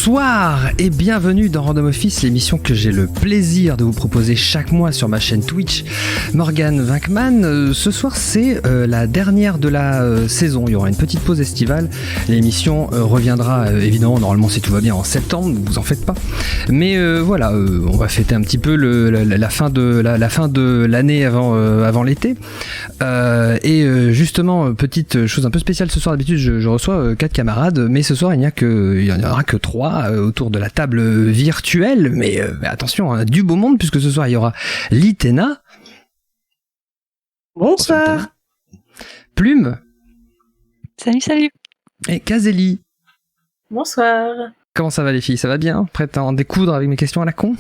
Bonsoir et bienvenue dans Random Office, l'émission que j'ai le plaisir de vous proposer chaque mois sur ma chaîne Twitch. Morgan Winkman, ce soir c'est la dernière de la saison, il y aura une petite pause estivale. L'émission reviendra évidemment, normalement si tout va bien, en septembre, ne vous en faites pas. Mais voilà, on va fêter un petit peu la fin de l'année avant l'été. Et justement, petite chose un peu spéciale ce soir, d'habitude je reçois 4 camarades, mais ce soir il n'y en aura que 3 autour de la table virtuelle, mais attention, hein, du beau monde, puisque ce soir il y aura Litena. Bonsoir. Plume. Salut. Et Kazeli. Bonsoir. Comment ça va les filles? Ça va bien? Prête à en découdre avec mes questions à la con?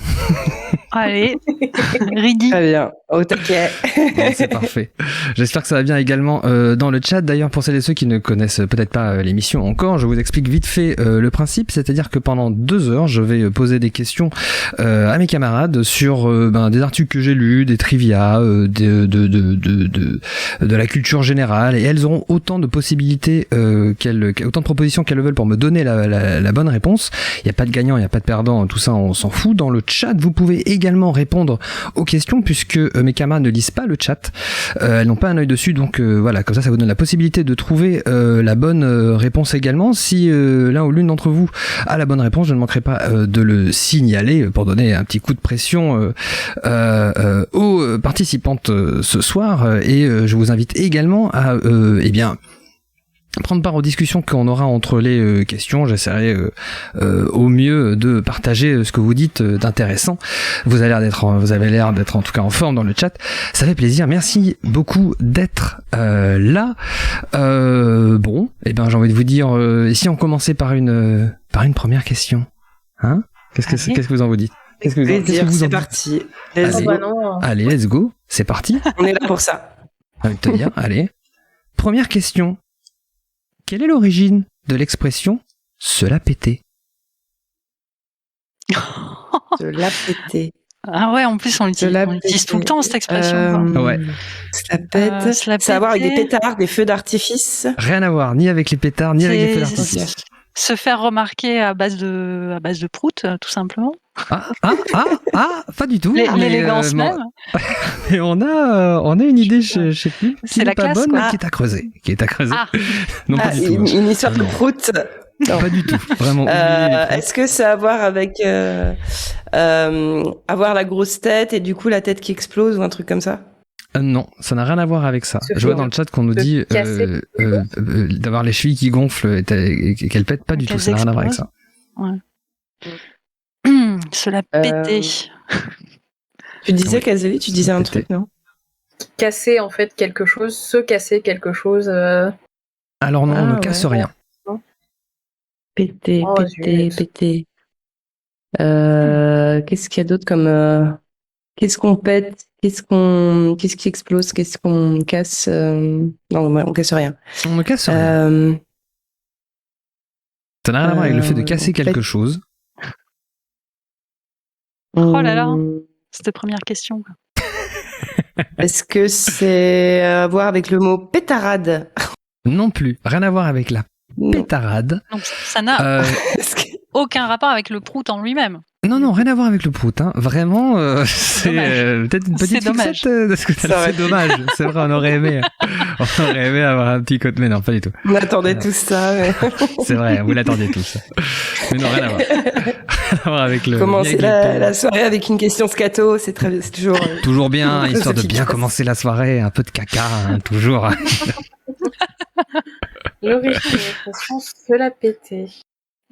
Allez, ready. Très bien, au taquet. Bon, c'est parfait. J'espère que ça va bien également dans le chat. D'ailleurs, pour celles et ceux qui ne connaissent peut-être pas l'émission encore, je vous explique vite fait le principe. C'est-à-dire que pendant 2 heures, je vais poser des questions à mes camarades sur des articles que j'ai lus, des trivia, de la culture générale, et elles auront autant de possibilités, autant de propositions qu'elles veulent pour me donner la bonne réponse. Il n'y a pas de gagnant, il n'y a pas de perdant, tout ça on s'en fout. Dans le chat, vous pouvez également répondre aux questions, puisque mes camarades ne lisent pas le chat, elles n'ont pas un œil dessus, donc voilà, comme ça vous donne la possibilité de trouver la bonne réponse également. Si l'un ou l'une d'entre vous a la bonne réponse, je ne manquerai pas de le signaler pour donner un petit coup de pression aux participantes ce soir, et je vous invite également à prendre part aux discussions qu'on aura entre les questions. J'essaierai au mieux de partager ce que vous dites d'intéressant. Vous avez l'air d'être en tout cas en forme dans le chat. Ça fait plaisir. Merci beaucoup d'être là. Bon, j'ai envie de vous dire, si on commençait par une première question, hein? Qu'est-ce que vous en vous dites? C'est parti. Allez, let's go. C'est parti. On est là pour ça. J'ai envie de te dire, allez. Première question. Quelle est l'origine de l'expression « se la péter » ? Se la péter. Ah ouais, en plus on utilise tout le temps cette expression. Ouais. Se la pète. Ça a à voir avec des pétards, des feux d'artifice. Rien à voir, ni avec les pétards, ni avec les feux d'artifice. Se faire remarquer à base de prout, tout simplement. Pas du tout. L'élégance même. Mais on a une idée, je sais plus, qui n'est pas bonne, mais qui est à creuser. Non, pas du tout. Une histoire de prout. Non. Pas du tout, vraiment. Est-ce que ça a à voir avec avoir la grosse tête et du coup la tête qui explose ou un truc comme ça? Non, ça n'a rien à voir avec ça. Je vois dans le chat qu'on nous dit d'avoir les chevilles qui gonflent et qu'elles pètent. Pas du tout, ça n'a rien à voir avec ça. Ouais. Se la péter. Tu disais, Kazeli, tu disais un truc, non? Casser en fait quelque chose, se casser quelque chose. Alors non, on ne casse rien. Péter. Qu'est-ce qu'il y a d'autre comme... Qu'est-ce qu'on pète? Qu'est-ce qui explose? Qu'est-ce qu'on casse? Non, on casse rien. On ne casse rien. Ça n'a rien à voir avec le fait de casser quelque chose. Oh là là, cette première question. Est-ce que c'est à voir avec le mot pétarade? Non plus, rien à voir avec la pétarade. Donc ça n'a aucun rapport avec le prout en lui-même. Non, rien à voir avec le prout. Hein. Vraiment, c'est peut-être une petite fixette de ce que c'est dommage. C'est vrai, on aurait aimé avoir un petit côté. Mais non, pas du tout. On attendait tout ça. Mais... C'est vrai, vous l'attendiez tous. Mais non, rien à voir. Rien à voir avec le. Commencer la soirée avec une question scato, c'est toujours. Toujours bien, histoire de bien commencer la soirée, un peu de caca, hein, toujours. L'origine de l'expression se la péter.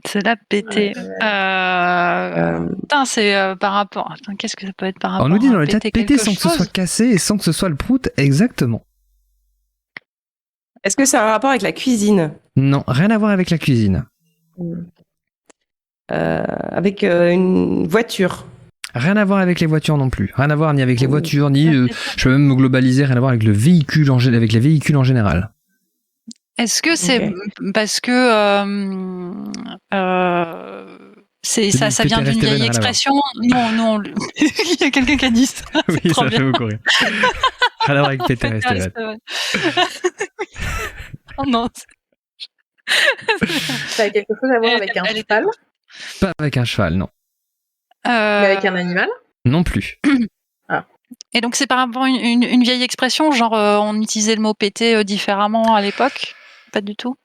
Se la péter. C'est par rapport. Attends, qu'est-ce que ça peut être par rapport? On nous dit dans le chat péter sans que ce soit cassé et sans que ce soit le prout, exactement. Est-ce que ça a un rapport avec la cuisine? Non, rien à voir avec la cuisine. Avec une voiture? Rien à voir avec les voitures non plus. Rien à voir ni avec les voitures, ni. Je peux même me globaliser, rien à voir avec les véhicules en général. Est-ce que c'est parce que ça vient d'une vieille expression? Non. Il y a quelqu'un qui a dit ça. Oui, ça fait beaucoup rire. Rien à voir avec Peter Esteban. Oh non. Ça a quelque chose à voir avec un cheval? Pas avec un cheval, non. Mais avec un animal? Non plus. Et donc c'est par rapport à une vieille expression, genre on utilisait le mot péter différemment à l'époque? Pas du tout?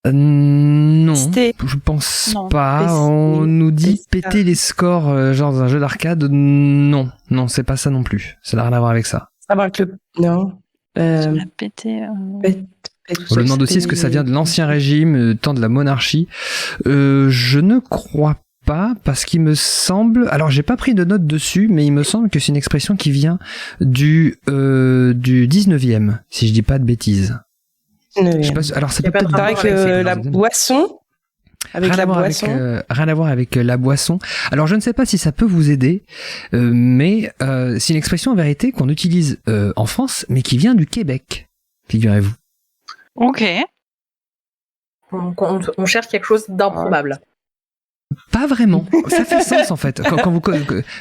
Non, je pense pas. On nous dit péter les scores, genre dans un jeu d'arcade. Non, c'est pas ça non plus. Ça n'a rien à voir avec ça. Ça va avec le... Non. Péter... On me demande aussi est-ce que ça vient de l'ancien régime, temps de la monarchie. Je ne crois pas, parce qu'il me semble... Alors, j'ai pas pris de notes dessus, mais il me semble que c'est une expression qui vient du 19e, si je dis pas de bêtises. Je sais pas, alors, ça peut peut-être avec la boisson. Avec la boisson. Rien à voir avec la boisson. Alors, je ne sais pas si ça peut vous aider, mais c'est une expression en vérité qu'on utilise en France, mais qui vient du Québec, figurez-vous. Ok. On cherche quelque chose d'improbable. Pas vraiment. Ça fait sens en fait.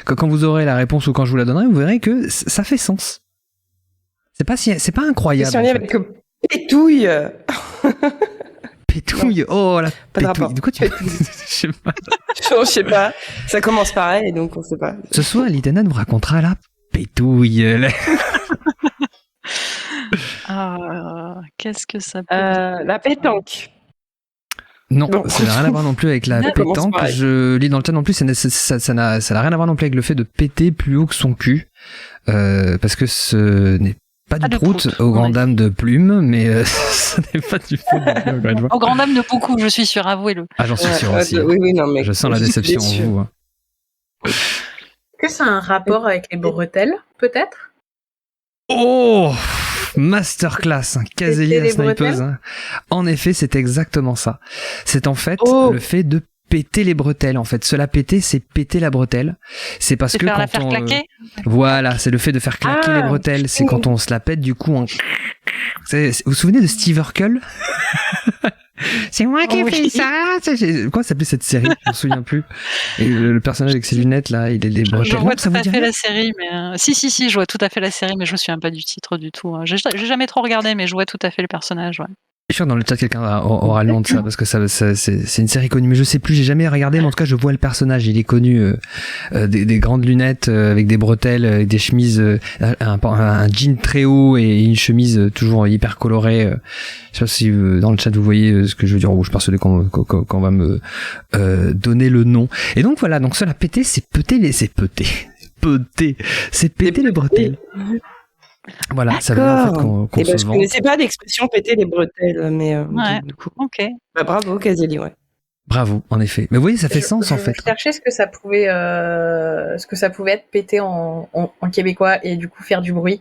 Quand vous aurez la réponse ou quand je vous la donnerai, vous verrez que ça fait sens. C'est pas incroyable. C'est en lien avec pétouille. Pétouille. Oh la pétouille. De quoi tu Je sais pas. Ça commence pareil, donc on sait pas. Ce soir, Litana vous racontera la pétouille. Qu'est-ce que ça peut la pétanque. Non, ça n'a rien à voir non plus avec la pétanque. Je lis dans le chat non plus, ça n'a rien à voir non plus avec le fait de péter plus haut que son cul, parce que ce n'est pas du prout aux grandes dames de Plume, mais ce n'est pas du prout. Aux grandes dames de beaucoup, je suis sûr, avouez-le. Ah, j'en suis sûr aussi. Oui, non, mais je sens la déception en vous. Hein. Est-ce que ça a un rapport avec les bretelles, peut-être? Oh, masterclass, Casélie la snipeuse. Hein. En effet, c'est exactement ça. C'est en fait le fait de péter les bretelles. En fait, cela péter, c'est péter la bretelle. C'est parce que quand on claquer. Voilà, c'est le fait de faire claquer les bretelles. C'est quand on se la pète du coup. Vous vous souvenez de Steve Urkel? C'est moi qui ai fait ça. Quoi s'appelait cette série? Je me souviens plus. Et le personnage avec ses lunettes là, il est des bretelles. Je vois tout à fait la série, mais si, je vois tout à fait la série, mais je me souviens pas du titre du tout. J'ai jamais trop regardé, mais je vois tout à fait le personnage. Ouais. Je suis sûr que dans le chat quelqu'un aura le nom de ça parce que c'est une série connue, mais je sais plus, j'ai jamais regardé, mais en tout cas je vois le personnage, il est connu, des grandes lunettes avec des bretelles, avec des chemises, un jean très haut et une chemise toujours hyper colorée. Je sais pas si dans le chat vous voyez ce que je veux dire, ou je suis persuadé qu'on va me donner le nom. Et donc voilà, donc cela péter, c'est péter les bretelles. Voilà, ça veut dire en fait qu'on se je vend. connaissais pas l'expression péter les bretelles, mais du coup. Ok. Bah, bravo, Casélie, ouais. Bravo, en effet. Mais vous voyez, ça fait sens en fait. Je cherchais ce que ça pouvait être péter en québécois et du coup faire du bruit.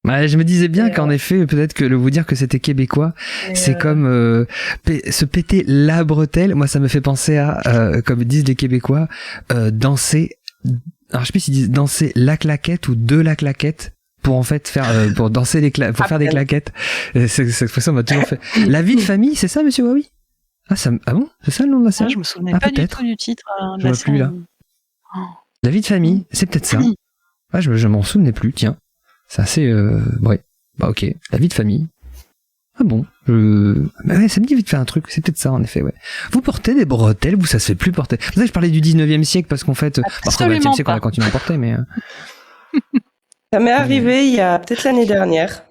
Bah, je me disais bien qu'en effet, peut-être que vous dire que c'était québécois, c'est comme se péter la bretelle. Moi, ça me fait penser à, comme disent les Québécois, danser. Alors, je sais plus s'ils disent danser la claquette ou de la claquette. Pour en fait faire pour danser pour faire des claquettes. Cette expression m'a toujours fait. La vie de famille, c'est ça, monsieur Wawi? Ah bon, c'est ça le nom de la série? Je me souvenais pas du tout du titre. Je vois plus là. La vie de famille, c'est peut-être ça. Ah, je m'en souvenais plus. Tiens, c'est assez ouais. Bah ok, la vie de famille. Ah bon, bah ouais, ça me dit vite faire un truc, c'est peut-être ça en effet, ouais. Vous portez des bretelles, vous ça se fait plus porter. Vous savez, je parlais du 19e siècle parce qu'en fait, parce qu'au 20e siècle on a continué à porter, mais. Ça m'est arrivé il y a peut-être l'année dernière.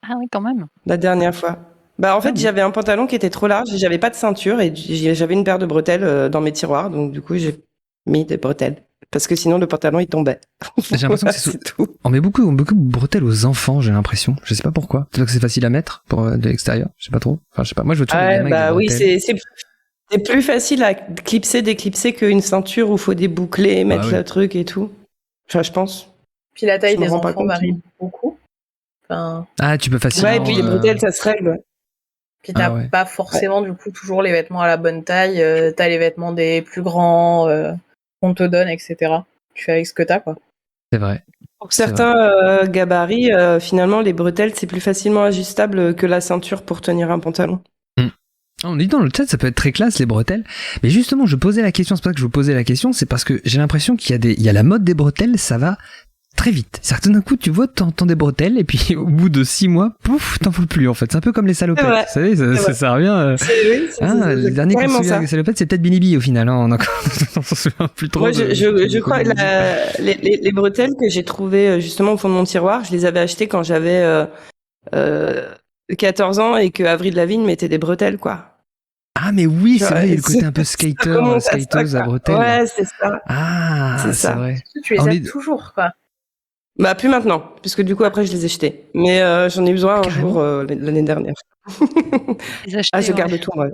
Ah oui, quand même. La dernière fois. Bah en fait, j'avais un pantalon qui était trop large et j'avais pas de ceinture et j'avais une paire de bretelles dans mes tiroirs, donc du coup j'ai mis des bretelles parce que sinon le pantalon il tombait. J'ai l'impression que c'est tout. On met beaucoup de bretelles aux enfants, j'ai l'impression. Je sais pas pourquoi. Peut-être que c'est facile à mettre pour de l'extérieur. Je sais pas trop. Enfin, je sais pas. Moi, je veux toujours des mecs bah oui, c'est plus facile à déclipser qu'une ceinture où faut déboucler, mettre le truc et tout. Enfin, je pense. Puis la taille des enfants varie beaucoup. Enfin... Ah, tu peux facilement... Ouais, et puis les bretelles, ça se règle. Puis t'as pas forcément, du coup, toujours les vêtements à la bonne taille. T'as les vêtements des plus grands qu'on te donne, etc. Tu fais avec ce que t'as, quoi. C'est vrai. Pour certains gabarits, finalement, les bretelles, c'est plus facilement ajustable que la ceinture pour tenir un pantalon. On dit dans le chat, ça peut être très classe, les bretelles. Mais justement, je posais la question, c'est pas que je vous posais la question, c'est parce que j'ai l'impression qu'il y a la mode des bretelles, ça va très vite. C'est-à-dire que tout d'un coup, tu vois, t'entends des bretelles, et puis au bout de 6 mois, pouf, t'en veux plus, en fait. C'est un peu comme les salopettes. Vous savez, ça revient. Le dernier qu'on se souvient des salopettes, c'est peut-être Binibi, au final. Hein. On s'en souvient plus trop. Moi, je crois que les bretelles que j'ai trouvées justement au fond de mon tiroir, je les avais achetées quand j'avais 14 ans et que Avril Lavigne mettait des bretelles, quoi. Ah, mais oui, c'est vrai, il y a le côté un peu skateuse à bretelles. Ouais, c'est ça. Ah, c'est vrai. Tu les as toujours, quoi. Bah, plus maintenant, puisque du coup, après, je les ai jetés. Mais j'en ai besoin un jour l'année dernière. Je garde tout, moi.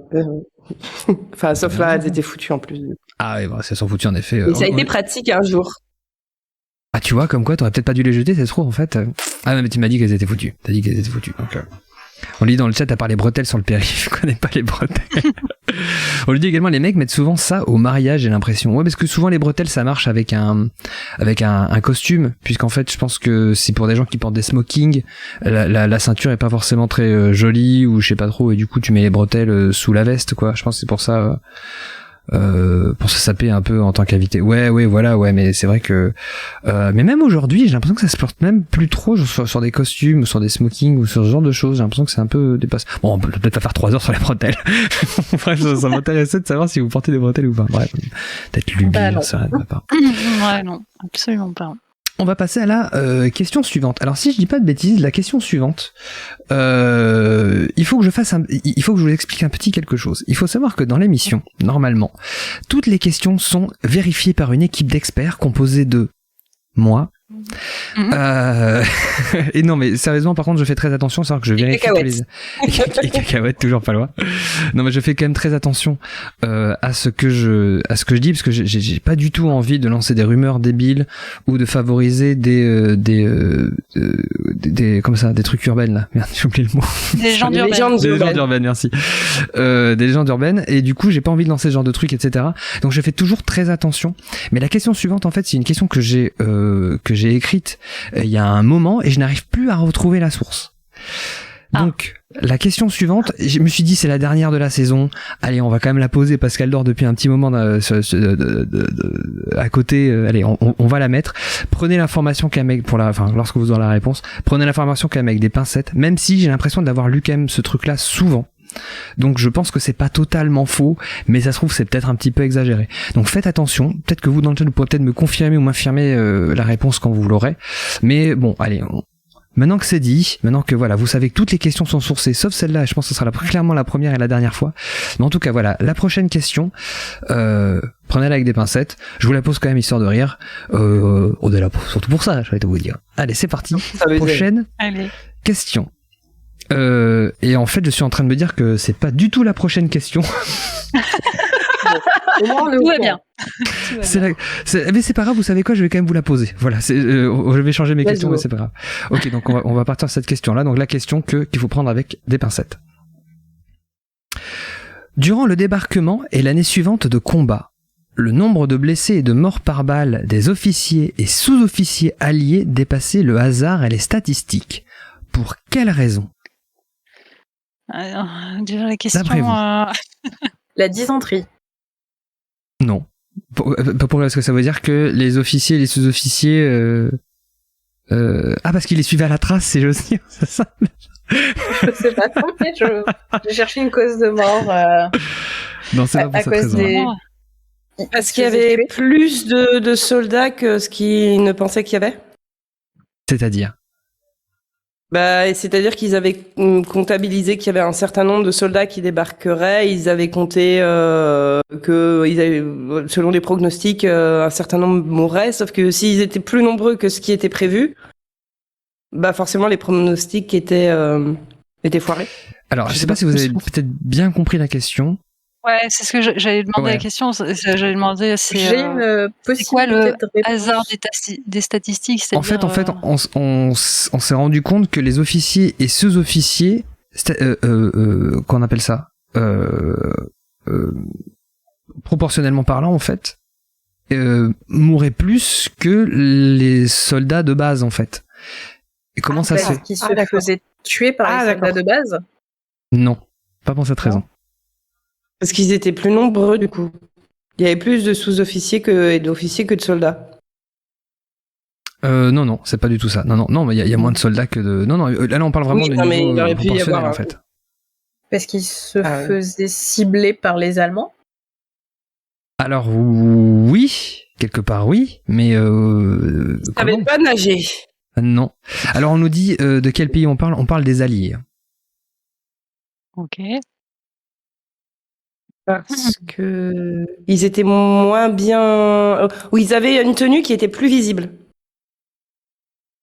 Enfin, sauf là, elles étaient foutues en plus. Ah, oui, bah, elles sont foutues, en effet. Et ça a été pratique un jour. Ah, tu vois, comme quoi, t'aurais peut-être pas dû les jeter, ça se trouve, en fait. Ah, mais tu m'as dit qu'elles étaient foutues. T'as dit qu'elles étaient foutues, donc... On lui dit dans le chat, à part les bretelles sur le périph', je connais pas les bretelles. On lui dit également, les mecs mettent souvent ça au mariage, j'ai l'impression. Ouais, parce que souvent les bretelles, ça marche avec un costume, puisqu'en fait, je pense que c'est pour des gens qui portent des smokings. La ceinture est pas forcément très jolie, ou je sais pas trop, et du coup, tu mets les bretelles sous la veste, quoi. Je pense que c'est pour ça... pour se saper un peu en tant qu'invité. Ouais, voilà, mais c'est vrai que mais même aujourd'hui, j'ai l'impression que ça se porte même plus trop sur des costumes, sur des smokings ou sur ce genre de choses. J'ai l'impression que c'est un peu dépassé. Bon, on peut peut-être pas faire 3 heures sur les bretelles. Bref, ça m'intéressait de savoir si vous portez des bretelles ou pas. Bref, peut-être lubie, ça ne va pas. Ouais, non, absolument pas. On va passer à la question suivante. Alors si je dis pas de bêtises, la question suivante, il faut que je vous explique un petit quelque chose. Il faut savoir que dans l'émission, normalement, toutes les questions sont vérifiées par une équipe d'experts composée de moi. Et non, mais sérieusement, par contre, je fais très attention, c'est-à-dire que je vérifie et cacahuètes, toujours pas loin. Non, mais je fais quand même très attention à ce que je dis, parce que j'ai pas du tout envie de lancer des rumeurs débiles ou de favoriser des comme ça, des trucs urbaines là. Merde, j'ai oublié le mot. Des légendes urbaines, merci. Des légendes urbaines, et du coup, j'ai pas envie de lancer ce genre de trucs, etc. Donc, je fais toujours très attention. Mais la question suivante, en fait, c'est une question que j'ai écrite il y a un moment et je n'arrive plus à retrouver la source. Donc, la question suivante, je me suis dit c'est la dernière de la saison. Allez, on va quand même la poser parce qu'elle dort depuis un petit moment à côté. Allez, on va la mettre. Prenez l'information qu'avec lorsque vous aurez la réponse, prenez l'information qu'avec des pincettes, même si j'ai l'impression d'avoir lu quand même ce truc-là souvent. Donc je pense que c'est pas totalement faux, mais ça se trouve c'est peut-être un petit peu exagéré. Donc faites attention, peut-être que vous dans le chat vous pourrez peut-être me confirmer ou m'infirmer la réponse quand vous l'aurez. Mais bon, allez, maintenant que c'est dit, maintenant que voilà, vous savez que toutes les questions sont sourcées, sauf celle-là, je pense que ce sera clairement la première et la dernière fois. Mais en tout cas voilà, la prochaine question, prenez-la avec des pincettes, je vous la pose quand même histoire de rire. On est là surtout pour ça, je vais vous dire. Allez, c'est parti. Prochaine question. Et en fait, je suis en train de me dire que c'est pas du tout la prochaine question. Tout va bien. Mais c'est pas grave, vous savez quoi, je vais quand même vous la poser. Voilà, je vais changer mes questions, mais c'est pas grave. Ok, donc on va partir de cette question-là. Donc la question qu'il faut prendre avec des pincettes. Durant le débarquement et l'année suivante de combat, le nombre de blessés et de morts par balle des officiers et sous-officiers alliés dépassait le hasard et les statistiques. Pour quelle raison ? Déjà la question... La dysenterie. Non. Pourquoi est-ce que ça veut dire que les officiers et les sous-officiers... parce qu'ils les suivaient à la trace, c'est aussi, c'est ça? Je sais pas, mais je cherchais une cause de mort. Non, c'est pas pour cette raison. Parce qu'il y avait plus de soldats que ce qu'ils ne pensaient qu'il y avait. C'est-à-dire? C'est-à-dire qu'ils avaient comptabilisé qu'il y avait un certain nombre de soldats qui débarqueraient. Ils avaient compté selon les pronostics, un certain nombre mourraient. Sauf que s'ils étaient plus nombreux que ce qui était prévu, forcément les pronostics étaient foirés. Alors, je sais pas si vous avez peut-être bien compris la question. Ouais, c'est ce que j'allais demander la question. J'allais demander j'ai une c'est quoi le hasard des statistiques? En fait, on s'est rendu compte que les officiers et sous-officiers, qu'on appelle ça, proportionnellement parlant, en fait, mouraient plus que les soldats de base, en fait. Et comment ça se fait? Qui se faisaient tuer par les soldats de base? Non, pas pour cette raison. Parce qu'ils étaient plus nombreux, du coup. Il y avait plus de sous-officiers et d'officiers que de soldats. Non, c'est pas du tout ça. Non, mais il y a moins de soldats que de. Non, là on parle vraiment de niveau proportionnel en fait. Parce qu'ils se faisaient cibler par les Allemands. Alors oui, quelque part oui, mais savais pas nager. Non. Alors on nous dit de quel pays on parle. On parle des Alliés. Ok. Parce que ils étaient moins bien. Ou ils avaient une tenue qui était plus visible.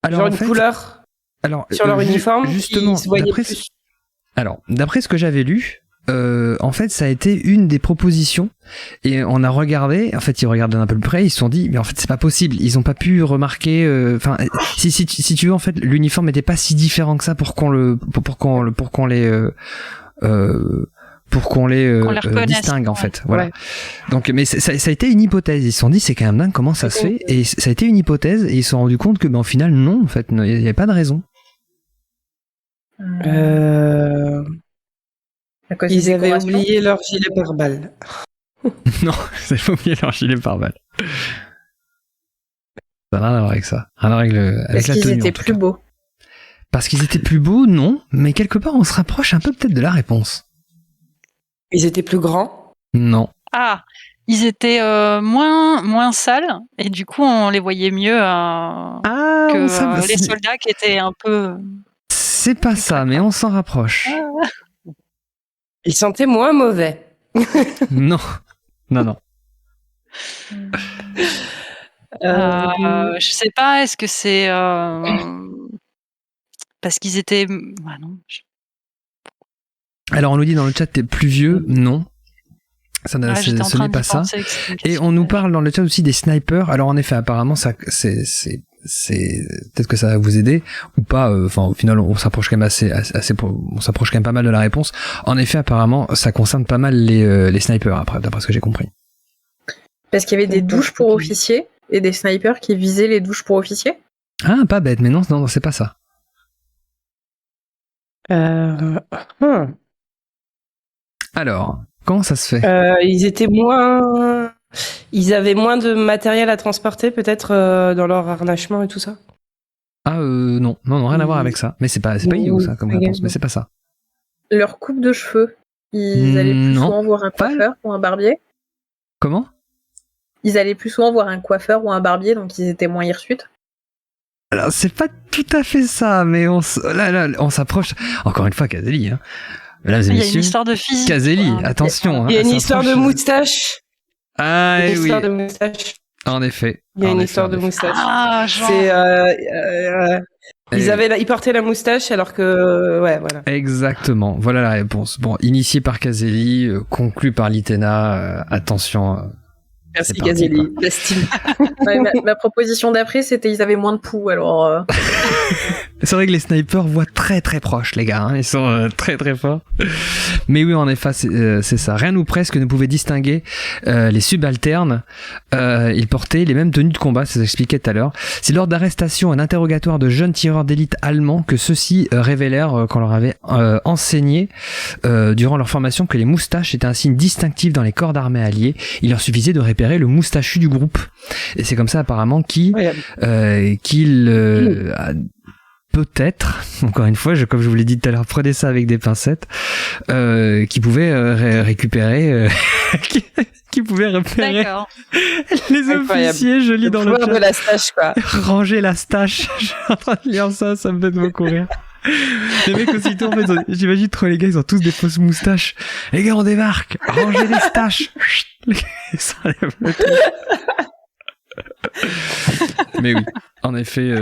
Alors, genre une couleur. Alors sur leur uniforme. Justement, d'après ce que j'avais lu. En fait, ça a été une des propositions et on a regardé. En fait, ils regardaient un peu plus près. Ils se sont dit, mais en fait, c'est pas possible. Ils ont pas pu remarquer. Enfin, si tu veux, en fait, l'uniforme n'était pas si différent que ça pour qu'on les distingue en fait. Voilà. Ouais. Donc, mais ça a été une hypothèse. Ils se sont dit, c'est quand même dingue comment ça se fait. Et ça a été une hypothèse et ils se sont rendus compte que, au final, non, en fait, il n'y avait pas de raison. Ils avaient oublié leur gilet pare-balles. Non, ils avaient oublié leur gilet pare-balles. Ça n'a rien à voir avec ça. Rien à voir avec la tenue. Parce qu'ils étaient plus beaux. Parce qu'ils étaient plus beaux, non. Mais quelque part, on se rapproche un peu peut-être de la réponse. Ils étaient plus grands? Non. Ah, ils étaient moins sales et du coup, on les voyait mieux que les soldats qui étaient un peu... C'est pas ça, mais on s'en rapproche. Ils sentaient moins mauvais. Non. Je sais pas, est-ce que c'est parce qu'ils étaient... Ah non. Alors on nous dit dans le chat, t'es plus vieux? Non. Ce n'est pas ça. Et on nous parle dans le chat aussi des snipers. Alors en effet, apparemment, ça, c'est peut-être que ça va vous aider ou pas. Enfin, au final, on s'approche quand même on s'approche quand même pas mal de la réponse. En effet, apparemment, ça concerne pas mal les snipers. Après, d'après ce que j'ai compris. Parce qu'il y avait des douches pour officiers et des snipers qui visaient les douches pour officiers. Ah, pas bête, mais non, c'est pas ça. Alors, comment ça se fait? Ils avaient moins de matériel à transporter, peut-être, dans leur harnachement et tout ça? Ah, non, rien à voir avec ça. Mais c'est pas idiot, ça, comme réponse, mais c'est pas ça. Leur coupe de cheveux, ils allaient plus souvent voir un coiffeur ou un barbier? Comment? Ils allaient plus souvent voir un coiffeur ou un barbier, donc ils étaient moins hirsutes? Alors, c'est pas tout à fait ça, mais on s'approche. Encore une fois, Caselli, hein. Mesdames et messieurs, il y a une histoire de physique. Caselli, attention. Il y a une histoire de moustache. Ah oui. Histoire de moustache. En effet. Il y a une histoire de moustache. Ah, genre. Ils portaient la moustache alors que... Ouais, voilà. Exactement. Voilà la réponse. Bon, initié par Caselli, conclu par Litena. Attention. Merci Caselli. Ma proposition d'après, c'était ils avaient moins de poux, alors... C'est vrai que les snipers voient très très proche, les gars. Hein. Ils sont très très forts. Mais oui, en effet, c'est ça. Rien ou presque ne pouvait distinguer les subalternes. Ils portaient les mêmes tenues de combat, c'est ce que j'expliquais tout à l'heure. C'est lors d'arrestation et d'interrogatoire de jeunes tireurs d'élite allemands que ceux-ci révélèrent qu'on leur avait enseigné durant leur formation que les moustaches étaient un signe distinctif dans les corps d'armée alliés. Il leur suffisait de repérer le moustachu du groupe. Et c'est comme ça apparemment qu'il peut-être, encore une fois, comme je vous l'ai dit tout à l'heure, prenez ça avec des pincettes, qui pouvait récupérer, qui pouvait repérer les officiers. Je lis dans le chat. De la stache, quoi. Ranger la stache. Je suis en train de lire ça me fait beaucoup rire. Les mecs aussitôt, en fait, j'imagine trop les gars, ils ont tous des fausses moustaches. Les gars, on débarque. Rangez les staches. Ça enlève le tout. Mais oui, en effet,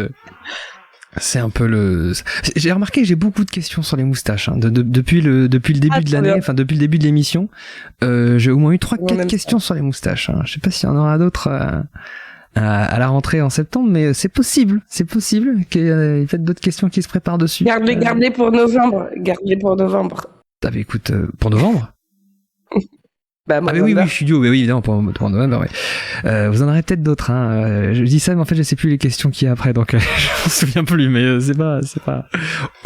c'est un peu le... J'ai remarqué que j'ai beaucoup de questions sur les moustaches. Hein. Depuis le début de l'année, enfin depuis le début de l'émission, j'ai au moins eu 3-4 questions sur les moustaches. Hein. Je sais pas s'il y en aura d'autres à la rentrée en septembre, mais c'est possible qu'il y ait peut-être d'autres questions qui se préparent dessus. Garde-les pour novembre. Garde-les pour novembre. Ah bah écoute, pour novembre? Bah, ah mais oui, studio, mais oui, évidemment, pour novembre, oui. Vous en aurez peut-être d'autres, hein. Je dis ça, mais en fait, je sais plus les questions qu'il y a après, donc je me souviens plus, mais c'est pas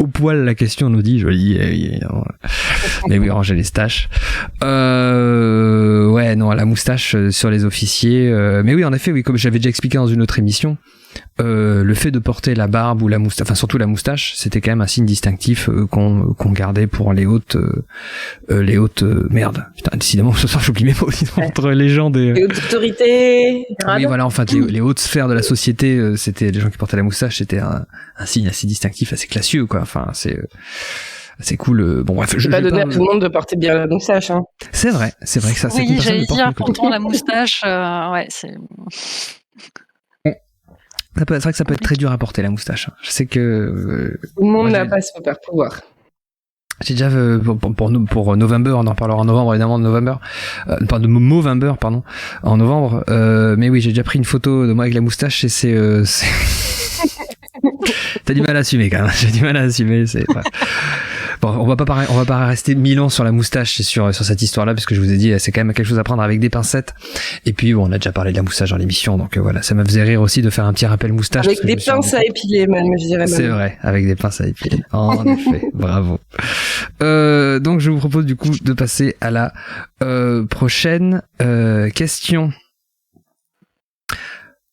au poil la question, on nous dit, je dis, évidemment. Mais oui, ranger les staches. Ouais, non, la moustache sur les officiers. Mais oui, en effet, oui, comme j'avais déjà expliqué dans une autre émission, le fait de porter la barbe ou la moustache, enfin surtout la moustache, c'était quand même un signe distinctif qu'on gardait pour les hautes merde. Putain, décidément ce soir j'oublie mes mots entre les gens des les hautes autorités. Oui, voilà, en fait les hautes sphères de la société, c'était les gens qui portaient la moustache, c'était un signe assez distinctif, assez classieux quoi. Enfin c'est cool. Bon bref, je pas donner à tout le monde de porter bien la moustache. Hein. C'est vrai que ça. Oui, j'allais dire pourtant la moustache, ouais, c'est. C'est vrai que ça peut être très dur à porter la moustache. Je sais que tout le monde n'a pas ce super pouvoir. J'ai déjà pour November, on en parlera en novembre évidemment de November, de Movember pardon, en novembre. Mais oui, j'ai déjà pris une photo de moi avec la moustache et c'est T'as du mal à assumer quand même. J'ai du mal à assumer. Bon, on va pas rester 1000 ans sur la moustache et sur cette histoire-là, parce que je vous ai dit, c'est quand même quelque chose à prendre avec des pincettes. Et puis, bon, on a déjà parlé de la moustache dans l'émission, donc voilà, ça me faisait rire aussi de faire un petit rappel moustache. Avec des pinces à épiler, même, je dirais. C'est vrai, avec des pinces à épiler. En effet, bravo. Donc, je vous propose du coup de passer à la prochaine question.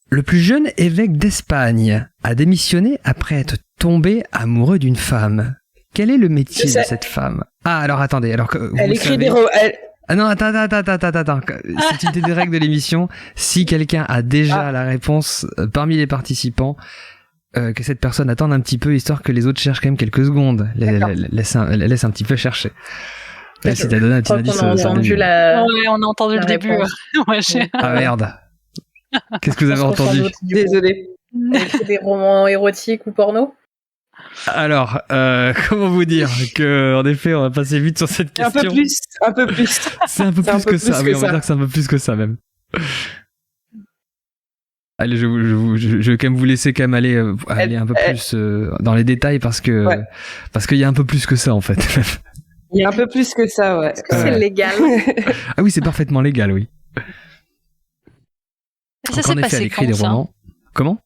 Le plus jeune évêque d'Espagne a démissionné après être tombé amoureux d'une femme. Quel est le métier de cette femme? Ah, alors attendez, alors que elle écrit des romans. Ah non, attends. C'est une des règles de l'émission. Si quelqu'un a déjà la réponse parmi les participants, que cette personne attende un petit peu, histoire que les autres cherchent quand même quelques secondes. Laisse un petit peu chercher. Là, si t'as donné un petit indice, on a entendu le début. Ouais, ah merde. Qu'est-ce que vous avez entendu? Désolé. Elle écrit des romans érotiques ou porno? Alors, comment vous dire que, en effet, on va passer vite sur cette question. Un peu plus. C'est un peu plus que ça. Oui, on va dire que c'est un peu plus que ça même. Allez, je vais quand même vous laisser quand même aller un peu plus dans les détails parce qu'il y a un peu plus que ça en fait. Il y a un peu plus que ça, ouais. Est-ce que c'est légal? Ah oui, c'est parfaitement légal, oui. Ça s'est passé elle écrit des romans. Comment?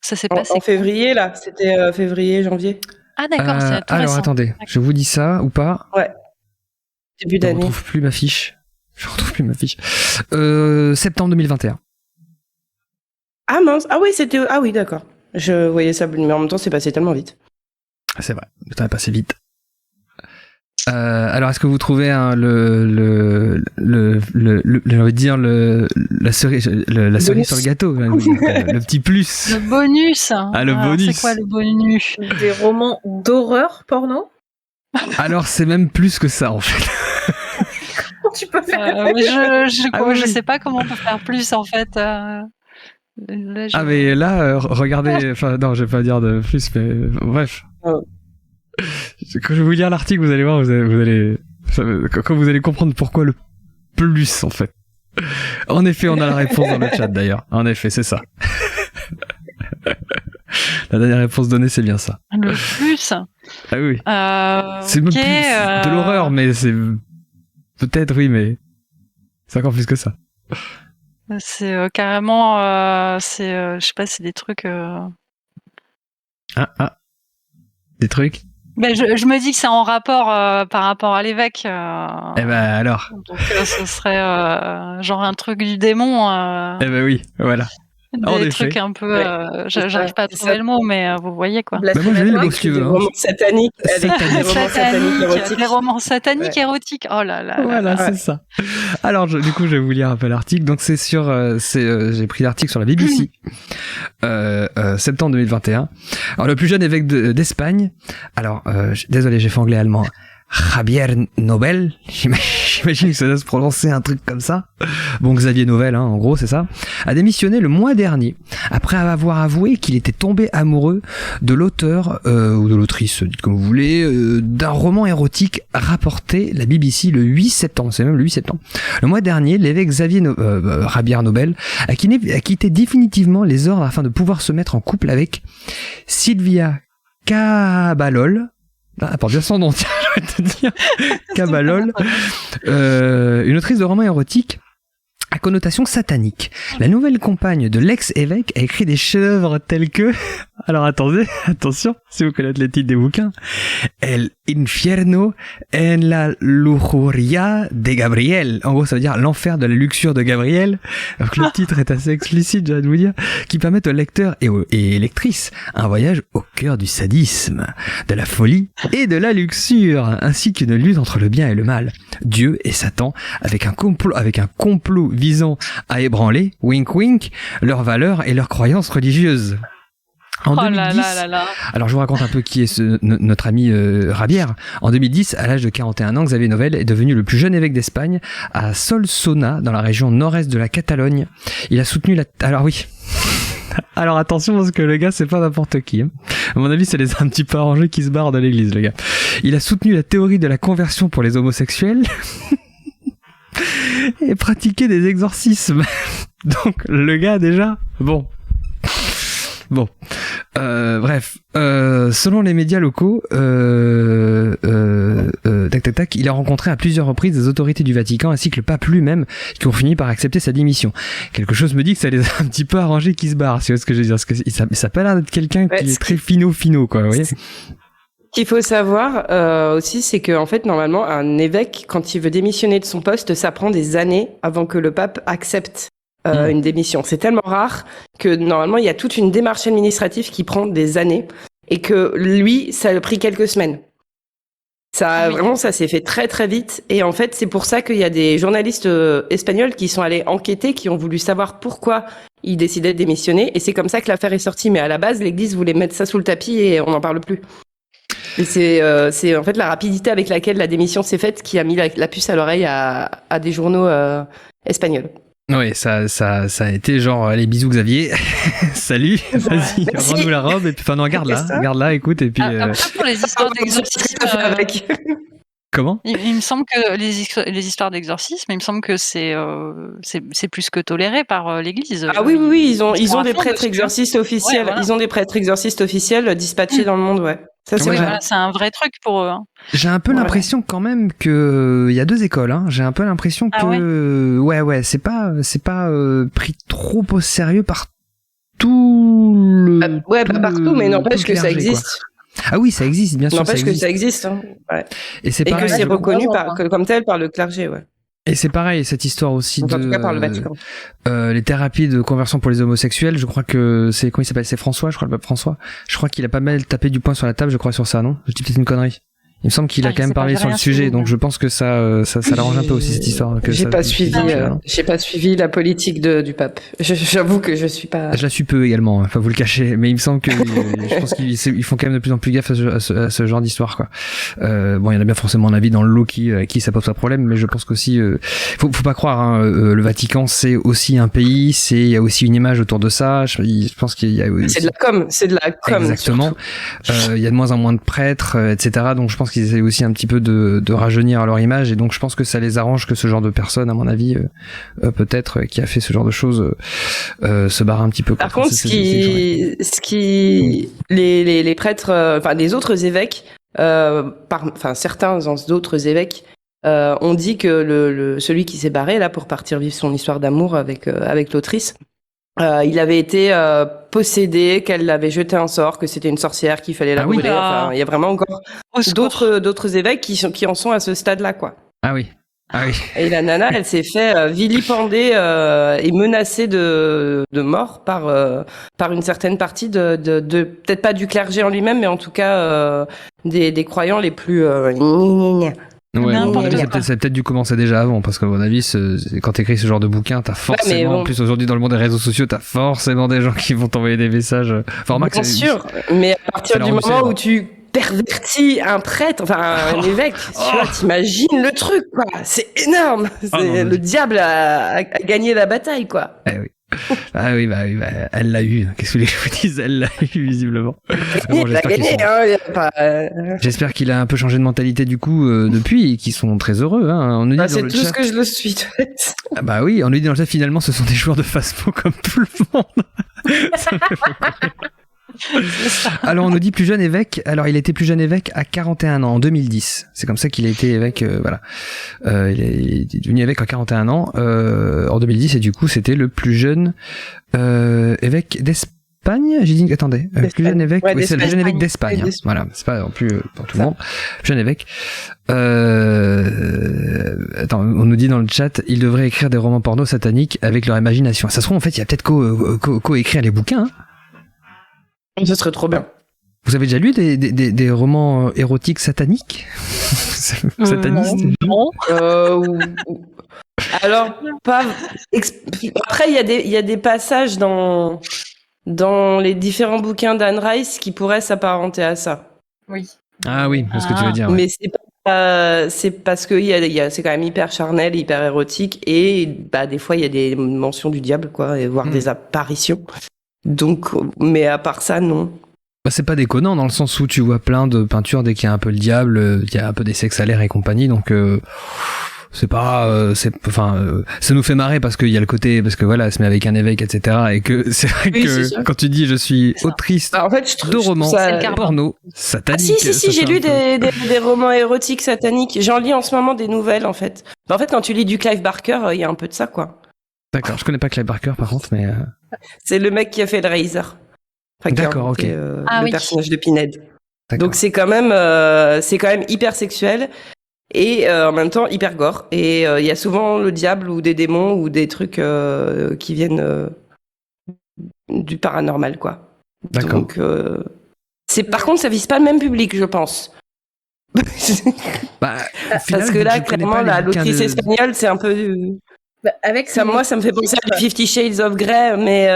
Ça s'est passé en février, là. C'était février, janvier. Ah d'accord, c'est tout alors récent. Attendez, je vous dis ça ou pas? Ouais. Début d'année. Je retrouve plus ma fiche. Septembre 2021. Ah mince, ah oui, d'accord. Je voyais ça, mais en même temps, c'est passé tellement vite. C'est vrai, le temps est passé vite. Alors, est-ce que vous trouvez la cerise sur le gâteau, le petit plus, le bonus. Le bonus. C'est quoi le bonus? Des romans d'horreur porno? Alors, c'est même plus que ça en fait. Comment tu peux faire je sais pas comment on peut faire plus en fait. Mais là, regardez. Enfin, non, je vais pas dire de plus, mais bref. Quand je vais vous lire l'article, vous allez voir, quand vous allez comprendre pourquoi le plus, en fait. En effet, on a la réponse dans le chat, d'ailleurs. En effet, c'est ça. La dernière réponse donnée, c'est bien ça. Le plus? Ah oui. C'est même plus de l'horreur, mais c'est... Peut-être, oui, mais... C'est encore plus que ça. C'est carrément... je sais pas, c'est des trucs... Des trucs? Ben, je me dis que c'est en rapport par rapport à l'évêque. Eh ben alors. Donc ce serait genre un truc du démon. Eh ben oui, voilà. Des trucs un peu. J'arrive pas à trouver le mot, mais vous voyez quoi. Moi j'ai lu le mot que des romans sataniques. Des romans sataniques érotiques. Oh là là. Voilà, c'est ça. Alors du coup, je vais vous lire un peu l'article. Donc c'est sur, j'ai pris l'article sur la BBC, septembre 2021. Alors le plus jeune évêque d'Espagne. Alors désolé, j'ai fait anglais-allemand. Javier Nobel, j'imagine que ça doit se prononcer un truc comme ça. Bon, Xavier Nobel, en gros, c'est ça. A démissionné le mois dernier, après avoir avoué qu'il était tombé amoureux de l'auteur, ou de l'autrice, dites comme vous voulez, d'un roman érotique rapporté la BBC le 8 septembre. C'est même le 8 septembre. Le mois dernier, l'évêque Javier Nobel a quitté définitivement les ordres afin de pouvoir se mettre en couple avec Silvia Cabalol. Porte bien son nom, tiens, je vais te dire. Cabalol, une autrice de romans érotiques à connotation satanique. La nouvelle compagne de l'ex-évêque a écrit des chefs-d'œuvre tels que... Alors attendez, attention, si vous connaissez les titres des bouquins. El Infierno en la lujuria de Gabriel. En gros, ça veut dire l'enfer de la luxure de Gabriel. Donc, le titre est assez explicite, j'ai envie de vous dire, qui permet aux lecteurs et lectrices un voyage au cœur du sadisme, de la folie et de la luxure, ainsi qu'une lutte entre le bien et le mal. Dieu et Satan, avec un complot visant à ébranler, wink wink, leurs valeurs et leurs croyances religieuses. En 2010, alors je vous raconte un peu qui est notre ami Rabière. En 2010, à l'âge de 41 ans, Xavier Novell est devenu le plus jeune évêque d'Espagne à Solsona, dans la région nord-est de la Catalogne. Il a soutenu Alors oui. Alors attention parce que le gars c'est pas n'importe qui. Hein. À mon avis, ça les a un petit peu arrangés qui se barrent de l'église, le gars. Il a soutenu la théorie de la conversion pour les homosexuels et pratiqué des exorcismes. Donc le gars déjà, bon. Bref, selon les médias locaux, il a rencontré à plusieurs reprises des autorités du Vatican ainsi que le pape lui-même qui ont fini par accepter sa démission. Quelque chose me dit que ça les a un petit peu arrangés qui se barrent, si vous voyez ce que je veux dire. Parce que ça a pas l'air d'être quelqu'un qui est très fino, quoi, vous voyez. Ce qu'il faut savoir aussi, c'est que en fait, normalement, un évêque, quand il veut démissionner de son poste, ça prend des années avant que le pape accepte une démission. C'est tellement rare que normalement, il y a toute une démarche administrative qui prend des années et que lui, ça a pris quelques semaines. Vraiment, ça s'est fait très très vite. Et en fait, c'est pour ça qu'il y a des journalistes espagnols qui sont allés enquêter, qui ont voulu savoir pourquoi il décidait de démissionner. Et c'est comme ça que l'affaire est sortie. Mais à la base, l'Église voulait mettre ça sous le tapis et on n'en parle plus. Et c'est en fait la rapidité avec laquelle la démission s'est faite qui a mis la puce à l'oreille à des journaux espagnols. Oui, ça a été genre, allez, bisous Xavier, salut, vas-y, rends-nous la robe, et puis, enfin non, garde-la, écoute, et puis... Après, pour les histoires d'exorcisme... Comment ? Il me semble que les histoires d'exorcisme, il me semble que c'est plus que toléré par l'Église. Ah oui, ils ont des prêtres exorcistes officiels, voilà. Ils ont des prêtres exorcistes officiels dispatchés dans le monde, ouais. Ça, c'est voilà, c'est un vrai truc pour eux. Hein. J'ai un peu l'impression quand même que il y a deux écoles. Hein. J'ai un peu l'impression que ouais, c'est pas pris trop au sérieux par tout le. Partout, mais n'empêche que ça existe. Quoi. Ah oui, ça existe, bien sûr. N'empêche que ça existe. Hein. Ouais. Et pareil, que c'est reconnu comme tel par le clergé, ouais. Et c'est pareil, cette histoire aussi en tout cas par le Vatican. Les thérapies de conversion pour les homosexuels, je crois que c'est, comment il s'appelle, c'est François, je crois, le pape François. Je crois qu'il a pas mal tapé du poing sur la table, je crois, sur ça, non? Je dis peut-être une connerie. Il me semble qu'il a quand même parlé sur le sujet, donc je pense que ça l'arrange un peu aussi cette histoire. J'ai pas suivi la politique du pape. J'avoue que je suis pas. Je la suis peu également, enfin vous le cachez, mais il me semble que je pense qu'ils font quand même de plus en plus gaffe à ce genre d'histoire, quoi. Bon, il y en a bien forcément un avis dans le lot qui ça pose pas problème, mais je pense qu'aussi faut pas croire, hein, le Vatican c'est aussi un pays, il y a aussi une image autour de ça. Je pense qu'il y a aussi... c'est de la com. Exactement. Il y a de moins en moins de prêtres, etc. Donc je pense qu'ils essaient aussi un petit peu de rajeunir leur image, et donc je pense que ça les arrange que ce genre de personne, à mon avis, peut-être qui a fait ce genre de choses, se barre un petit peu. Par contre, les prêtres, enfin les autres évêques, certains d'autres évêques ont dit que celui qui s'est barré là pour partir vivre son histoire d'amour avec l'autrice, il avait été possédé, qu'elle l'avait jeté un sort, que c'était une sorcière, qu'il fallait la brûler. Enfin, il y a vraiment encore d'autres évêques qui en sont à ce stade-là, quoi. Ah oui. Et la nana, elle s'est fait vilipender et menacée de mort par une certaine partie de peut-être pas du clergé en lui-même, mais en tout cas des croyants les plus Ouais, c'est peut-être dû commencer déjà avant, parce qu'à mon avis, quand t'écris ce genre de bouquin, t'as forcément, en plus aujourd'hui dans le monde des réseaux sociaux, t'as forcément des gens qui vont t'envoyer des messages. Enfin, bien sûr, mais à partir du moment où tu pervertis un prêtre, enfin un évêque, tu vois, t'imagines le truc, quoi. C'est énorme. Le diable a gagné la bataille, quoi. Eh oui. Ah oui, elle l'a eu. Qu'est-ce que je vous dise, elle l'a eu visiblement. Bon, j'espère qu'il a un peu changé de mentalité du coup depuis, et qu'ils sont très heureux. Hein. On nous dit c'est tout ce que je le suis. Ah bah oui, on nous dit dans le chat, finalement, ce sont des joueurs de Phasmo comme tout le monde. Alors on nous dit plus jeune évêque. Alors il était plus jeune évêque à 41 ans en 2010. C'est comme ça qu'il a été évêque. Voilà. Il est devenu évêque à 41 ans en 2010, et du coup c'était le plus jeune évêque d'Espagne. J'ai dit, attendez, plus jeune évêque, ouais, oui, c'est le d'Espagne. jeune évêque d'Espagne. Oui, Hein. Voilà, c'est pas non plus pour tout le monde. Jeune évêque. Attends, on nous dit dans le chat, ils devraient écrire des romans porno sataniques avec leur imagination. Ça se trouve, en fait, il y a peut-être co-écrire les bouquins. Hein. Ce serait trop bien. Vous avez déjà lu des romans érotiques sataniques? Satanistes? Non. Alors, pas. Après, il y a des passages dans les différents bouquins d'Anne Rice qui pourraient s'apparenter à ça. Oui. Ah oui, c'est ce que tu veux dire. Ouais. Mais c'est parce que c'est quand même hyper charnel, hyper érotique, et bah des fois il y a des mentions du diable, quoi, et voire des apparitions. Donc, mais à part ça, non. Bah, c'est pas déconnant dans le sens où tu vois plein de peintures dès qu'il y a un peu le diable, il y a un peu des sexes à l'air et compagnie, donc c'est pas ça nous fait marrer parce qu'il y a le côté parce que voilà, elle se met avec un évêque, etc., et que c'est vrai que quand tu dis je suis autrice en fait, de romans porno sataniques. Si, j'ai lu des romans érotiques sataniques. J'en lis en ce moment des nouvelles, en fait. En fait, quand tu lis du Clive Barker, il y a un peu de ça, quoi. D'accord, je connais pas Clive Barker par contre, mais c'est le mec qui a fait le Razor. Enfin, d'accord, ok. Le personnage de Pinhead. D'accord. Donc c'est quand même hyper sexuel et en même temps hyper gore. Et il y a souvent le diable ou des démons ou des trucs qui viennent du paranormal, quoi. D'accord. Donc par contre ça vise pas le même public, je pense. Bah, parce que là clairement l'autrice espagnole c'est un peu avec ça, moi ça me fait penser à 50 Shades of Grey, mais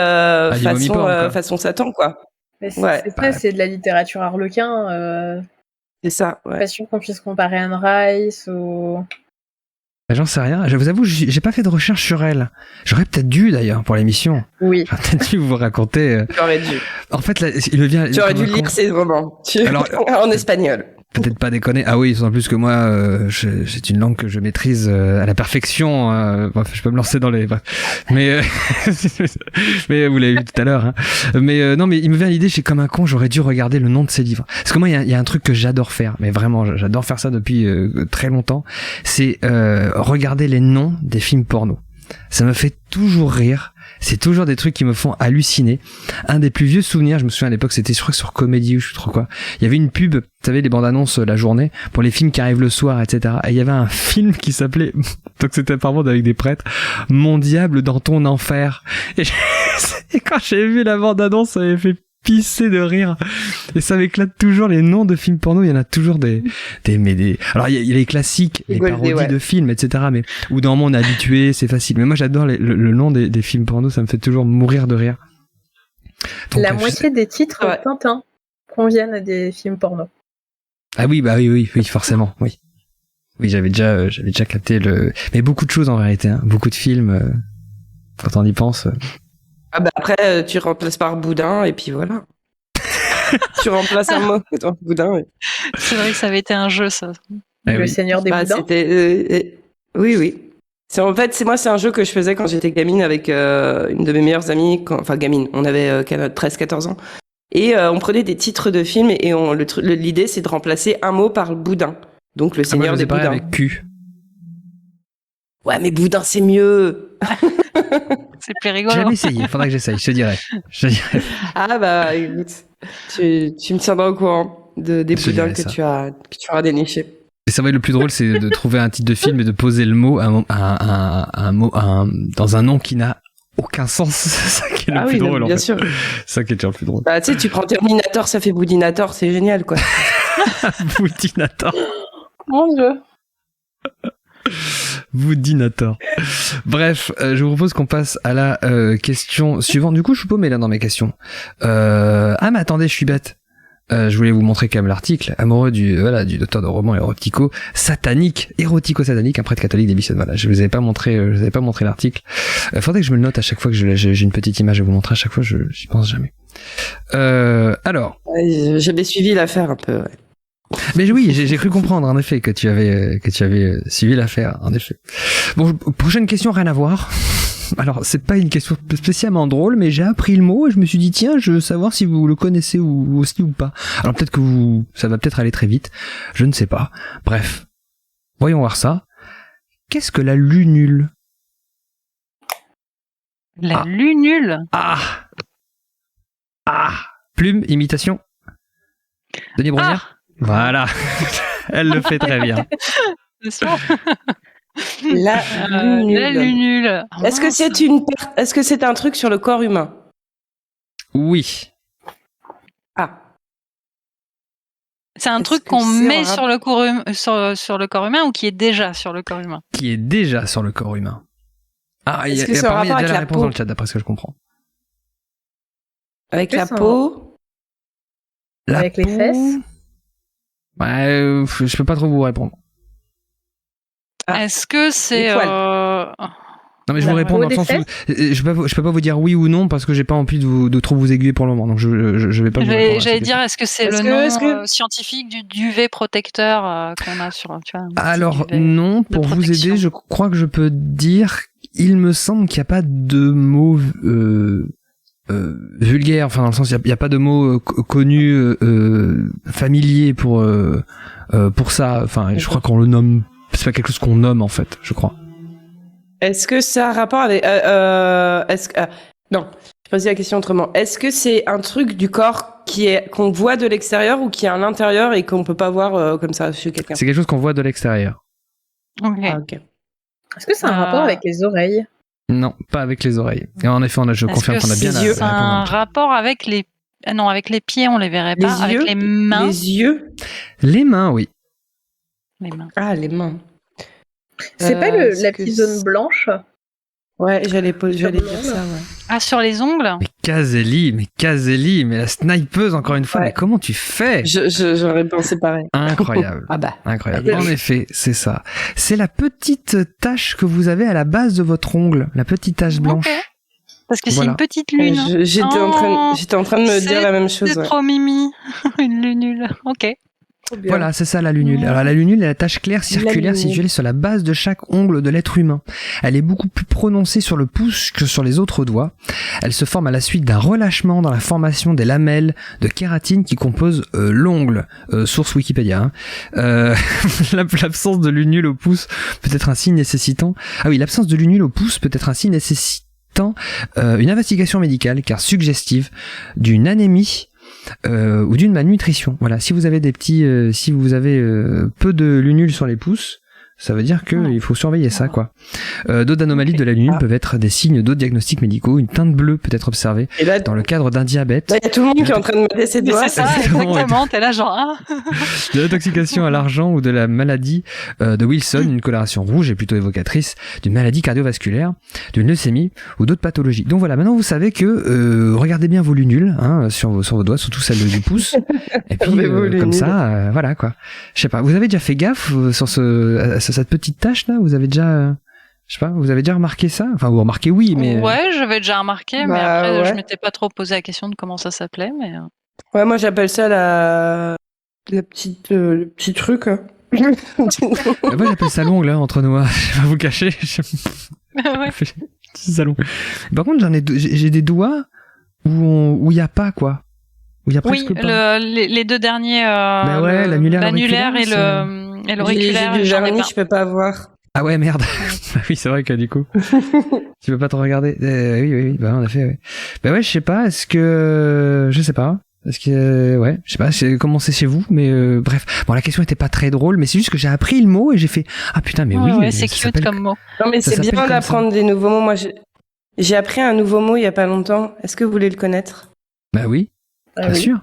façon Satan, quoi. Mais c'est de la littérature harlequin. C'est ça, ouais. Pas sûr qu'on puisse comparer Anne Rice ou... Bah, j'en sais rien. Je vous avoue, j'ai pas fait de recherche sur elle. J'aurais peut-être dû, d'ailleurs, pour l'émission. Oui. J'aurais peut-être dû vous raconter. J'aurais dû. En fait, là, il vient... Tu aurais dû lire ces romans. Alors, en espagnol. Peut-être pas déconner. Ah oui, en plus que moi, c'est une langue que je maîtrise à la perfection. Bref, je peux me lancer dans les... Mais mais vous l'avez vu tout à l'heure. Hein. Mais non, mais il me vient l'idée, j'ai comme un con, j'aurais dû regarder le nom de ces livres. Parce que moi, il y a un truc que j'adore faire, mais vraiment, j'adore faire ça depuis très longtemps. C'est regarder les noms des films porno. Ça me fait toujours rire. C'est toujours des trucs qui me font halluciner. Un des plus vieux souvenirs, je me souviens à l'époque, c'était sur Comédie ou je sais trop quoi. Il y avait une pub, vous savez, les bandes annonces la journée pour les films qui arrivent le soir, etc. Et il y avait un film qui s'appelait, donc c'était apparemment avec des prêtres, Mon diable dans ton enfer. Et quand j'ai vu la bande annonce, ça m'avait fait pisser de rire. Et ça m'éclate toujours les noms de films porno. Il y en a toujours des alors il y a les classiques, les parodies de films, etc. Mais où dans le monde on est habitué, c'est facile. Mais moi j'adore le nom des films porno. Ça me fait toujours mourir de rire. Donc, la moitié des titres Tintin conviennent à des films porno. Ah oui, bah oui, forcément, oui. Oui, j'avais déjà capté mais beaucoup de choses en vérité, hein. Beaucoup de films, quand on y pense. Ah bah après, tu remplaces par boudin, et puis voilà. Tu remplaces un mot par boudin. Oui. C'est vrai que ça avait été un jeu, ça. Le Seigneur des boudins. Oui. C'est un jeu que je faisais quand j'étais gamine avec une de mes meilleures amies. Enfin, gamine, on avait 13-14 ans. Et on prenait des titres de films, et l'idée, c'est de remplacer un mot par le boudin. Donc, le Seigneur des boudins. Avec Q. Ouais, mais boudin, c'est mieux. C'est plus rigolo. J'ai jamais essayé, faudra que j'essaye, je te dirai. Ah bah écoute, tu me tiendras au courant des boudins que tu auras dénichés. Et ça va être le plus drôle, c'est de trouver un titre de film et de poser le mot dans un nom qui n'a aucun sens. C'est ça qui est le plus drôle. Bien sûr. C'est ça qui est toujours le plus drôle. Bah tu sais, tu prends Terminator, ça fait Boudinator, c'est génial quoi. Boudinator. Mon Dieu. Boudinator. Bref, je vous propose qu'on passe à la question suivante. Du coup, je suis paumé là dans mes questions. Ah mais attendez, je suis bête. Je voulais vous montrer quand même l'article. Amoureux du auteur de romans érotico-satanique, un prêtre catholique d'Ébissonne. Voilà, je vous avais pas montré l'article. Faudrait que je me le note à chaque fois que j'ai une petite image à vous montrer. À chaque fois, j'y pense jamais. Alors. J'avais suivi l'affaire un peu. Ouais. Mais oui, j'ai cru comprendre en effet que tu avais suivi l'affaire, en effet. Bon, prochaine question, rien à voir. Alors, c'est pas une question spécialement drôle, mais j'ai appris le mot et je me suis dit tiens, je veux savoir si vous le connaissez aussi ou pas. Alors peut-être que ça va peut-être aller très vite, je ne sais pas. Bref, voyons voir ça. Qu'est-ce que la lunule? La lunule? Ah Plume, imitation. Denis Brognard. Voilà. Elle le fait très bien. C'est ça. La lunule. Oh, Est-ce que c'est un truc sur le corps humain? Oui. Ah. C'est un Est-ce truc que qu'on c'est met un sur le corps sur le corps humain ou qui est déjà sur le corps humain? Qui est déjà sur le corps humain. Ah, Est-ce que c'est un apparemment, il y a rapport déjà la avec la réponse peau dans le chat, d'après ce que je comprends. Avec la C'est peau? Avec les fesses? Ouais, je peux pas trop vous répondre. Ah. Est-ce que c'est Les poils. Non, mais je vous réponds peau dans le des sens où je peux pas vous dire oui ou non parce que j'ai pas envie de trop vous aiguiller pour le moment. Donc je vais pas vous répondre. à J'allais cette dire, est-ce que c'est Est-ce le que- nom scientifique du UV protecteur qu'on a sur, tu vois, un petit Alors duvet non, de pour vous protection. aider, je crois que je peux dire, il me semble qu'il n'y a pas de mots vulgaires, enfin dans le sens il y a pas de mots connus familiers pour ça. Enfin, je crois qu'on le nomme, c'est pas quelque chose qu'on nomme en fait, je crois. Est-ce que ça a un rapport avec... non, je posais la question autrement. Est-ce que c'est un truc du corps qu'on voit de l'extérieur ou qui est à l'intérieur et qu'on peut pas voir comme ça chez quelqu'un? C'est quelque chose qu'on voit de l'extérieur. Ok. Ah, ok. Est-ce que c'est un rapport avec les oreilles? Non, pas avec les oreilles. Et en effet, je Est-ce confirme que qu'on a bien la c'est réponse. un rapport avec les... Ah non, avec les pieds, on les verrait pas. Les Avec yeux? les mains. Les yeux? Les mains, oui. Les mains. Ah, les mains. C'est pas est-ce la que petite zone blanche? Ouais, j'allais dire l'ongle. ça, ouais. Ah, sur les ongles? Mais Caselli, mais la snipeuse encore une fois, Ouais. mais comment tu fais? J'aurais pensé pareil. Incroyable. Ah bah. Incroyable. En effet, c'est ça. C'est la petite tache que vous avez à la base de votre ongle, la petite tache blanche. Ok. Parce que c'est Voilà. une petite lune. J'étais en train de me dire la même chose. C'est Ouais. trop mimi. Une lunule. Ok. Voilà, c'est ça la lunule. Alors la lunule est la tache claire circulaire lunule. située sur la base de chaque ongle de l'être humain. Elle est beaucoup plus prononcée sur le pouce que sur les autres doigts. Elle se forme à la suite d'un relâchement dans la formation des lamelles de kératine qui composent l'ongle. Source Wikipédia. L'absence de lunule au pouce peut être un signe nécessitant... Ah oui, l'absence de lunule au pouce peut être un signe nécessitant une investigation médicale car suggestive d'une anémie ou d'une malnutrition. Voilà, si vous avez si vous avez peu de lunules sur les pouces, ça veut dire que il faut surveiller ça, quoi. D'autres anomalies de la lunule peuvent être des signes d'autres diagnostics médicaux. Une teinte bleue peut être observée Et là, dans le cadre d'un diabète. là, il y a tout le monde qui est en train de mettre ses doigts. C'est ça, exactement, exactement. T'es là genre, ah. De l'intoxication à l'argent ou de la maladie de Wilson, une coloration rouge est plutôt évocatrice d'une maladie cardiovasculaire, d'une leucémie ou d'autres pathologies. Donc voilà, maintenant vous savez que regardez bien vos lunules sur vos doigts, surtout celle du pouce. Et puis comme ça, voilà quoi. Je sais pas, vous avez déjà fait gaffe sur cette petite tache là? Vous avez déjà je sais pas, vous avez déjà remarqué ça? Enfin, vous remarquez oui, mais... Ouais, j'avais déjà remarqué, mais Bah, après, ouais. je m'étais pas trop posé la question de comment ça s'appelait, mais... Ouais, moi j'appelle ça la petite le petit truc. Moi j'appelle ça l'ongle, entre nous, je vais pas vous cacher. ouais. Petit salon. Par contre, j'ai des doigts où il y a pas, quoi. Où il y a Oui, presque pas. les deux derniers, Bah ouais, l'annulaire, l'annulaire et l'auriculaire, J'ai du j'en ai vernis, pas. je peux pas voir. Ah ouais, merde. Oui, c'est vrai que du coup, tu peux pas te regarder. Oui, bah en effet, oui. Bah ouais, je sais pas, je sais pas. Est-ce que, ouais, je sais pas comment c'est chez vous, mais bref. Bon, la question était pas très drôle, mais c'est juste que j'ai appris le mot et j'ai fait, ah putain, mais oui. Ouais, c'est ça cute s'appelle- comme mot. Non mais Ça c'est s'appelle bien comme d'apprendre des nouveaux mots. Moi j'ai appris un nouveau mot il y a pas longtemps. Est-ce que vous voulez le connaître? Bah oui, bien sûr.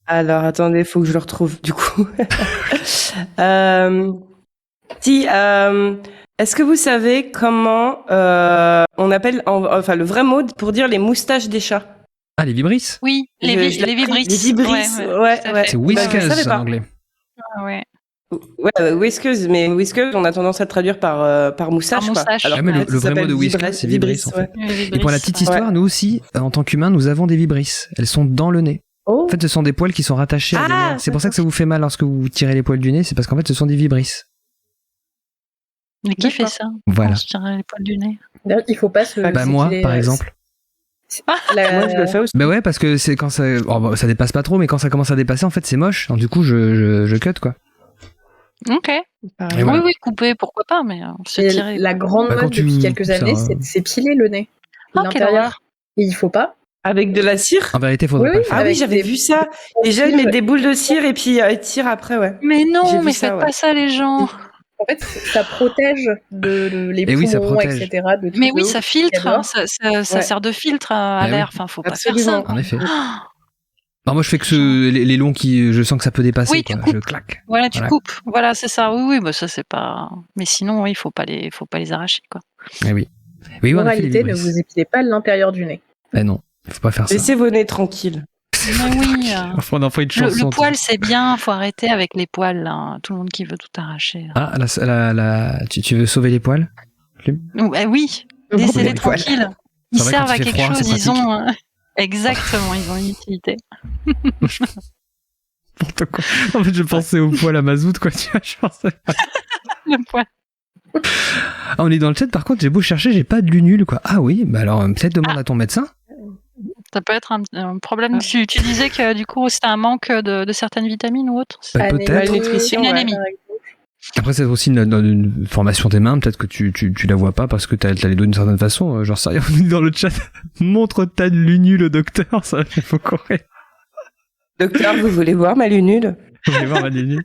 Alors attendez, faut que je le retrouve du coup. Est-ce que vous savez comment on appelle enfin le vrai mot pour dire les moustaches des chats? Ah, les vibrisses. Oui, les vibrisses. Les vibrisses, ouais. tout à fait. C'est je whiskers savais pas. en anglais. Ouais. Ouais, whiskers, mais whiskers, on a tendance à le traduire par moustache. Par moustache. Quoi. Alors Ah, mais qu'en le fait, ça vrai mot s'appelle de whiskers, c'est vibrisses, en fait. Les Et vibrisses, pour la petite ouais. histoire, nous aussi, en tant qu'humains, nous avons des vibrisses. Elles sont dans le nez. Oh. En fait, ce sont des poils qui sont rattachés à des Ah, nerfs. C'est pour ça que ça vous fait mal lorsque vous tirez les poils du nez, c'est parce qu'en fait, ce sont des vibrisses. Mais qui fait ça? Voilà. On se tire les poils du nez. D'ailleurs, il faut pas se. Bah moi, s'épiler, par exemple. Moi, je le fais aussi. Bah ouais, parce que c'est quand ça... oh, bah, ça dépasse pas trop, mais quand ça commence à dépasser, en fait, c'est moche. Donc, du coup, je cut, quoi. Ok. Et voilà. Oui, couper, pourquoi pas, mais se Et tirer. la grande Bah, quand mode depuis tu- quelques ça- années, c'est de s'épiler le nez. Ah, quelle L'intérieur. horreur. Et il faut pas. Avec de la cire? En vérité, faudrait pas le faire. Ah oui, j'avais vu ça. Les gens, ils mettent des boules de cire et puis ils tirent après, ouais. Mais non, mais ça, faites pas ça, les gens. En fait, ça protège les Et oui, ça poumons, protège. etc. de tout Mais oui, l'eau ça qu'il y a filtre, dehors. ça sert de filtre à Eh l'air. oui. Enfin, faut pas Absolument. faire ça. En effet. Non, moi, je fais que les longs qui, je sens que ça peut dépasser, Oui, quoi. tu coupes. Je claque. Voilà, tu Voilà. coupes. Voilà, c'est ça. Oui, bah ça c'est pas. Mais sinon, oui, faut pas les arracher, quoi. Eh oui. Oui, on a fait les Moralité, ne vibrisses. vous épilez pas l'intérieur du nez. Eh non, faut pas faire ça. Laissez vos nez tranquilles. Mais oui. Enfin, on en fait une chanson. Le poil, c'est bien. Faut arrêter avec les poils. Là. Tout le monde qui veut tout arracher. Ah, tu veux sauver les poils? Oui. Le Laissez-les poil. tranquilles. Ils C'est vrai, servent quand à il fait quelque froid, chose. c'est Ils ont. Exactement. Ils ont une utilité. N'importe quoi. En fait, je pensais au poil à mazout, quoi. Tu vois, je pensais. Le poil. Ah, on est dans le chat, par contre, j'ai beau chercher, j'ai pas de lunule, quoi. Ah oui, bah alors, peut-être demande à ton médecin. Ça peut être un problème. Tu disais que du coup, c'était un manque de certaines vitamines ou autres. Peut-être. Malnutrition, Une ouais. anémie. Après, c'est aussi une formation des mains, peut-être que tu la vois pas parce que t'as les doigts d'une certaine façon. Genre, sérieux, on dit dans le chat, montre ta lunule au docteur, ça fait beaucoup rire. Docteur, vous voulez voir ma lunule? Vous voulez voir ma lunule?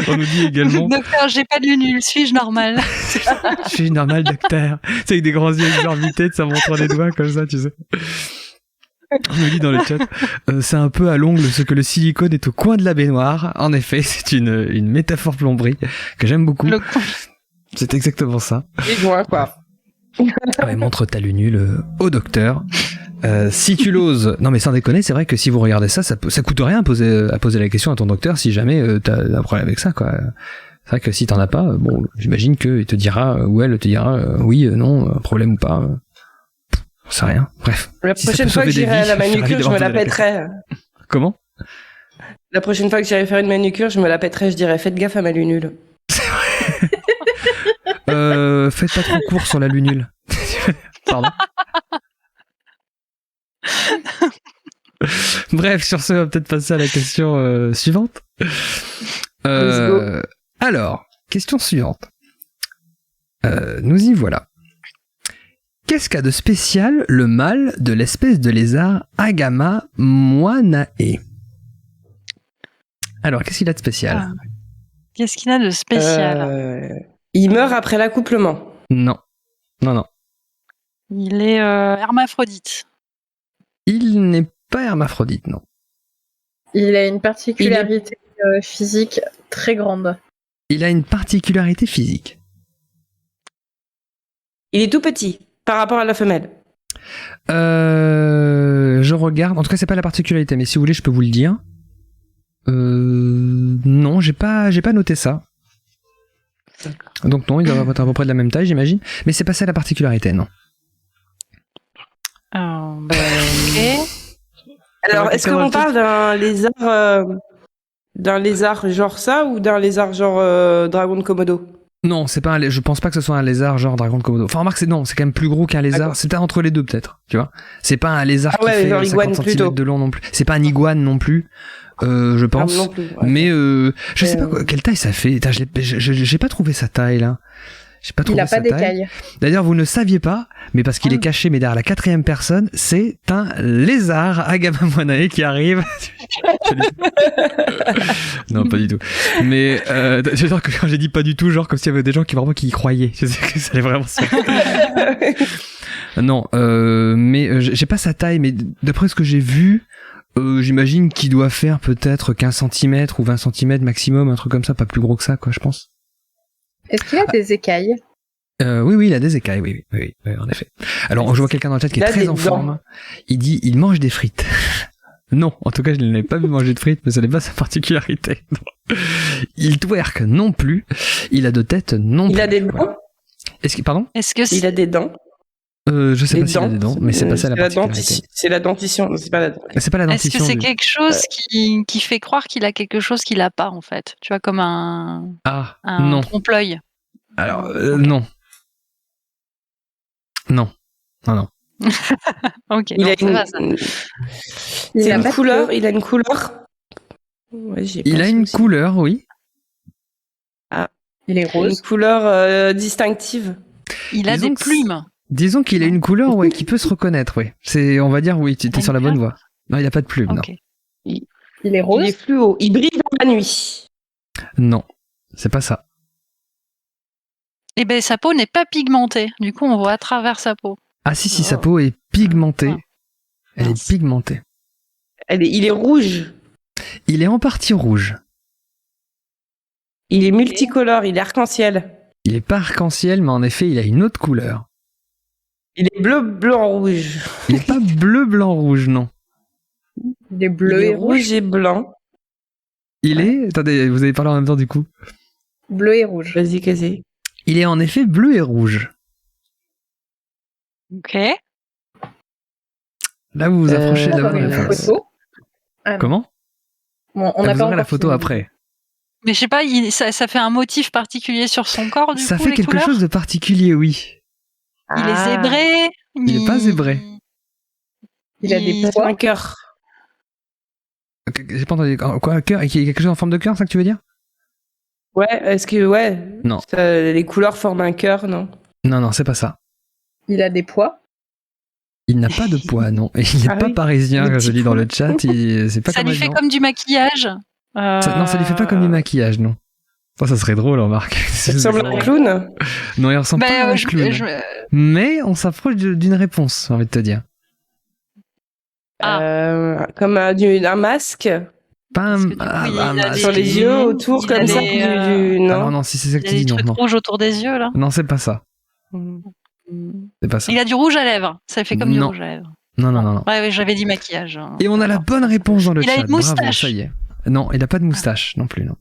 On nous dit également, Docteur, j'ai pas de lunule. Suis-je normal? je suis normal, docteur. C'est avec des grands yeux exorbités, ça montre les doigts comme ça, tu sais. On nous dit dans le chat, c'est un peu à l'ongle ce que le silicone est au coin de la baignoire. En effet, c'est une métaphore plomberie que j'aime beaucoup. C'est exactement ça. Les joints, quoi. Ouais, montre ta lunule au docteur. Si tu l'oses, non mais sans déconner, c'est vrai que si vous regardez ça coûte rien à poser la question à ton docteur si jamais t'as un problème avec ça, quoi. C'est vrai que si t'en as pas, bon, j'imagine qu'il te dira, ou elle te dira, oui, non, problème ou pas. C'est rien. Bref. La prochaine fois que j'irai à la manucure, je me la pèterai. Comment? La prochaine fois que j'irai faire une manucure, je me la pèterai, je dirais, faites gaffe à ma lunule. Faites pas trop court sur la lunule. Pardon. Bref, sur ce, on va peut-être passer à la question suivante. Alors, question suivante. Nous y voilà. Qu'est-ce qu'a de spécial le mâle de l'espèce de lézard Agama moanae? Alors, qu'est-ce qu'il a de spécial? Qu'est-ce qu'il a de spécial? Il meurt après l'accouplement. Non. Il est hermaphrodite. Il n'est pas hermaphrodite, non. Il a une particularité physique très grande. Il a une particularité physique. Il est tout petit par rapport à la femelle. Je regarde. En tout cas, c'est pas la particularité, mais si vous voulez, je peux vous le dire. Non, j'ai pas noté ça. Donc non, il doit être à peu près de la même taille, j'imagine. Mais c'est pas ça la particularité, non. Ok. Alors, est-ce qu'on parle d'un lézard genre ça ou d'un lézard genre dragon de Komodo? Non, c'est pas je pense pas que ce soit un lézard genre dragon de Komodo. Enfin, remarque, c'est quand même plus gros qu'un lézard. D'accord. C'est entre les deux, peut-être, tu vois. C'est pas un lézard qui fait genre 50 iguane cm plutôt. de long non plus. C'est pas un iguane non plus, je pense. non plus, ouais. Mais je sais pas quelle taille ça fait. Putain, j'ai pas trouvé sa taille, là. J'ai pas trouvé Il a sa pas taille. d'écailles. D'ailleurs, vous ne saviez pas, mais parce qu'il est caché, mais derrière la 4e personne, c'est un lézard Agama moanae qui arrive. Non, pas du tout. Mais j'adore que quand j'ai dit pas du tout, genre comme s'il y avait des gens qui y croyaient. Je sais que ça allait vraiment se faire. Non, mais j'ai pas sa taille, mais d'après ce que j'ai vu, j'imagine qu'il doit faire peut-être 15 cm ou 20 cm maximum, un truc comme ça, pas plus gros que ça, quoi, je pense. Est-ce qu'il a des écailles? Oui, il a des écailles, oui, en effet. Alors, je vois quelqu'un dans le chat qui est très en forme. Il dit, il mange des frites. Non, en tout cas, je ne l'ai pas vu manger de frites, mais ce n'est pas sa particularité. Non. Il twerk non plus. Il a 2 têtes non plus. Il a des dents? Pardon? Il a des dents? Je sais pas s'il a des dents, mais c'est pas ça la particularité. C'est la dentition, c'est pas la dentition. C'est pas la dentition. Est-ce que c'est quelque chose qui fait croire qu'il a quelque chose qu'il a pas, en fait? Tu vois, comme un non. trompe-l'œil. Alors, non. Non. Ok, Il non, a ça va, ça. Il a une couleur. Il a une couleur. Ouais, il a une couleur, oui. Ah, il est rose. Une couleur distinctive. Il a Disons des que plumes. Disons qu'il a une couleur qui peut se reconnaître, oui. On va dire, oui, tu es sur la bonne voie. Non, il a pas de plume, Ok. non. Il est rose. Il est fluo. Il brille dans la nuit. Non, c'est pas ça. Eh ben, sa peau n'est pas pigmentée. Du coup, on voit à travers sa peau. Ah si, sa peau est pigmentée. Elle est pigmentée. Il est rouge. Il est en partie rouge. Il est multicolore. Il est arc-en-ciel. Il est pas arc-en-ciel, mais en effet, il a une autre couleur. Il est bleu, blanc, rouge. Il est pas bleu, blanc, rouge, non. Il est bleu Il est et rouge. rouge et blanc. Il est... Attendez, vous avez parlé en même temps du coup. Bleu et rouge. Vas-y, Kazé. Il est en effet bleu et rouge. Ok. Là, vous vous approchez de la On a bonne une réponse. photo. Ah, non. Comment Bon, on Vous n'a pas aurez la encore photo fini. après. Mais je sais pas, ça fait un motif particulier sur son corps, du Ça coup, fait les quelque couleurs. chose de particulier, oui. Il est zébré. Il est pas zébré. Il a des Ça fait pois. un cœur. J'ai pas entendu. Quoi, un cœur? Il y a quelque chose en forme de cœur, ça que tu veux dire? Ouais, est-ce que, ouais. Non. Les couleurs forment un cœur, non? Non, c'est pas ça. Il a des pois. Il n'a pas de poids, non. Et il n'est Ah pas oui. parisien, Des comme je petits dis dans le pois. chat. C'est pas Ça comme lui fait Adnan. comme du maquillage. Non, ça lui fait pas comme du maquillage, non. Ça serait drôle, remarque. Ça ressemble à un clown? Non, il ressemble pas à un clown. Mais on s'approche d'une réponse, j'ai envie de te dire. Comme un masque Pas un... Parce que du coup, il a masque. des- sur les yeux, autour, il a comme ça. des, Alors Non. non, si c'est ça que Il y tu a des dis, non, trucs non. rouges autour des yeux, là. Non, c'est pas ça. C'est pas ça. Il a du rouge à lèvres. Ça fait comme du Non. rouge à lèvres. Non. Ouais, j'avais dit maquillage. Hein. Et on a la bonne réponse dans le Il a chat. une moustache. Bravo, ça y est. Non, il a pas de moustache non plus, non.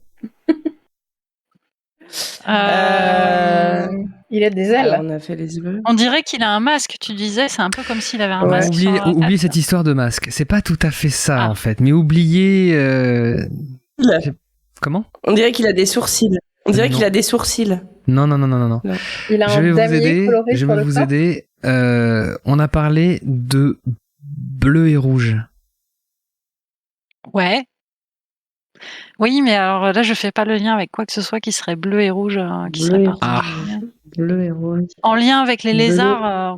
Il a des Alors, ailes. on a fait les yeux. On dirait qu'il a un masque, tu disais. C'est un peu comme s'il avait un Ouais. masque. sur la Oubliez tête. cette histoire de masque. C'est pas tout à fait ça, Ah. en fait. Mais oubliez... Il Comment? On dirait qu'il a des sourcils. On dirait Non. qu'il a des sourcils. Non. Il a Je un vais vous damier aider. coloré Je sur vais le vous corps. aider. On a parlé de bleu et rouge. Ouais. Oui, mais alors là, je fais pas le lien avec quoi que ce soit qui serait bleu et rouge, qui Bleu serait et particulier. Bleu et rouge. En lien avec les Bleu. lézards.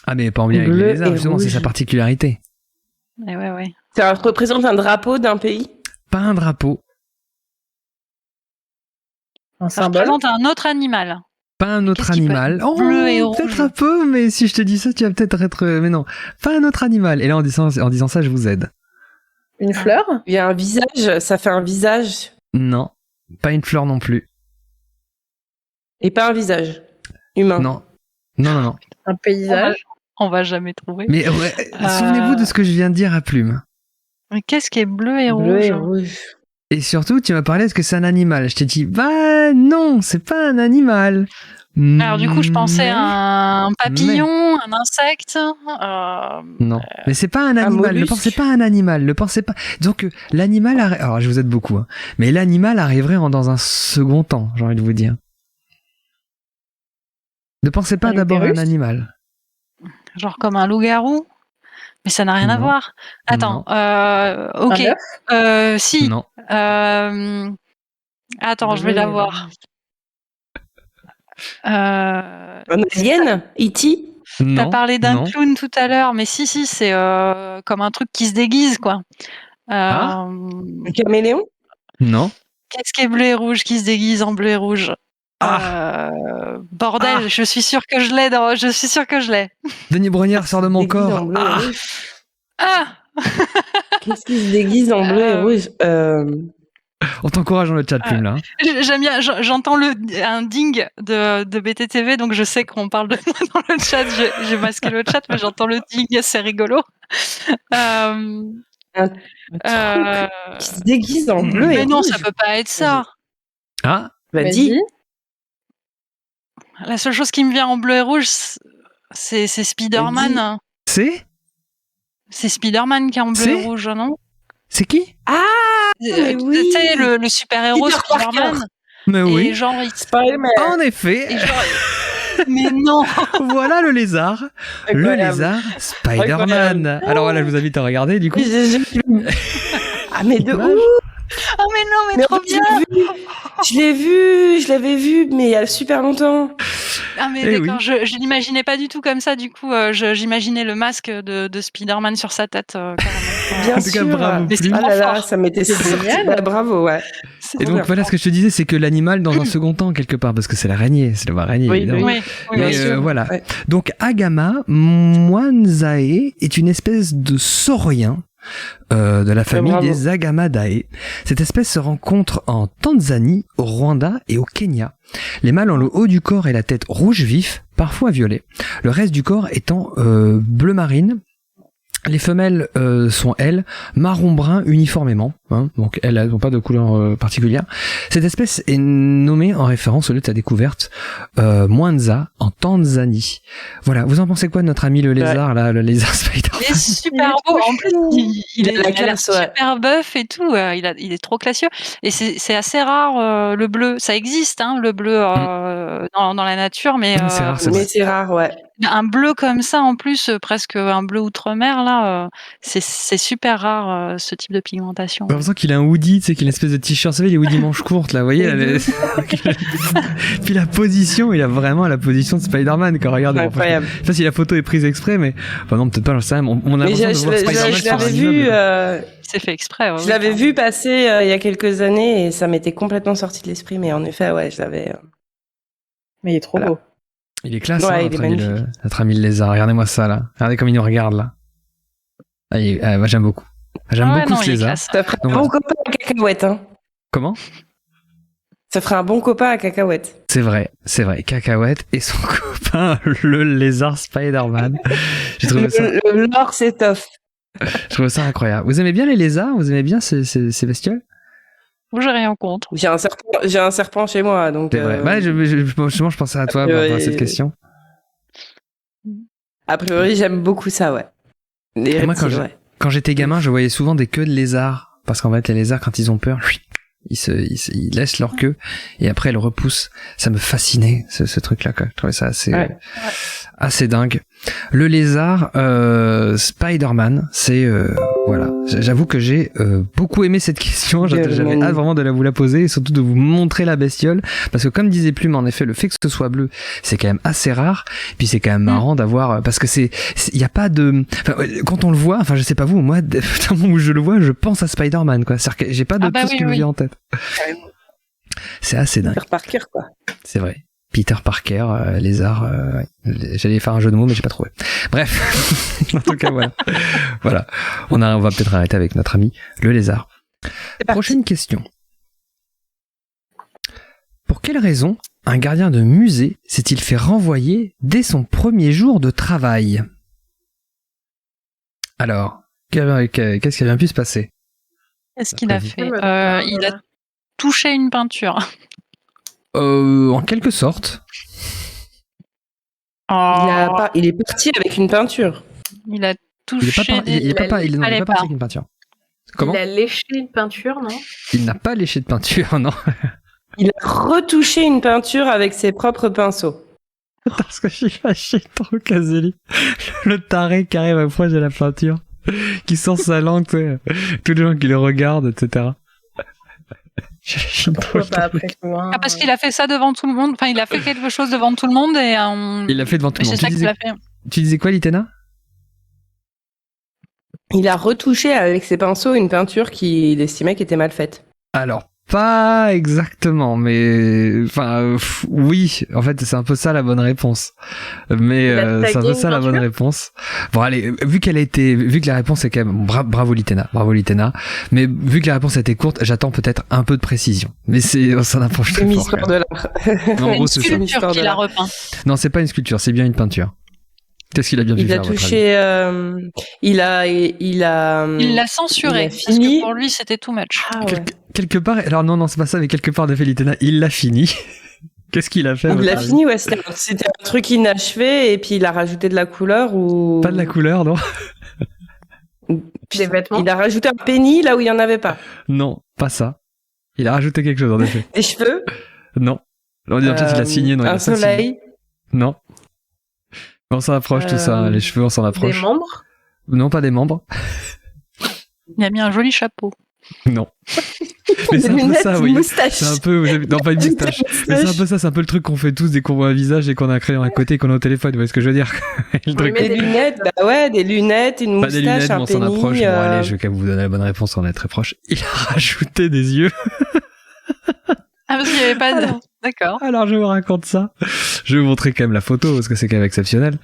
Ah, mais pas en lien avec Bleu les lézards, et justement, c'est rouge. sa particularité. Ouais. Ça représente un drapeau d'un pays? Pas un drapeau, Un Ça symbole. représente un autre animal. pas un autre Qu'est-ce qui peut animal. être bleu et rouge? Peut-être un peu, mais si je te dis ça, tu vas peut-être être... Mais non, pas un autre animal. Et là, en disant ça, je vous aide. Une fleur. Il y a un visage, ça fait un visage. Non, pas une fleur non plus. Et pas un visage humain. Non. Un paysage. On va jamais trouver. Mais ouais, souvenez-vous de ce que je viens de dire à Plume. Mais qu'est-ce qui est bleu et Bleu rouge? et rouge. Et surtout, tu m'as parlé, est-ce que c'est un animal? Je t'ai dit, bah non, c'est pas un animal. Alors du coup, je pensais à un papillon, un insecte. Non, mais c'est pas un animal. Ne mollusque. pensez pas à un animal. Ne pensez pas. Donc l'animal, alors je vous aide beaucoup, hein. Mais l'animal arriverait dans un second temps. J'ai envie de vous dire. Ne pensez pas Un d'abord à un utérus animal. Genre comme un loup-garou. Mais ça n'a rien à Non. voir. Attends, ok. Un œuf. Si. Non. Attends, je vais la voir. Un alien? E.T.? T'as Non. parlé d'un non. clown tout à l'heure, mais si, c'est comme un truc qui se déguise, quoi. Ah. Un caméléon? Non. Qu'est-ce qui est bleu et rouge, qui se déguise en bleu et rouge? Bordel, Ah. je suis sûre que je l'ai. Je suis sûre que je l'ai. Denis Brognard sort de mon Déguise en corps. bleu et Ah. rouge. Ah, Qu'est-ce qui se déguise en bleu et rouge? On t'encourage dans le chat, Plume, là. j'aime bien. J'entends un ding de BTTV, donc je sais qu'on parle de moi dans le chat. J'ai masqué le chat, mais j'entends le ding, c'est rigolo. Un truc qui se déguise en bleu et Mais non, rouge. ça peut pas être ça. Ah. Bah, Vas-y. dis. La seule chose qui me vient en bleu et rouge, c'est Spider-Man. C'est C'est Spider-Man qui est en bleu C'est et rouge, non? C'est qui? mais oui. Tu sais, le super-héros Peter Spider-Man. Parker. Mais Et oui. genre, Spider-Man. En effet. et genre- mais non! Voilà le lézard. Le Incroyable. lézard Spider-Man. Incroyable. Alors voilà, je vous invite à regarder du coup. Ah, mais de Dommage. ouf! Oh, mais non, mais Mais trop en fait, bien! je l'ai vu, je l'avais vu, mais il y a super longtemps. Ah mais d'accord, je l'imaginais pas du tout comme ça. Du coup, j'imaginais le masque de Spider-Man sur sa tête. Carrément. Bien En tout cas, sûr. bravo. Mais c'est Ah trop là là, fort. ça m'était génial. Ouais, bravo, ouais. C'est Et trop donc bien. voilà ce que je te disais, c'est que l'animal dans un second temps quelque part, parce que c'est l'araignée, c'est le araignée Oui, évidemment. Oui, oui, Mais bien sûr. voilà. Ouais. Donc Agama mwanzae est une espèce de saurien de la famille bravo. des Agamadae. Cette espèce se rencontre en Tanzanie, au Rwanda et au Kenya. Les mâles ont le haut du corps et la tête rouge vif, parfois violet. Le reste du corps étant bleu marine. Les femelles sont, elles, marron-brun uniformément, hein, donc elles n'ont pas de couleur particulière. Cette espèce est nommée en référence au lieu de sa découverte, Mwanza, en Tanzanie. Voilà, vous en pensez quoi de notre ami le lézard, là, le lézard Spider-Man? Il est super beau. En plus, il a l'air super buff et tout. Il est trop classieux. Et c'est assez rare le bleu. Ça existe, hein, le bleu dans la nature, mais C'est rare, c'est rare, ouais. un bleu comme ça, en plus, presque un bleu outre-mer, là, c'est super rare ce type de pigmentation. J'ai l'impression qu'il a un hoodie, tu sais, qu'il a une espèce de t-shirt, vous savez, les hoodies manches courtes, là, vous voyez. Puis la position, il a vraiment la position de Spider-Man, quand regarde. Incroyable. Je sais pas si la photo est prise exprès, mais, enfin non, peut-être pas, j'en sais rien. On a Mais l'impression de voir Spider-Man je sur un l'avais immeuble. vu, C'est fait exprès. Ouais, je l'avais vu passer il y a quelques années et ça m'était complètement sorti de l'esprit, mais en effet, ouais, je l'avais. Mais il est trop beau. Il est classe, Ouais, hein, il est notre ami le lézard. Regardez-moi ça, là. Regardez comme il nous regarde, là. Ah, moi, j'aime beaucoup. J'aime beaucoup ce lézard. Ça ferait un Donc, bon copain à cacahuète, hein. Comment? Ça ferait un bon copain à cacahuète. C'est vrai. Cacahuète et son copain, le lézard Spider-Man. J'ai trouvé ça. Le lore s'étoffe. Je trouve ça incroyable. Vous aimez bien les lézards? Vous aimez bien ces bestioles? Moi, j'ai rien contre. J'ai un serpent chez moi, donc. C'est vrai. Ouais, justement, je pensais à toi par rapport à cette question. A priori, j'aime beaucoup ça, ouais. Les Moi, reptiles, quand j'étais gamin, je voyais souvent des queues de lézards. Parce qu'en fait, les lézards, quand ils ont peur, ils laissent leur queue et après elles repoussent. Ça me fascinait, ce truc-là, quoi. Je trouvais ça assez dingue. Le lézard, Spider-Man, c'est voilà. J'avoue que j'ai beaucoup aimé cette question. J'avais hâte vraiment de vous la poser et surtout de vous montrer la bestiole, parce que comme disait Plume, en effet, le fait que ce soit bleu, c'est quand même assez rare. Et puis c'est quand même marrant d'avoir, parce que il y a pas de, quand on le voit, enfin je sais pas vous, moi, au moment où je le vois, je pense à Spider-Man, quoi. C'est-à-dire que j'ai pas d'autre chose qui me vient en tête. C'est assez dingue. Peter Parker, quoi. C'est vrai. Peter Parker, lézard, j'allais faire un jeu de mots mais j'ai pas trouvé. Bref, en tout cas voilà. On va peut-être arrêter avec notre ami le lézard. Prochaine question. Pour quelle raison un gardien de musée s'est-il fait renvoyer dès son premier jour de travail? Alors, qu'est-ce qui a bien pu se passer? Qu'est-ce qu'il a fait? Il a touché une peinture. En quelque sorte. Il est parti avec une peinture. Il a touché. Il n'est pas parti avec une peinture. Comment? Il a léché une peinture, non? Il n'a pas léché de peinture, non. Il a retouché une peinture avec ses propres pinceaux. Parce que je suis fâché trop, Caselli. Le taré qui arrive approche de la peinture, qui sort sa langue, tu sais, tous les gens qui le regardent, etc. Parce qu'il a fait ça devant tout le monde. Enfin, il a fait quelque chose devant tout le monde et il l'a fait devant tout le monde. C'est ça qu'il a fait. Tu disais quoi, Litena? Il a retouché avec ses pinceaux une peinture qu'il estimait qui était mal faite. Alors, pas exactement, mais enfin oui, en fait c'est un peu ça la bonne réponse. Mais c'est un peu ça la bonne réponse. Bon allez, vu que la réponse est quand même bravo Litena, mais vu que la réponse a été courte, j'attends peut-être un peu de précision. Mais ça n'approche très fort. C'est une histoire de l'art. C'est une sculpture qu'il a repeint. Non, c'est pas une sculpture, c'est bien une peinture. Qu'est-ce qu'il a bien pu faire? Il a touché, il l'a censuré, parce que pour lui c'était too much. Quelque part, alors non, c'est pas ça, mais quelque part de fait, Litena, il l'a fini. Qu'est-ce qu'il a fait? Il l'a fini, ouais, c'était un truc inachevé et puis il a rajouté de la couleur ou... Pas de la couleur, non? Des vêtements. Il a rajouté un penny là où il y en avait pas. Non, pas ça. Il a rajouté quelque chose en effet. Des cheveux? Non. On dit peut-être qu'il a signé, non? Un soleil? Non. On s'en approche tout ça, les cheveux, on s'en approche. Des membres? Non, pas des membres. Il a mis un joli chapeau. Non. Mais c'est un peu lunettes, ça, oui. moustache. C'est un peu, non, pas une moustache. Mais c'est un peu ça, c'est un peu le truc qu'on fait tous dès qu'on voit un visage et qu'on a un crayon à côté et qu'on a au téléphone, vous voyez ce que je veux dire? Des lunettes, des lunettes, une moustache, des lunettes, un on s'en penny. approche. Bon, allez, je vais quand même vous donner la bonne réponse, on est très proche. Il a rajouté des yeux. Ah, parce qu'il n'y avait pas de... D'accord. Alors, je vous raconte ça. Je vais vous montrer quand même la photo, parce que c'est quand même exceptionnel.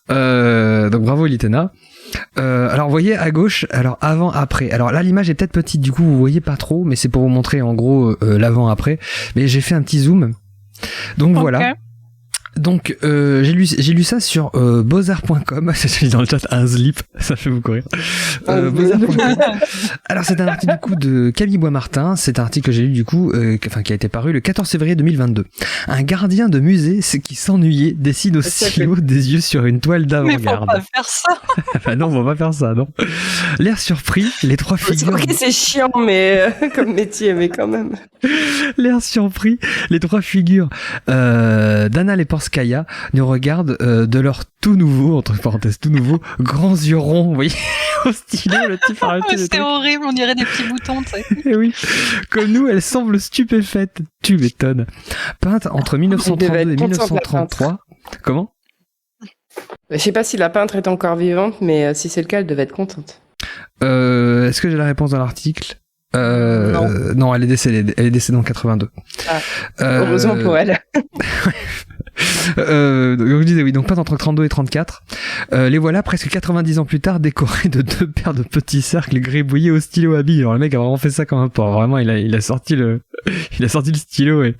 Donc, bravo, Litena. Alors, vous voyez à gauche, alors avant, après. Alors là, l'image est peut-être petite, du coup, vous voyez pas trop, mais c'est pour vous montrer en gros l'avant, après. Mais j'ai fait un petit zoom. Donc voilà. Donc j'ai lu ça sur beaux-arts.com. J'ai dans le chat un slip, ça fait beaucoup rire. Beaux-arts.com. Alors c'est un article du coup de Camille Boismartin. C'est un article que j'ai lu du coup, qui a été paru le 14 février 2022. Un gardien de musée qui s'ennuyait décide au stylo des yeux sur une toile d'avant-garde. Mais faut pas faire ça. Bah non, on va pas faire ça, non. L'air surpris, les trois figures. Ok, c'est chiant, mais comme métier, mais quand même. L'air surpris, les trois figures d'Anna Leporskaya nous regardent de leur tout nouveau, entre parenthèses tout nouveau, grands yeux ronds, vous voyez, au stylo, le type a arrêté. C'est horrible, on dirait des petits boutons, tu sais. Et oui, comme nous, elle semble stupéfaite, tu m'étonnes. Peinte entre 1932 et 1933. Comment? Je sais pas si la peintre est encore vivante, mais si c'est le cas, elle devait être contente. Est-ce que j'ai la réponse dans l'article? Non, elle est décédée. Elle est décédée en 82. Ah, heureusement pour elle. Donc je disais oui, donc peinte entre 32 et 34. Les voilà presque 90 ans plus tard décorés de 2 paires de petits cercles gribouillés au stylo à billes. Alors le mec a vraiment fait ça comme un porc. Vraiment, il a sorti le stylo et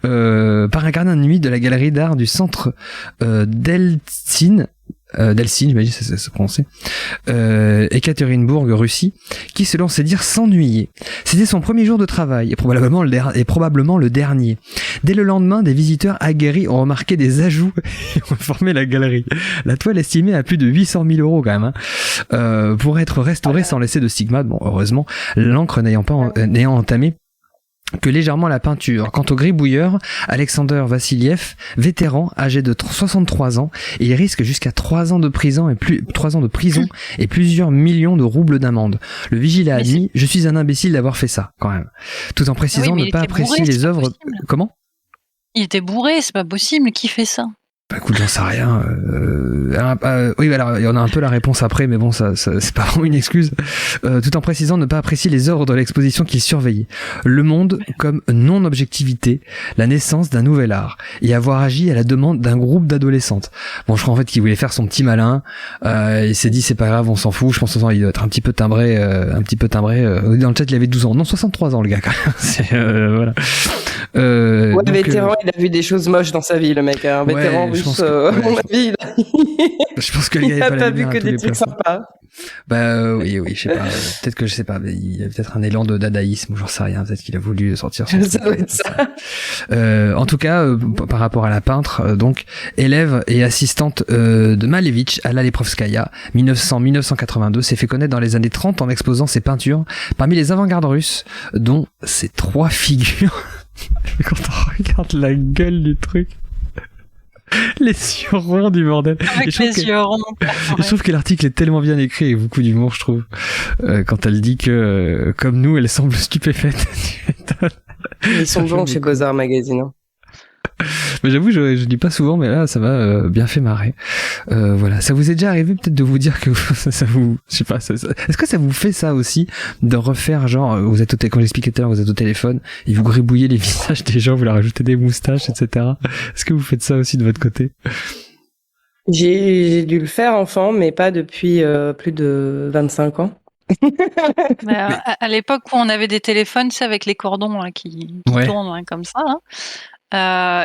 par un gardien de nuit de la galerie d'art du centre d'Eltsine, j'imagine c'est prononcé, Ekaterinbourg, Russie, qui selon ses dires s'ennuyait. C'était son premier jour de travail et probablement le dernier. Dès le lendemain, des visiteurs aguerris ont remarqué des ajouts et ont formé la galerie. La toile estimée à plus de 800 000 euros quand même, pour être restaurée sans laisser de stigmate. Bon, heureusement, l'encre n'ayant entamé que légèrement la peinture. Quant au gribouilleur, Alexander Vassiliev, vétéran, âgé de 63 ans, et il risque jusqu'à 3 ans de prison et plusieurs millions de roubles d'amende. Le vigile a admis, je suis un imbécile d'avoir fait ça, quand même. Tout en précisant ne pas apprécier les œuvres... Comment ? Il était bourré, c'est pas possible, qui fait ça ? Bah écoute, j'en sais rien. Oui, alors il y en a un peu la réponse après, mais bon, ça c'est pas vraiment une excuse. Tout en précisant ne pas apprécier les œuvres de l'exposition qu'il surveillait. Le monde comme non-objectivité, la naissance d'un nouvel art, et avoir agi à la demande d'un groupe d'adolescentes. Bon, je crois en fait qu'il voulait faire son petit malin. Il s'est dit c'est pas grave, on s'en fout. Je pense qu'il doit être un petit peu timbré. Dans le chat, il avait 12 ans. Non, 63 ans le gars quand même. C'est, voilà. Donc, vétéran, il a vu des choses moches dans sa vie, le mec. Un vétéran russe, à mon avis, je pense que le gars il a pas vu que des trucs sympas. Bah oui, je sais pas. Peut-être que je sais pas. Il y a peut-être un élan de dadaïsme ou j'en sais rien. Peut-être qu'il a voulu sortir son truc. En tout cas, par rapport à la peintre, donc élève et assistante de Malevich, Anna Leporskaya, 1900-1982, s'est fait connaître dans les années 30 en exposant ses peintures parmi les avant-gardes russes, dont ces 3 figures. Quand on regarde la gueule du truc, les yeux ronds du bordel. Avec les yeux ronds. Je trouve que l'article est tellement bien écrit et beaucoup d'humour, je trouve. Quand elle dit que, comme nous, elle semble stupéfaite. Ils sont bons chez Beaux-Arts Magazine. Hein. Mais j'avoue, je dis pas souvent, mais là, ça m'a bien fait marrer. Voilà. Ça vous est déjà arrivé peut-être de vous dire que ça vous, je sais pas, est-ce que ça vous fait ça aussi, de refaire genre, vous êtes quand j'expliquais tout à l'heure, vous êtes au téléphone, et vous gribouillez les visages des gens, vous leur rajoutez des moustaches, etc. Est-ce que vous faites ça aussi de votre côté? J'ai dû le faire enfant, mais pas depuis plus de 25 ans. À l'époque où on avait des téléphones, c'est avec les cordons là, qui tournent comme ça. Hein.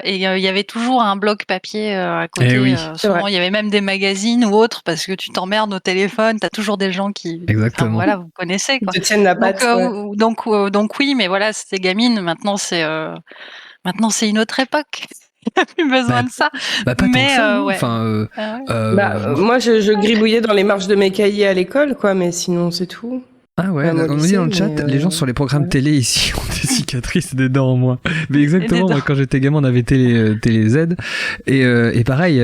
Et il y avait toujours un bloc papier à côté. Oui. Souvent, il y avait même des magazines ou autres parce que tu t'emmerdes au téléphone. T'as toujours des gens qui. Exactement. Voilà, vous connaissez quoi. Ils te tiennent la patte. Donc oui, mais voilà, c'était gamine. Maintenant c'est une autre époque. Il n'y a plus besoin de ça. Bah, pas mais tant que ça, ouais. Enfin, moi, je gribouillais dans les marches de mes cahiers à l'école, quoi. Mais sinon, c'est tout. Ah ouais, on nous dit dans le chat, les gens sur les programmes télé ici ont des cicatrices des dents en moins. Mais exactement, moi, quand j'étais gamin, on avait télé Z. Et pareil,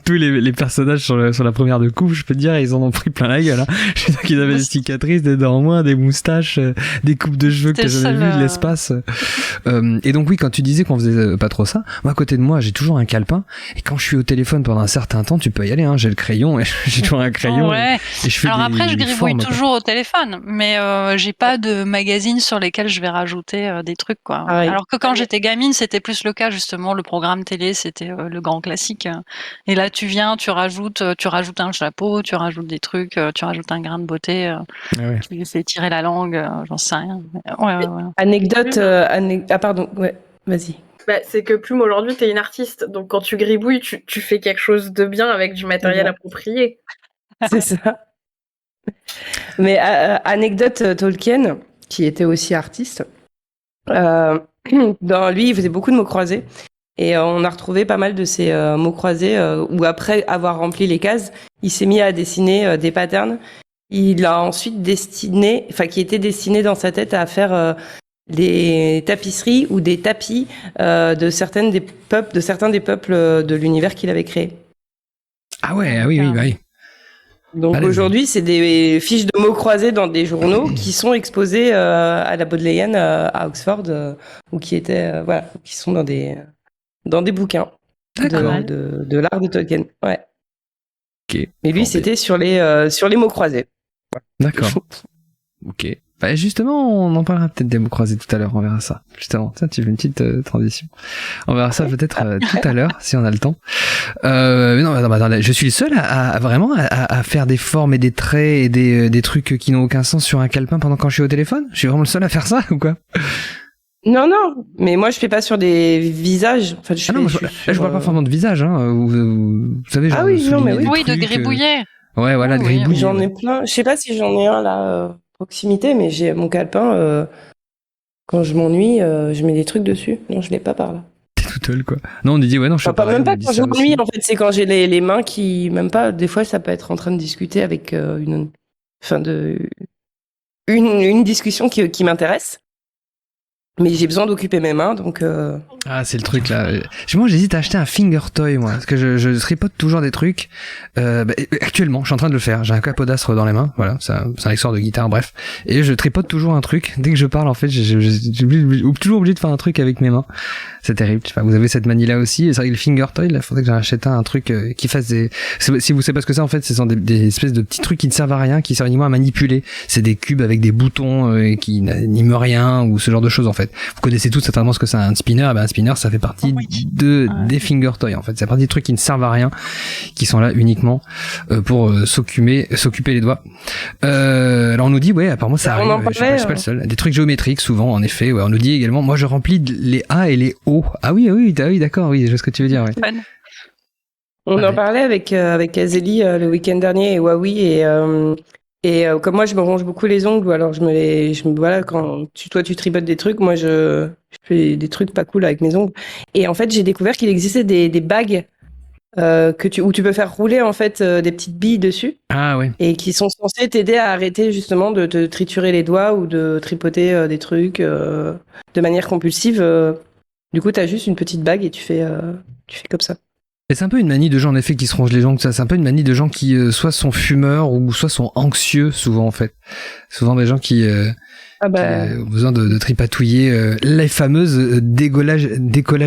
tous les personnages sur la première de coupe, je peux te dire, ils en ont pris plein la gueule. Hein. Je veux dire qu'ils avaient des cicatrices, des dents en moins, des moustaches, des coupes de cheveux que t'as jamais vu de l'espace. Et donc oui, quand tu disais qu'on faisait pas trop ça, moi à côté de moi, j'ai toujours un calepin. Et quand je suis au téléphone pendant un certain temps, tu peux y aller. Hein, j'ai le crayon, et j'ai toujours un crayon. Ouais. Et je fais alors après, je gribouille formes, toujours au téléphone. Mais j'ai pas de magazine sur lesquels je vais rajouter des trucs quoi. Ah oui. Alors que quand j'étais gamine, c'était plus le cas justement. Le programme télé, c'était le grand classique. Et là, tu viens, tu rajoutes un chapeau, tu rajoutes des trucs, tu rajoutes un grain de beauté, tu lui fais tirer la langue, j'en sais rien. Ouais. Anecdote. Ah pardon. Ouais. Vas-y. Bah, c'est que Plume, aujourd'hui, t'es une artiste. Donc quand tu gribouilles, tu fais quelque chose de bien avec du matériel approprié. C'est ça. Mais anecdote Tolkien, qui était aussi artiste, lui, il faisait beaucoup de mots croisés. Et on a retrouvé pas mal de ces mots croisés où après avoir rempli les cases, il s'est mis à dessiner des patterns. Il a ensuite qui était destiné dans sa tête à faire des tapisseries ou des tapis de certains des peuples de l'univers qu'il avait créé. Ah ouais, oui. Donc aujourd'hui, c'est des fiches de mots croisés dans des journaux qui sont exposés à la Bodleian à Oxford ou qui sont dans des bouquins de l'art de Tolkien. Ouais. Ok. Mais lui, c'était sur les mots croisés. D'accord. Ok. Bah justement, on en parlera peut-être des mots croisés tout à l'heure, on verra ça. Justement, tiens, tu fais une petite transition. On verra ça peut-être tout à l'heure, si on a le temps. Mais non, attends, je suis le seul à vraiment faire des formes et des traits et des trucs qui n'ont aucun sens sur un calepin pendant quand je suis au téléphone. Je suis vraiment le seul à faire ça ou quoi? Non, mais moi je fais pas sur des visages. Enfin, je parle pas forcément de visage, hein. Vous savez, genre. Ah oui, non, mais oui, de gribouiller. Ouais, voilà, de gribouiller. J'en ai plein. Je sais pas si j'en ai un là proximité, mais j'ai mon calepin. Quand je m'ennuie, je mets des trucs dessus. Non, je l'ai pas par là. T'es tout seul, quoi. Non, on dit ouais, non, je sais pas. Même pas quand je m'ennuie, en fait, c'est quand j'ai les mains qui, même pas. Des fois, ça peut être en train de discuter avec une discussion qui m'intéresse. Mais j'ai besoin d'occuper mes mains, donc... Ah, c'est le truc, là. Moi, j'hésite à acheter un finger toy, moi. Parce que je tripote toujours des trucs. Actuellement, je suis en train de le faire. J'ai un capodastre dans les mains. Voilà. C'est un accessoire de guitare, bref. Et je tripote toujours un truc. Dès que je parle, en fait, j'ai toujours obligé de faire un truc avec mes mains. C'est terrible. Je sais pas, vous avez cette manie-là aussi. Et c'est vrai que le finger toy, là, faudrait que j'en achète un truc qui fasse des... Si vous savez pas ce que c'est, en fait, ce sont des espèces de petits trucs qui ne servent à rien, qui servent uniquement à manipuler. C'est des cubes avec des boutons qui n'animent rien, ou ce genre de choses, en fait. Vous connaissez tous certainement ce que c'est un spinner. Un spinner, ça fait partie des finger toys, en fait. C'est partie des trucs qui ne servent à rien, qui sont là uniquement pour s'occuper les doigts. Alors on nous dit, ouais, apparemment ça arrive, je suis pas le seul. Des trucs géométriques, souvent, en effet. Ouais, on nous dit également, moi je remplis les A et les O. Ah oui, d'accord, oui, je vois ce que tu veux dire. Ouais. On en parlait avec Azélie le week-end dernier et Huawei et comme moi je me ronge beaucoup les ongles, alors voilà, quand toi tu tripotes des trucs, moi je fais des trucs pas cool avec mes ongles. Et en fait j'ai découvert qu'il existait des bagues où tu peux faire rouler en fait des petites billes dessus. Ah ouais. Et qui sont censées t'aider à arrêter justement de te triturer les doigts ou de tripoter des trucs de manière compulsive. Du coup t'as juste une petite bague et tu fais comme ça. Et c'est un peu une manie de gens en effet qui se rongent les ongles, ça. C'est un peu une manie de gens qui soit sont fumeurs ou soit sont anxieux souvent en fait. Souvent des gens qui ont besoin de tripatouiller les fameuses décollage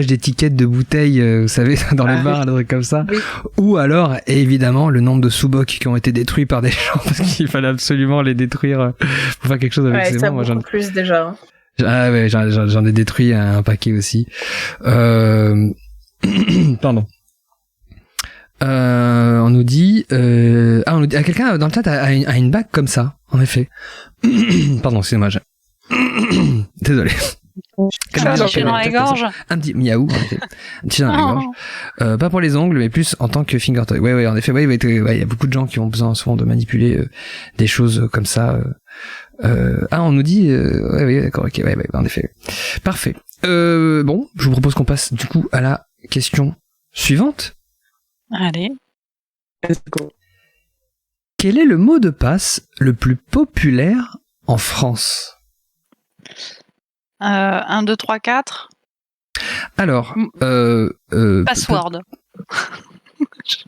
d'étiquettes de bouteilles, vous savez, dans les bars, des trucs comme ça. Oui. Ou alors, évidemment, le nombre de sous-bocs qui ont été détruits par des gens parce qu'il fallait absolument les détruire pour faire quelque chose avec ces mains. Moi, j'en ai plus déjà. Hein. Ah ouais, j'en ai détruit un paquet aussi. Pardon. On nous dit, quelqu'un dans le chat a une bague comme ça, en effet. Pardon, excusez-moi. Désolé. Un petit dans la gorge. Un petit miaou, en effet. Un petit dans la gorge. Pas pour les ongles, mais plus en tant que finger toy. Ouais, en effet, il y a beaucoup de gens qui ont besoin souvent de manipuler des choses comme ça. On nous dit, d'accord, ok, en effet. Parfait. Bon, je vous propose qu'on passe du coup à la question suivante. Allez. Quel est le mot de passe le plus populaire en France? 1, 2, 3, 4. Alors, Password.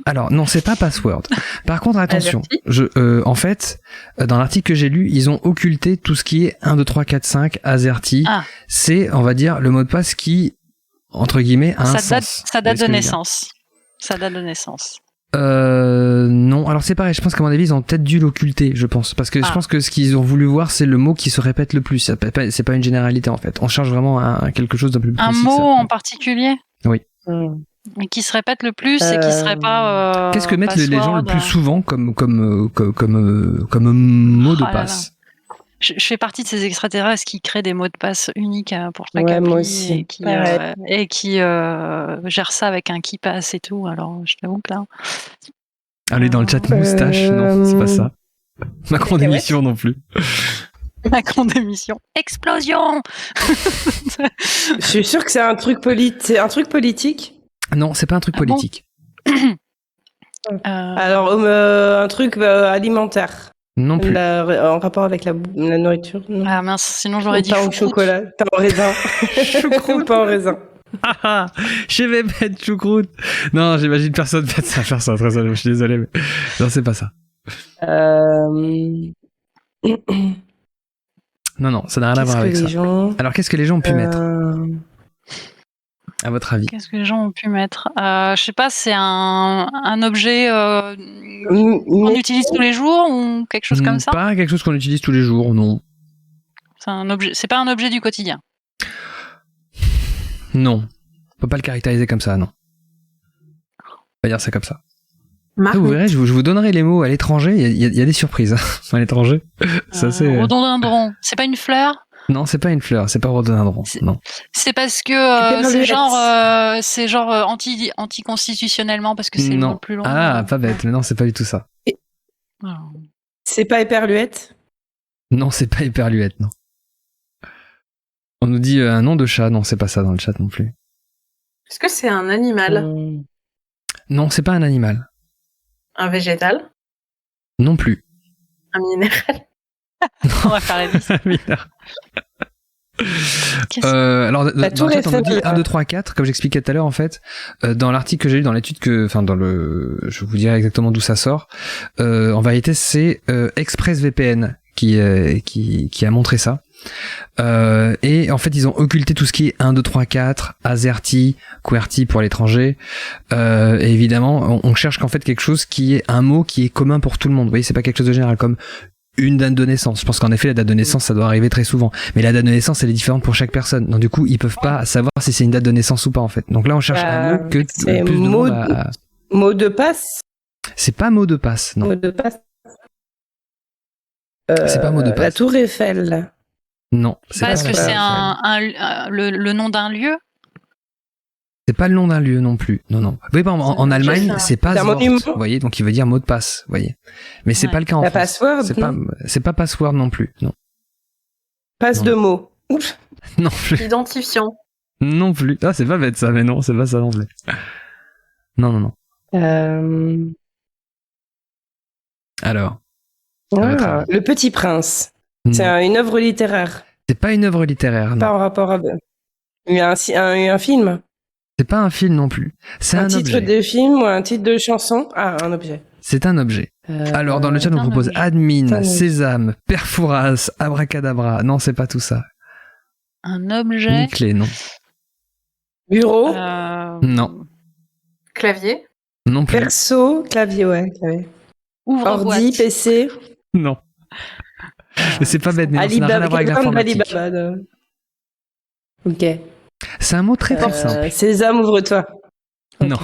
Alors non, c'est pas password. Par contre, attention, en fait, dans l'article que j'ai lu, ils ont occulté tout ce qui est 1, 2, 3, 4, 5, AZERTY. C'est, on va dire, le mot de passe qui, entre guillemets, a un sens. Ça date de naissance. Ça date de naissance. Non, alors c'est pareil, je pense qu'à mon avis, ils ont peut-être dû l'occulter, je pense. Parce que je pense que ce qu'ils ont voulu voir, c'est le mot qui se répète le plus. C'est pas une généralité, en fait. On cherche vraiment quelque chose d'un peu plus précis. Un mot en particulier? Oui. Et qui se répète le plus et qui serait pas. Qu'est-ce que mettent les gens le plus souvent comme mot de passe? Je fais partie de ces extraterrestres qui créent des mots de passe uniques pour chaque appli moi aussi. et qui gèrent ça avec un qui passe et tout. Alors, je t'avoue que là. Allez, dans le chat, moustache, non, c'est pas ça. Macron d'émission non plus. Macron d'émission. Explosion. Je suis sûre que c'est un truc politique. Non, c'est pas un truc politique. Bon alors, un truc alimentaire. Non plus. En rapport avec la nourriture. Non. Ah mince, sinon j'aurais dit pain au chocolat, pain au raisin. Choucroute, pain au raisin. Je vais mettre choucroute. Non, j'imagine personne faire ça. Très je suis désolé, mais non, c'est pas ça. Non, ça n'a rien à voir avec ça. Alors, qu'est-ce que les gens ont pu mettre à votre avis? Qu'est-ce que les gens ont pu mettre? Je sais pas, c'est un objet qu'on utilise tous les jours ou quelque chose comme ça? Pas quelque chose qu'on utilise tous les jours, non. C'est un objet. C'est pas un objet du quotidien. Non, on peut pas le caractériser comme ça, non. On va dire ça comme ça. Marmite. Vous verrez, je vous donnerai les mots à l'étranger. Il y a des surprises à l'étranger. Rhododendron, c'est pas une fleur? Non, c'est pas une fleur, c'est pas rhododendron. Non. C'est parce que c'est genre anticonstitutionnellement parce que c'est le plus long. Ah, pas bête, mais non, c'est pas du tout ça. C'est pas éperluette? Non, c'est pas éperluette, non. On nous dit un nom de chat, non, c'est pas ça dans le chat non plus. Est-ce que c'est un animal? Non, c'est pas un animal. Un végétal? Non plus. Un minéral? On va faire les listes. Alors, dans le chat, on nous dit 1, 2, 3, 4, comme j'expliquais tout à l'heure, en fait, dans l'article que j'ai lu, dans l'étude je vous dirai exactement d'où ça sort, en vérité, c'est ExpressVPN qui a montré ça. Et en fait, ils ont occulté tout ce qui est 1, 2, 3, 4, AZERTY, QWERTY pour l'étranger. Et évidemment, on cherche qu'en fait quelque chose qui est un mot qui est commun pour tout le monde. Vous voyez, c'est pas quelque chose de général comme une date de naissance. Je pense qu'en effet, la date de naissance, ça doit arriver très souvent. Mais la date de naissance, elle est différente pour chaque personne. Donc du coup, ils peuvent pas savoir si c'est une date de naissance ou pas, en fait. Donc là, on cherche un mot que plus de monde mot de passe? C'est pas mot de passe, non. Mot de passe. C'est pas mot de passe. La Tour Eiffel. Non. Parce que c'est le nom d'un lieu? C'est pas le nom d'un lieu non plus. Non. Vous voyez, par exemple, en Allemagne, c'est password. Vous voyez, donc il veut dire mot de passe. Vous voyez. Mais c'est pas le cas en France. Password. C'est pas password non plus. Non. Passe de mots. Ouf. Non plus. Identifiant. Non plus. Ah, c'est pas bête ça, mais non, c'est pas ça non plus. Non. Alors. Le Petit Prince. C'est une œuvre littéraire. C'est pas une œuvre littéraire, non. Pas en rapport avec... Il y a un film. C'est pas un film non plus. C'est un titre de film ou un titre de chanson. Ah, un objet. C'est un objet. Alors, dans le chat, on propose Admin, Sésame, Perforas, Abracadabra. Non, c'est pas tout ça. Un objet. Une clé, non. Bureau. Non. Clavier. Non plus. Perso, clavier, ouais. Clavier. Ordi, PC. Non. Mais c'est pas bête, mais non, ça n'a rien à voir avec l'informatique. Ok. C'est un mot très simple. Sésame, ouvre-toi. Okay. Non.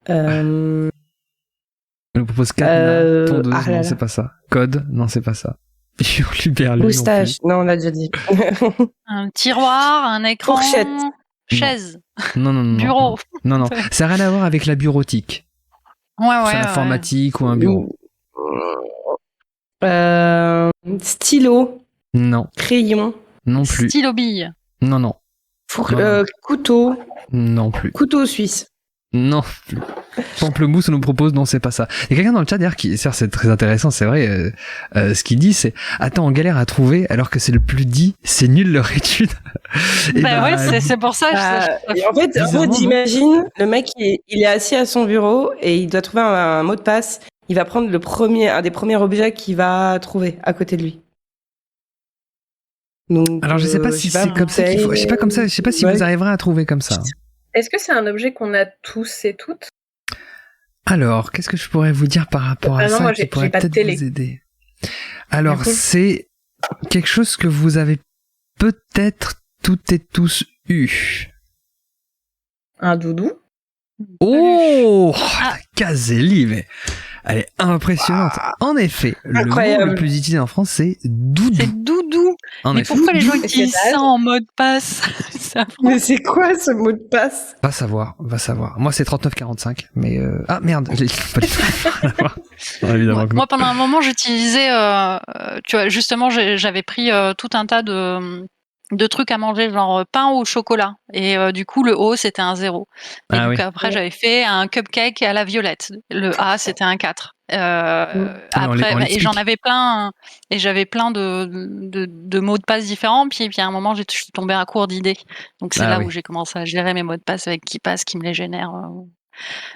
Je vous propose tondeuse, non, c'est pas ça. Code, non, c'est pas ça. Hurluberlu. Moustache, non, on l'a déjà dit. Un tiroir, un écran. Fourchette. Chaise. Non. Bureau. Non. Ça n'a rien à voir avec la bureautique. Ouais. C'est l'informatique ou un bureau. Stylo. Non. Crayon. Non plus. Stylo bille. Non. Couteau. Non plus. Couteau suisse. Non, Pamplemousse nous propose, non, c'est pas ça. Il y a quelqu'un dans le chat d'ailleurs qui, c'est très intéressant, c'est vrai, ce qu'il dit, c'est attends, on galère à trouver alors que c'est le plus dit, c'est nul leur étude. Ouais, c'est pour ça. En fait, j'imagine, le mec, il est assis à son bureau et il doit trouver un mot de passe. Il va prendre un des premiers objets qu'il va trouver à côté de lui. Donc, alors je sais pas si c'est comme ça qu'il faut, je sais pas si vous arriverez à trouver comme ça. Est-ce que c'est un objet qu'on a tous et toutes? Alors, qu'est-ce que je pourrais vous dire par rapport à ça moi, qui pourrait peut-être vous aider? Alors, coup, c'est quelque chose que vous avez peut-être toutes et tous eu. Un doudou? Oh, Caselli, mais elle est impressionnante. En effet, incroyable. Le mot le plus utilisé en France, c'est doudou. C'est doudou. En mais effet. Pourquoi les gens utilisent ça en mode passe? Mais c'est quoi ce mot de passe? Va savoir. Moi, c'est 3945, mais ah merde, j'ai pas du tout. Évidemment. Moi, pendant un moment, j'utilisais, tu vois, justement, j'avais pris tout un tas de trucs à manger, genre pain au chocolat. Et du coup, le O, c'était un 0. Et donc, après, j'avais fait un cupcake à la violette. Le A, c'était un 4. Après, et j'en avais plein, et j'avais plein de mots de passe différents. Puis à un moment, je suis tombée à court d'idées. Donc, c'est là où j'ai commencé à gérer mes mots de passe avec KeePass qui me les génère.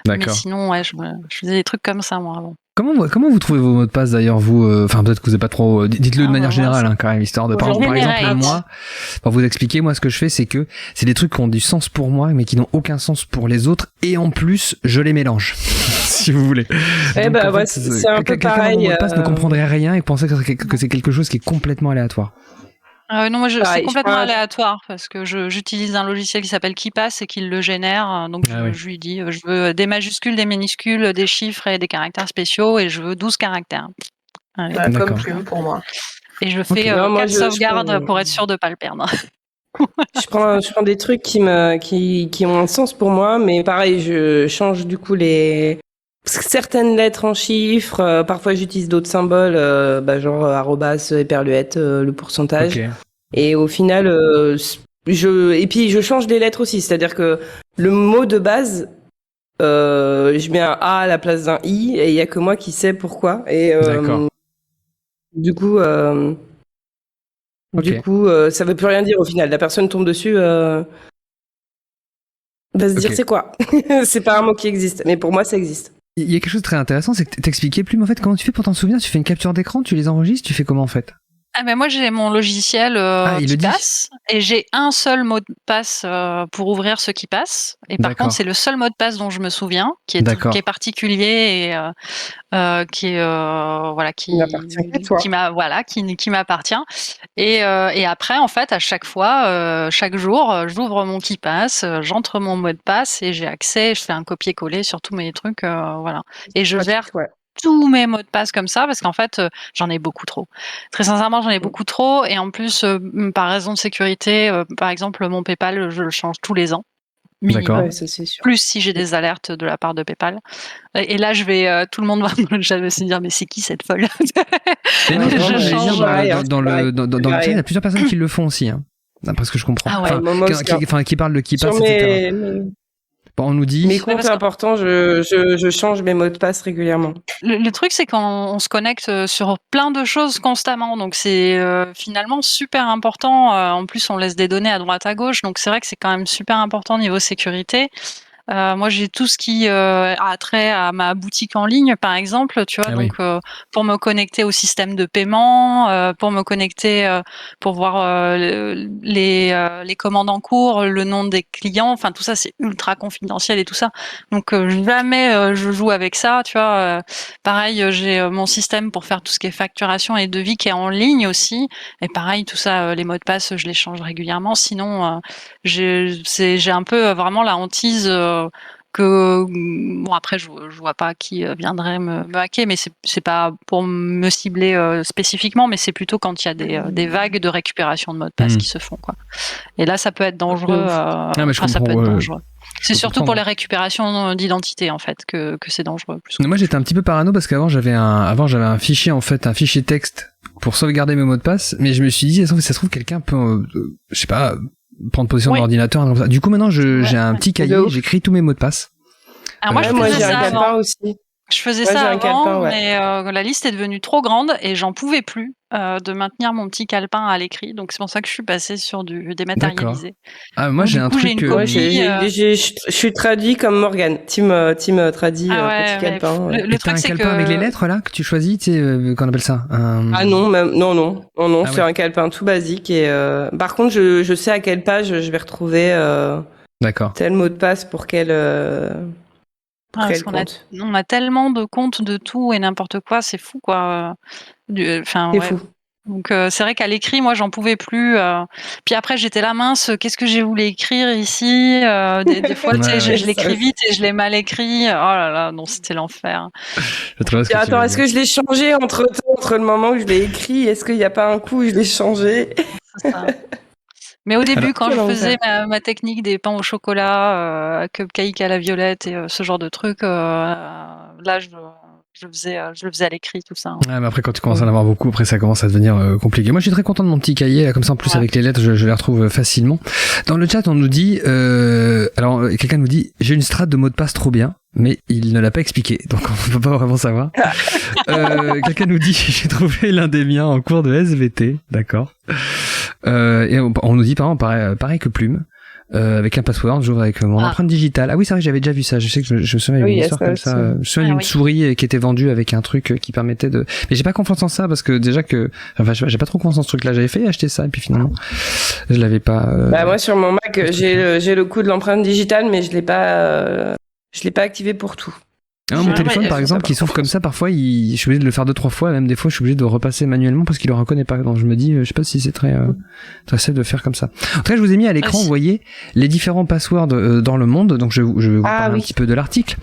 Mais sinon, ouais, je faisais des trucs comme ça, moi, avant. Comment vous trouvez vos mots de passe d'ailleurs, vous? Enfin, peut-être que vous n'êtes pas trop. Dites-le de manière générale, hein, quand même, histoire de par exemple moi. Pour vous expliquer, moi, ce que je fais, c'est que c'est des trucs qui ont du sens pour moi, mais qui n'ont aucun sens pour les autres, et en plus, je les mélange, si vous voulez. Donc, ouais, c'est un peu pareil. Quelqu'un mot de passe ne comprendrait rien et penserait que c'est quelque chose qui est complètement aléatoire. Non, moi, c'est complètement aléatoire parce que j'utilise un logiciel qui s'appelle KeePass et qui le génère. Donc, je lui dis, je veux des majuscules, des minuscules, des chiffres et des caractères spéciaux et je veux 12 caractères. Comme plume pour moi. Et je fais 4 sauvegardes pour être sûr de ne pas le perdre. je prends des trucs qui ont un sens pour moi, mais pareil, je change du coup certaines lettres en chiffres, parfois j'utilise d'autres symboles, genre arrobas, éperluette, le pourcentage. Okay. Et au final, et puis je change les lettres aussi, c'est-à-dire que le mot de base, je mets un A à la place d'un I, et il y a que moi qui sais pourquoi. Et du coup, ça veut plus rien dire au final. La personne tombe dessus. Va se dire c'est quoi. C'est pas un mot qui existe, mais pour moi ça existe. Il y a quelque chose de très intéressant, c'est que t'expliquais plus, mais en fait, comment tu fais pour t'en souvenir? Tu fais une capture d'écran, tu les enregistres, tu fais comment en fait? Moi j'ai mon logiciel qui passe et j'ai un seul mot de passe pour ouvrir ce qui passe. Et par contre c'est le seul mot de passe dont je me souviens, qui est particulier et qui m'appartient. Et après en fait à chaque fois, chaque jour, j'ouvre mon qui passe, j'entre mon mot de passe et j'ai accès. Je fais un copier-coller sur tous mes trucs, voilà. Et je gère tous mes mots de passe comme ça parce qu'en fait j'en ai beaucoup trop. Très sincèrement, j'en ai beaucoup trop et en plus par raison de sécurité, par exemple mon PayPal, je le change tous les ans. D'accord. Ça, c'est sûr. Plus si j'ai des alertes de la part de PayPal. Et là, je vais tout le monde va se dire mais c'est qui cette folle? Dans le chat, il y a plusieurs personnes qui le font aussi, hein, d'après ce que je comprends. Qui parlent de qui passe, etc. Bon, on nous dit. Mes comptes importants, je change mes mots de passe régulièrement. Le truc, c'est qu'on se connecte sur plein de choses constamment. Donc, c'est finalement super important. En plus, on laisse des données à droite à gauche. Donc, c'est vrai que c'est quand même super important niveau sécurité. Moi, j'ai tout ce qui a trait à ma boutique en ligne, par exemple, tu vois. Pour me connecter au système de paiement, pour me connecter, pour voir les commandes en cours, le nom des clients. Enfin, tout ça, c'est ultra confidentiel et tout ça. Donc, jamais je joue avec ça, tu vois. Pareil, j'ai mon système pour faire tout ce qui est facturation et devis qui est en ligne aussi. Et pareil, tout ça, les mots de passe, je les change régulièrement. Sinon, j'ai un peu vraiment la hantise. Après je vois pas qui viendrait me hacker, mais c'est pas pour me cibler spécifiquement, mais c'est plutôt quand il y a des vagues de récupération de mots de passe qui se font, quoi. Et là ça peut être dangereux. C'est surtout pour les récupérations d'identité en fait que c'est dangereux. Moi j'étais un petit peu parano parce qu'avant j'avais un fichier un fichier texte pour sauvegarder mes mots de passe, mais je me suis dit ça se trouve quelqu'un peut je sais pas prendre position de l'ordinateur. Du coup, maintenant, j'ai un petit cahier, j'écris tous mes mots de passe. Alors moi, moi je faisais j'ai ça un avant. calepin aussi. Je faisais Ouais, ça j'ai un avant, calepin, ouais. mais la liste est devenue trop grande et j'en pouvais plus de maintenir mon petit calepin à l'écrit. Donc c'est pour ça que je suis passée sur du dématérialisé. Ah, moi, Donc, j'ai du un coup, j'ai truc. une Moi, copie. je suis traduit comme Morgane. Team traduit, Ah petit ouais, calepin. mais Et le t'as truc un c'est calepin avec les que lettres là que tu choisis, tu sais, qu'on appelle ça. Ah non, non, Ah c'est ouais. un calepin tout basique. Et par contre, je sais à quelle page je vais retrouver D'accord. tel mot de passe pour quel parce qu'on compte. on a tellement de comptes de tout et n'importe quoi, c'est fou quoi. Enfin C'est ouais. fou. Donc c'est vrai qu'à l'écrit, moi, j'en pouvais plus. Puis après, j'étais là mince. Qu'est-ce que j'ai voulu écrire ici des fois, tu sais, Ouais, ouais. je l'écris vite et je l'ai mal écrit. Oh là là, non, c'était l'enfer. Je trouve ce que Et tu attends, veux est-ce dire. que je l'ai changé entre le moment où je l'ai écrit? Est-ce qu'il n'y a pas un coup où je l'ai changé? C'est ça. Mais au début, quand Quel je faisais enfer. ma technique des pains au chocolat, cupcake à la violette et ce genre de trucs, là, je le faisais à l'écrit, tout ça. Hein. Ouais, mais après, quand tu commences à en avoir beaucoup, après, ça commence à devenir compliqué. Moi, je suis très content de mon petit cahier, là, comme ça, en plus, Ouais. avec les lettres, je les retrouve facilement. Dans le chat, on nous dit, alors, quelqu'un nous dit, j'ai une strate de mot de passe trop bien, mais il ne l'a pas expliqué, donc on ne peut pas vraiment savoir. Quelqu'un nous dit, j'ai trouvé l'un des miens en cours de SVT, d'accord. Et on nous dit, par exemple, pareil que Plume. Avec un password, j'ouvre avec mon empreinte digitale. Ah oui, c'est vrai, j'avais déjà vu ça. Je sais que je me souviens d'une histoire comme ça. Je me souviens d'une souris qui était vendue avec un truc qui permettait de. Mais j'ai pas confiance en ça parce que déjà que, enfin, j'ai pas trop confiance en ce truc-là. J'avais fait acheter ça et puis finalement, je l'avais pas. Bah moi sur mon Mac, j'ai le coup de l'empreinte digitale, mais je l'ai pas activé pour tout. Non, mon téléphone, par exemple, qui s'ouvre comme ça, parfois, je suis obligé de le faire 2-3 fois, et même des fois, je suis obligé de repasser manuellement parce qu'il le reconnaît pas. Donc, je me dis, je sais pas si c'est très safe de faire comme ça. En tout cas, je vous ai mis à l'écran, vous voyez, les différents passwords dans le monde. Donc, je vais vous parler un petit peu de l'article.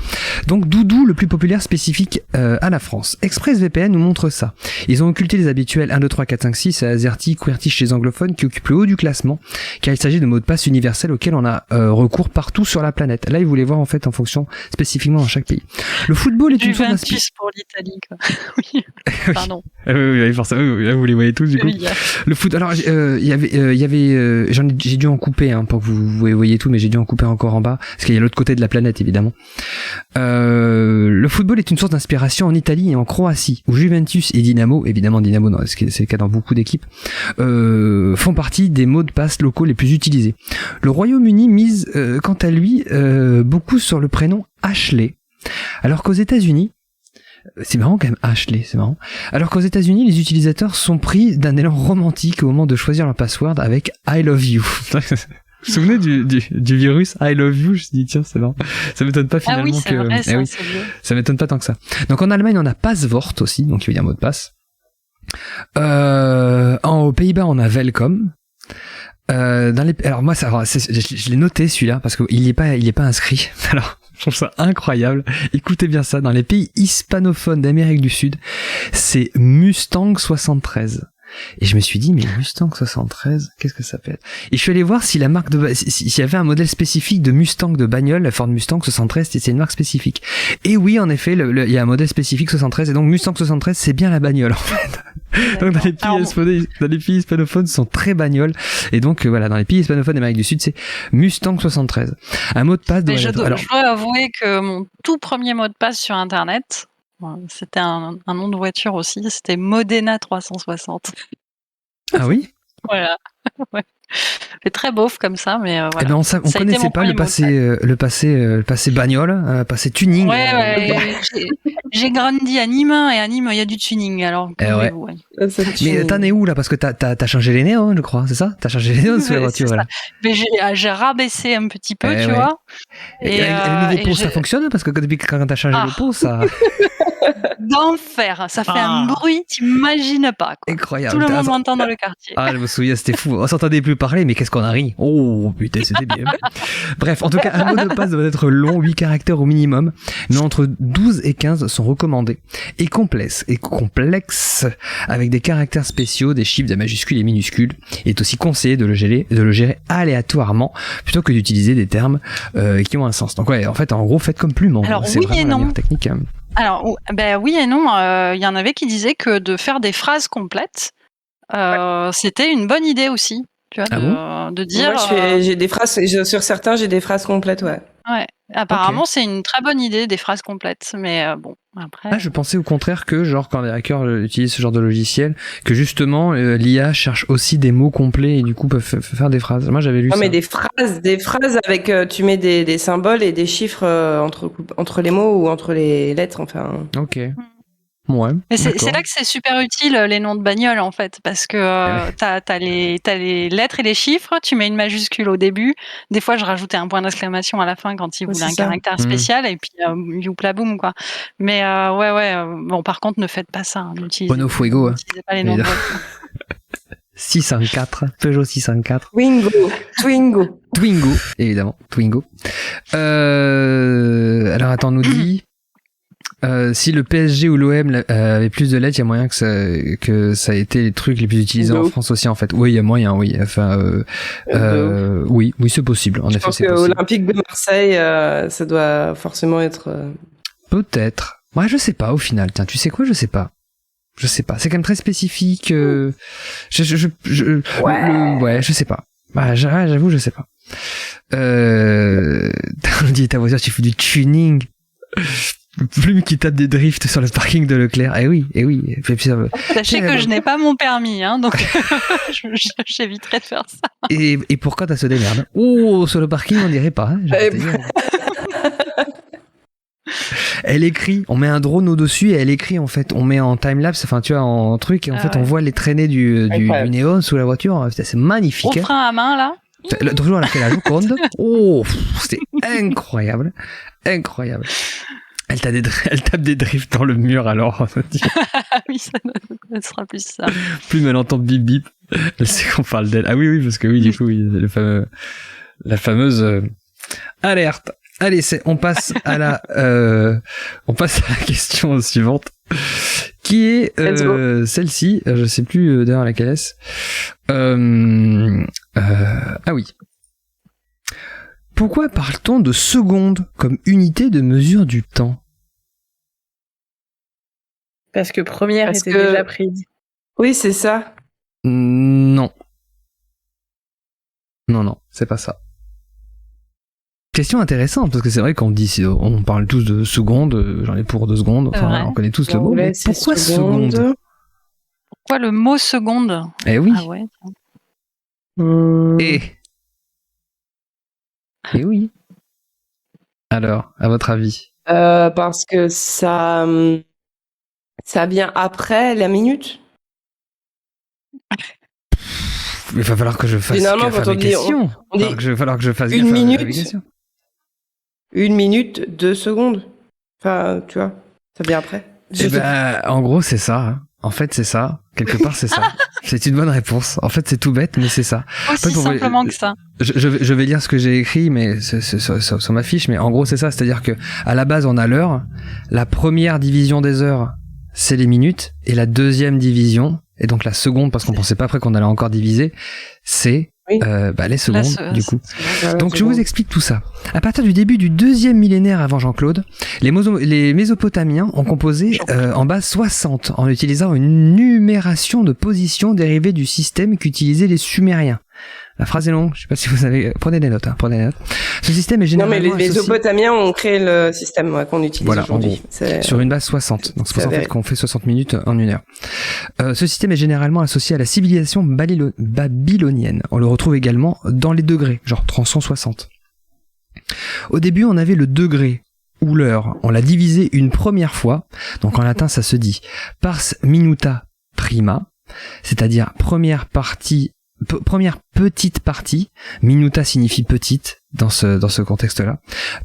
Donc, Doudou, le plus populaire spécifique à la France. ExpressVPN nous montre ça. Ils ont occulté les habituels 1, 2, 3, 4, 5, 6 et AZERTY, QWERTY chez les anglophones qui occupent le haut du classement, car il s'agit de mots de passe universels auxquels on a recours partout sur la planète. Là, ils voulaient voir, en fait, en fonction spécifiquement dans chaque pays. Le football est une sorte d'inspiration pour l'Italie, quoi. Oui. Pardon. Oui, forcément. Oui, là, vous les voyez tous, du coup. Oui. Le foot. Alors, il y avait, j'ai dû en couper, pour que vous voyez tout, mais j'ai dû en couper encore en bas, parce qu'il y a l'autre côté de la planète, évidemment. Le football est une source d'inspiration en Italie et en Croatie, où Juventus et Dynamo, évidemment Dynamo, c'est le cas dans beaucoup d'équipes, font partie des mots de passe locaux les plus utilisés. Le Royaume-Uni mise, quant à lui, beaucoup sur le prénom Ashley. Alors qu'aux États-Unis, c'est marrant quand même, Ashley, c'est marrant. Alors qu'aux États-Unis, les utilisateurs sont pris d'un élan romantique au moment de choisir leur password avec I love you. Vous vous souvenez du virus I love you? Je me suis dit, tiens, c'est marrant. Ça m'étonne pas finalement c'est vrai, ça, c'est vieux. Ça m'étonne pas tant que ça. Donc en Allemagne, on a Passwort aussi, donc il veut dire mot de passe. Aux Pays-Bas, on a Welcome. Alors moi, je l'ai noté celui-là parce qu'il est pas inscrit. Alors, je trouve ça incroyable. Écoutez bien ça. Dans les pays hispanophones d'Amérique du Sud, c'est Mustang 73. Et je me suis dit, mais Mustang 73, qu'est-ce que ça peut être? Et je suis allé voir si la marque s'il y avait un modèle spécifique de Mustang de bagnole, la Ford Mustang 73, c'est une marque spécifique. Et oui, en effet, il y a un modèle spécifique 73, et donc Mustang 73, c'est bien la bagnole, en fait. Donc dans les pays hispanophones, sont très bagnoles. Et donc, voilà, dans les pays hispanophones d'Amérique du Sud, c'est Mustang 73. Un mot de passe doit être... Je dois avouer que mon tout premier mot de passe sur Internet, c'était un nom de voiture aussi, c'était Modena 360. Ah oui? Voilà. Ouais. C'est très beauf comme ça, mais voilà. Eh ben on connaissait pas le passé bagnole, passé tuning. J'ai grandi à Nîmes, et à Nîmes, il y a du tuning, alors. Ouais. Mais t'en es où, là? Parce que t'as changé les néons, je crois, c'est ça? T'as changé les néons sur la voiture, voilà. Mais j'ai rabaissé un petit peu, tu vois. Et le nouveau pot, ça fonctionne? Parce que depuis quand t'as changé le pot, ça... D'enfer, ça fait un bruit, t'imagines pas, quoi. Incroyable. Tout le monde m'entend dans le quartier. Ah, je me souviens, c'était fou. On s'entendait plus parler, mais qu'est-ce qu'on a ri. Oh, putain, c'était bien. Bref, en tout cas, un mot de passe doit être long, 8 caractères au minimum, mais entre 12 et 15 sont recommandés. Et complexe, avec des caractères spéciaux, des chiffres, des majuscules et minuscules. Il est aussi conseillé de le gérer aléatoirement, plutôt que d'utiliser des termes qui ont un sens. Donc ouais, en fait, en gros, faites comme Plume. Alors c'est oui vraiment et la non. meilleure technique. Alors, oui et non. Il y en avait qui disaient que de faire des phrases complètes, c'était une bonne idée aussi. Tu vois, de dire. Moi, j'ai des phrases, sur certains, j'ai des phrases complètes, ouais. Ouais. Apparemment, c'est une très bonne idée, des phrases complètes, mais bon, après... je pensais au contraire que, genre, quand les hackers utilisent ce genre de logiciel, que justement, l'IA cherche aussi des mots complets et du coup peuvent faire des phrases. Moi, j'avais lu ça. Non, mais des phrases avec, tu mets des symboles et des chiffres entre les mots ou entre les lettres, enfin... Ok. Ouais. Mais c'est là que c'est super utile, les noms de bagnoles, en fait, parce que t'as les lettres et les chiffres, tu mets une majuscule au début. Des fois, je rajoutais un point d'exclamation à la fin quand ils voulaient un caractère spécial, et puis youpla boum, quoi. Mais bon, par contre, ne faites pas ça. N'utilisez pas les noms de voitures. 604, Peugeot 604. Twingo, évidemment, Twingo. Alors attends, on nous dit... si le PSG ou l'OM avait plus de lettres, il y a moyen que ça ait été les trucs les plus utilisés en France aussi, en fait. Oui, il y a moyen, oui. Enfin, oui, c'est possible. En effet, c'est possible. Je pense que Olympique de Marseille, ça doit forcément être... Peut-être. Ouais, je sais pas, au final. Tiens, tu sais quoi? Je sais pas. C'est quand même très spécifique. Ouais, je sais pas. Bah, j'avoue, je sais pas. On dit ta voiture, tu fais du tuning. Plume qui tape des drifts sur le parking de Leclerc. Eh oui. Sachez que je n'ai pas mon permis, hein, donc j'éviterai de faire ça. Et pourquoi t'as ce démerde? Oh, sur le parking, on dirait pas. Hein, elle écrit, on met un drone au-dessus et elle écrit, en fait. On met en time-lapse, enfin, tu vois, en truc, et en fait, on voit les traînées du néon sous la voiture. C'est magnifique. Au frein à main, là. Toujours, elle a fait la Joconde. Oh, c'était incroyable. Elle tape des drifts dans le mur, alors. Oui, ça sera plus ça. Plus elle entend bip bip, elle sait qu'on parle d'elle. Ah oui, parce que oui, du coup, la fameuse alerte. Allez, on passe à la question suivante, qui est celle-ci. Je sais plus d'ailleurs laquelle est-ce. Ah oui. Pourquoi parle-t-on de secondes comme unité de mesure du temps? Parce que première était déjà prise. Oui, c'est ça. Non, c'est pas ça. Question intéressante, parce que c'est vrai qu'on dit, on parle tous de secondes, j'en ai pour 2 secondes, enfin, on connaît tous le mot, mais pourquoi seconde? Pourquoi le mot seconde? Eh oui. Ah ouais. Et oui. Alors, à votre avis? Parce que ça vient après la minute. Il va falloir que je fasse finalement, quand on dit, il va falloir que je fasse une minute. 1 minute, 2 secondes. Enfin, tu vois, ça vient après. En gros, c'est ça. Hein. En fait, c'est ça. Quelque part, c'est ça. C'est une bonne réponse. En fait, c'est tout bête, mais c'est ça. Aussi simplement que ça. Je vais lire ce que j'ai écrit, mais sur ma fiche. Mais en gros, c'est ça. C'est-à-dire que à la base, on a l'heure. La première division des heures, c'est les minutes, et la deuxième division, et donc la seconde, parce qu'on pensait pas après qu'on allait encore diviser, c'est les secondes, du coup. Donc je vous explique tout ça. À partir du début du 2e millénaire avant Jean-Claude, les Mésopotamiens ont composé en base 60 en utilisant une numération de positions dérivée du système qu'utilisaient les Sumériens. La phrase est longue, je sais pas si vous avez... Prenez des notes. Ce système est généralement Non, mais les Mésopotamiens ont créé le système qu'on utilise aujourd'hui. Sur une base 60. Donc c'est pour ça en fait qu'on fait 60 minutes en 1 heure. Ce système est généralement associé à la civilisation babylonienne. On le retrouve également dans les degrés, genre 360. Au début, on avait le degré ou l'heure. On l'a divisé une première fois. Donc en latin, ça se dit pars minuta prima, c'est-à-dire première petite partie. Minuta signifie petite dans ce contexte-là.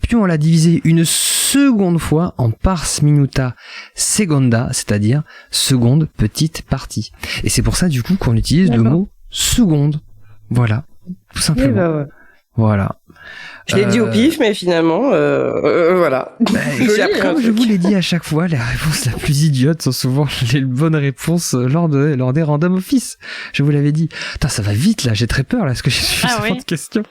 Puis on l'a divisé une seconde fois en pars minuta seconda, c'est-à-dire seconde petite partie. Et c'est pour ça du coup qu'on utilise le mot seconde. Voilà, tout simplement. Voilà. Je l'ai dit au pif, mais finalement, voilà. Comme je vous l'ai dit à chaque fois, les réponses la plus idiotes sont souvent les bonnes réponses lors des random office. Je vous l'avais dit. Putain, ça va vite là, j'ai très peur là, est-ce que j'ai suffisamment de questions?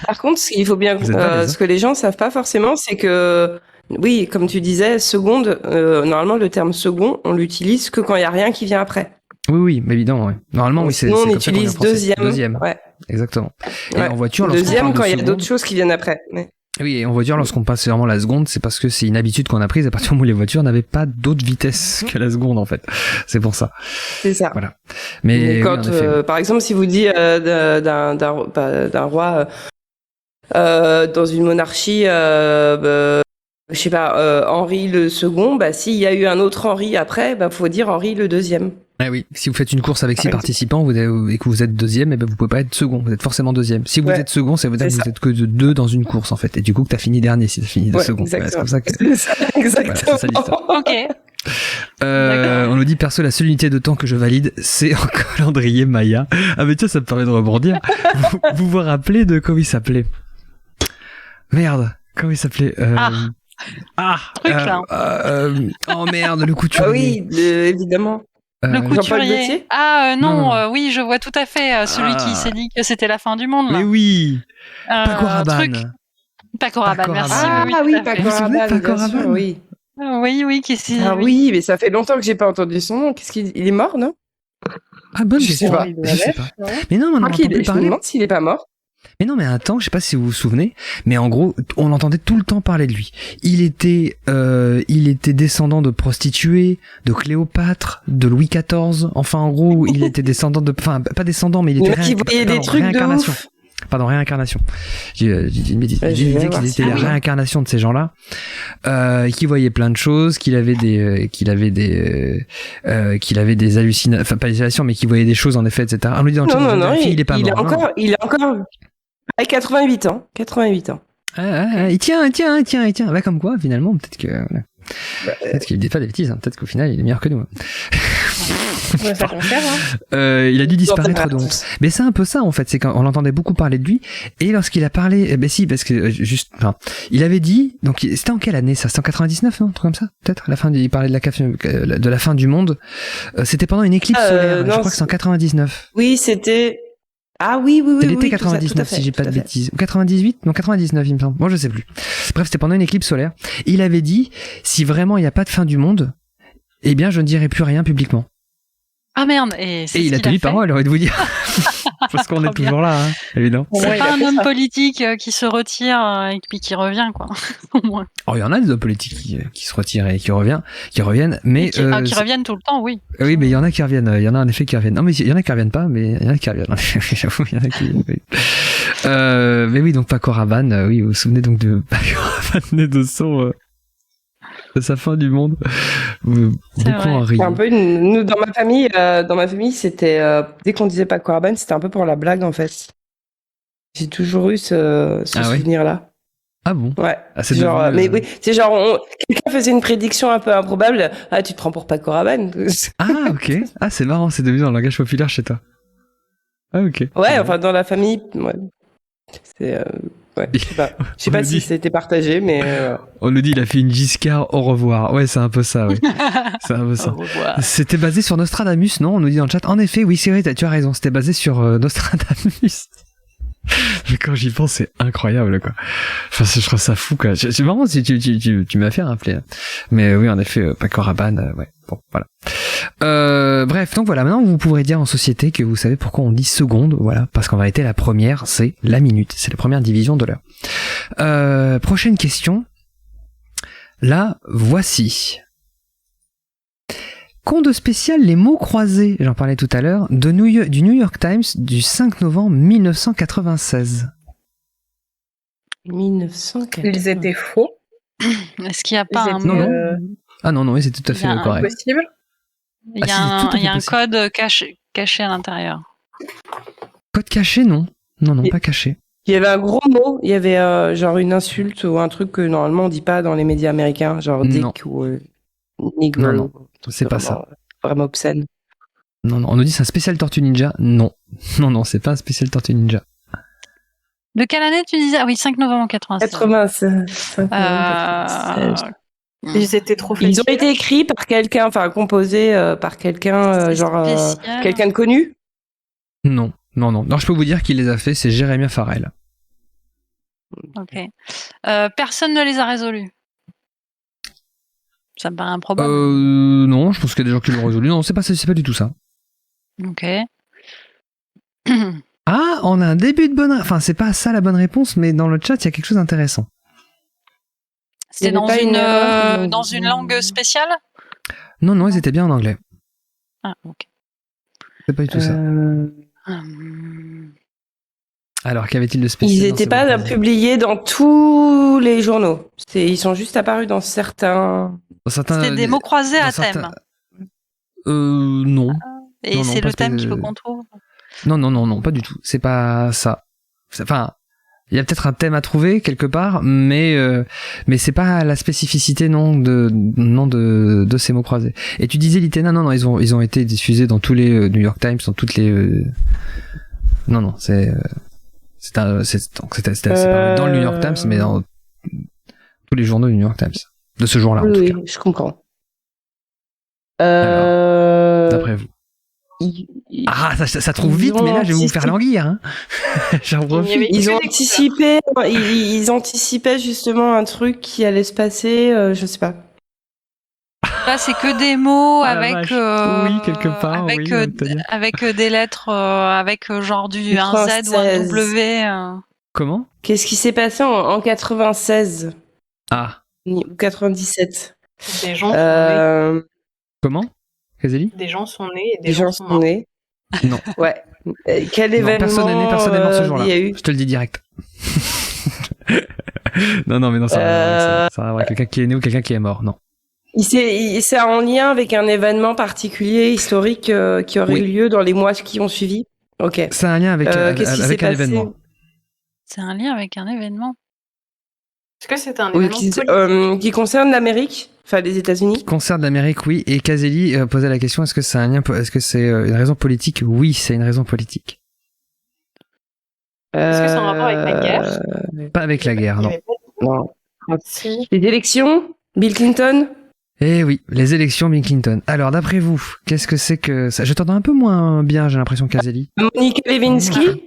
Par contre, il faut bien ce que les gens savent pas forcément, c'est que oui, comme tu disais, seconde, normalement le terme second, on l'utilise que quand il y a rien qui vient après. Oui, mais évidemment, oui. Normalement, oui, c'est on comme utilise ça qu'on dit en français. deuxième. Ouais. Exactement. Et en voiture, deuxième quand il y a d'autres choses qui viennent après. Mais... Oui, et en voiture, lorsqu'on passe vraiment la seconde, c'est parce que c'est une habitude qu'on a prise à partir du moment où les voitures n'avaient pas d'autre vitesse que la seconde, en fait. C'est pour ça. C'est ça. Voilà. Mais quand, oui, par exemple, si vous dites d'un roi dans une monarchie, je sais pas, Henri le second, bah s'il y a eu un autre Henri après, bah faut dire Henri le deuxième. Ah oui, si vous faites une course avec 6 participants et que vous êtes deuxième, et ben vous pouvez pas être second, vous êtes forcément deuxième. Si vous êtes second, ça veut dire que vous êtes que de 2 dans une course en fait, et du coup que t'as fini dernier si t'as fini de second. Exactement. C'est comme ça que exactement. Voilà, c'est ça l'histoire. Ok. On nous dit perso la seule unité de temps que je valide, c'est en calendrier Maya. Ah mais tiens, ça me permet de rebondir. vous vous rappelez de comment il s'appelait? Merde, comment il s'appelait Truc là. Oh merde, le couturier. Ah oui, évidemment. Le couturier. Non. Oui, je vois tout à fait. Celui qui s'est dit que c'était la fin du monde. Là. Mais oui. Paco Rabanne. Paco Rabanne, merci. Paco Rabanne, bien sûr, oui. Oui, qui s'est... Ah oui, mais ça fait longtemps que j'ai pas entendu son nom. Qu'est-ce qu'il est mort, non? Ah bonne je sais pas. Je sais pas. Mais non, on en entend plus Je me parler. demande s'il est pas mort. Mais non, mais un temps, je sais pas si vous vous souvenez, mais en gros, on entendait tout le temps parler de lui. Il était descendant de prostituées, de Cléopâtre, de Louis XIV. Enfin, en gros, il était descendant de, enfin, pas descendant, mais il était réincarnation. Pardon, réincarnation. J'ai dit une bêtise. J'ai dit qu'il était la réincarnation de ces gens-là, qui voyaient plein de choses, qu'il avait des hallucinations, enfin pas des hallucinations, mais qui voyait des choses en effet, etc. On lui dit dans le chat, il est pas mort. Il est encore à 88 ans. 88 ans. Il tient. Bah, comme quoi, finalement, peut-être qu'il dit pas des bêtises, hein. Peut-être qu'au final, il est meilleur que nous. Ça confère, hein. Il a dû disparaître donc. Mais c'est un peu ça, en fait. C'est qu'on entendait beaucoup parler de lui. Et lorsqu'il a parlé, parce que, il avait dit, donc, c'était en quelle année, ça? C'était en 99, non? Un truc comme ça? Peut-être? Il parlait de la fin du monde. C'était pendant une éclipse solaire. Je crois que c'est en 99. Oui, c'était, oui. C'était l'été 99, si j'ai pas de bêtises. Ou 98? Non, 99, il me semble. Moi, je sais plus. Bref, c'était pendant une éclipse solaire. Il avait dit, si vraiment il n'y a pas de fin du monde, eh bien, je ne dirai plus rien publiquement. Ah merde, et il a tenu parole, j'ai envie de vous dire. Parce qu'on est toujours là, hein, évidemment. C'est pas un homme politique qui se retire et puis qui revient, quoi. Au moins. Oh, il y en a des hommes politiques qui se retirent et qui reviennent, mais qui reviennent tout le temps, oui. Oui, mais il y en a qui reviennent. Il y en a en effet qui reviennent. Non, mais il y en a qui reviennent pas, mais il y en a qui reviennent. J'avoue, il y en a qui. Oui. Mais oui, donc Paco Rabanne. Oui, vous vous souvenez donc de Paco Rabanne de son. De sa fin du monde. Beaucoup en rire. Un peu nous dans ma famille, c'était dès qu'on disait Paco Rabanne, c'était un peu pour la blague en fait. J'ai toujours eu ce souvenir-là. Ah bon? Ouais. C'est genre, devenu, mais oui, c'est genre quelqu'un faisait une prédiction un peu improbable. Ah, tu te prends pour Paco Rabanne. Ah ok. Ah c'est marrant, c'est devenu dans le langage populaire chez toi. Ah ok. Ouais, enfin dans la famille, ouais. C'est ouais, je sais pas si c'était partagé, mais on nous dit il a fait une Giscard au revoir. Ouais, c'est un peu ça, oui. C'est un peu ça. C'était basé sur Nostradamus, non? On nous dit dans le chat. En effet, oui, c'est vrai, tu as raison. C'était basé sur Nostradamus. Mais quand j'y pense, c'est incroyable, quoi. Enfin, je trouve ça fou, quoi. C'est marrant si tu m'as fait rappeler. Mais oui, en effet, Paco Rabanne, ouais. Bon, voilà. Bref, donc voilà. Maintenant, vous pourrez dire en société que vous savez pourquoi on dit seconde. Voilà. Parce qu'en vérité, la première, c'est la minute. C'est la première division de l'heure. Prochaine question. Là, voici. Compte spécial les mots croisés, j'en parlais tout à l'heure, du New York Times du 5 novembre 1996. 1996. Ils étaient faux. Est-ce qu'il n'y a pas un mot Non. Ah non, oui, c'est tout à fait correct. Impossible. Il y a un code caché à l'intérieur. Code caché, non. Non, pas caché. Il y avait un gros mot, il y avait genre une insulte ou un truc que normalement on dit pas dans les médias américains, genre dick ou nigger. Non, c'est pas ça. Vraiment obscène. Non, on nous dit c'est un spécial Tortue Ninja. Non, c'est pas un spécial Tortue Ninja. De quelle année tu disais? Ah oui, 5 novembre 96. 96. Ils étaient trop faciles. Ils ont été écrits par quelqu'un, enfin composés par quelqu'un, quelqu'un de connu? Non, je peux vous dire qui les a fait, c'est Jérémie Farrell. Ok. Personne ne les a résolus. Ça me paraît improbable. Non, je pense qu'il y a des gens qui l'ont résolu. Non, c'est pas du tout ça. Ok. Ah, on a un début de bonne... Enfin, c'est pas ça la bonne réponse, mais dans le chat, il y a quelque chose d'intéressant. C'était Il y avait pas une erreur dans une langue spéciale? Non, ils étaient bien en anglais. Ah, ok. C'est pas du tout ça. Alors, qu'avait-il de spécial? Ils n'étaient pas publiés dans tous les journaux. Ils sont juste apparus dans certains. C'était des mots croisés à thème. Non. Et c'est le thème qu'il faut qu'on trouve? Non, pas du tout. C'est pas ça. Enfin, il y a peut-être un thème à trouver quelque part, mais c'est pas la spécificité de ces mots croisés. Et tu disais l'Itena, non, ils ont été diffusés dans tous les New York Times, dans toutes les. Non, c'est paru dans le New York Times, mais dans tous les journaux du New York Times de ce jour-là. Oui, je comprends. Alors, d'après vous. Ça trouve vite, mais là je vais vous faire languir. Hein. J'en profite. Ils anticipaient justement un truc qui allait se passer, je sais pas. Là, c'est que des mots avec oui, quelque part, avec des lettres avec genre un Z ou un W. Comment? Qu'est-ce qui s'est passé en 96? Ou 97? Des gens sont nés. Comment? Kazeli? Des gens sont nés et des gens sont nés. Non. Ouais. Quel événement personne n'est né, personne n'est mort ce jour-là. Je te le dis direct. non, mais non, ça va avoir quelqu'un qui est né ou quelqu'un qui est mort, non. C'est en lien avec un événement particulier, historique, qui aurait eu lieu dans les mois qui ont suivi. Ok. C'est un lien avec un événement. C'est un lien avec un événement. Est-ce que c'est un événement qui concerne l'Amérique, enfin les États-Unis? Qui concerne l'Amérique, oui. Et Kazeli posait la question, est-ce que c'est un lien, est-ce que c'est une raison politique? Oui, c'est une raison politique. Est-ce que c'est en rapport avec la guerre? Pas avec la guerre, non. Non. Si. Les élections? Bill Clinton? Eh oui, les élections Bill Clinton. Alors, d'après vous, qu'est-ce que c'est que ça? Je t'entends un peu moins bien, j'ai l'impression, Kazeli. Monica Lewinsky?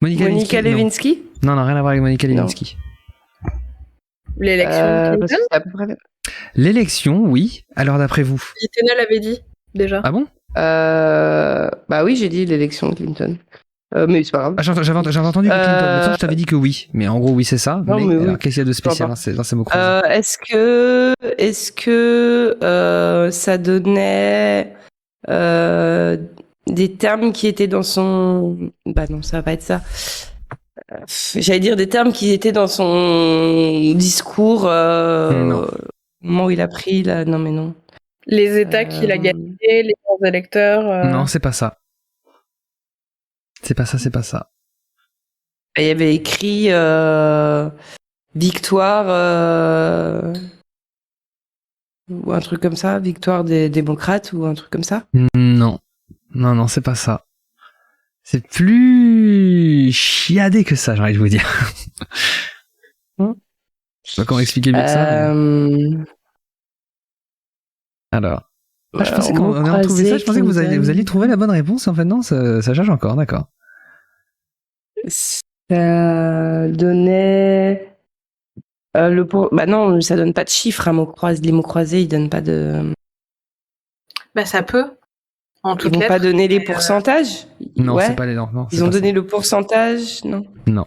Monica Lewinsky? Non, rien à voir avec Monica Lewinsky. L'élection Clinton? L'élection, oui. Alors, d'après vous? Itena l'avait dit, déjà. Ah bon? Bah oui, j'ai dit l'élection de Clinton. Mais c'est pas grave. J'avais entendu que Clinton. Je t'avais dit que oui. Mais en gros, oui, c'est ça. Non, mais oui. Alors, qu'est-ce qu'il y a de spécial dans ces mots croisés? Est-ce que ça donnait des termes qui étaient dans son... Bah non, ça va pas être ça. J'allais dire des termes qui étaient dans son discours au moment où il a pris là. Non, mais non. Les États qu'il a gagnés, les grands électeurs. Non, c'est pas ça. C'est pas ça. Il y avait écrit victoire ou un truc comme ça, victoire des démocrates ou un truc comme ça. Non, c'est pas ça. C'est plus chiadé que ça, j'ai envie de vous dire. Je sais pas comment expliquer mieux que ça. Mais... Alors, je pensais qu'on allait trouver ça. Je pensais que vous alliez trouver la bonne réponse. En fait, non, ça change encore. D'accord. Ça donnait Bah non, ça donne pas de chiffres. Les mots croisés, ils donnent pas de. Bah ça peut. Ils vont pas donner les pourcentages. Non, c'est pas les non. Ils ont donné le pourcentage, non. Non.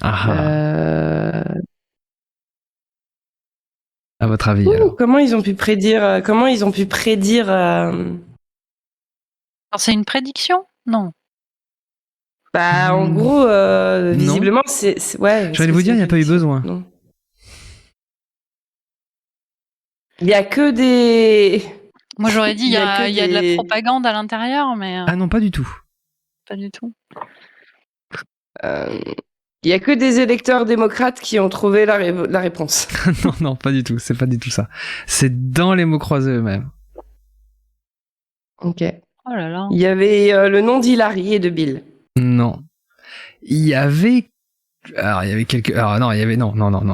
À votre avis, alors. Comment ils ont pu prédire Alors, c'est une prédiction? Non. Bah, en gros, visiblement, c'est ouais. Je vais vous dire, il n'y a pas eu besoin. Non. Il y a que des. Moi, j'aurais dit, il y a de la propagande à l'intérieur, mais. Ah non, pas du tout. Pas du tout. Il y a que des électeurs démocrates qui ont trouvé la réponse. Non, pas du tout. C'est pas du tout ça. C'est dans les mots croisés eux-mêmes. Ok. Oh là là. Il y avait le nom d'Hillary et de Bill. Non. Il y avait quelques. Alors non, il y avait non.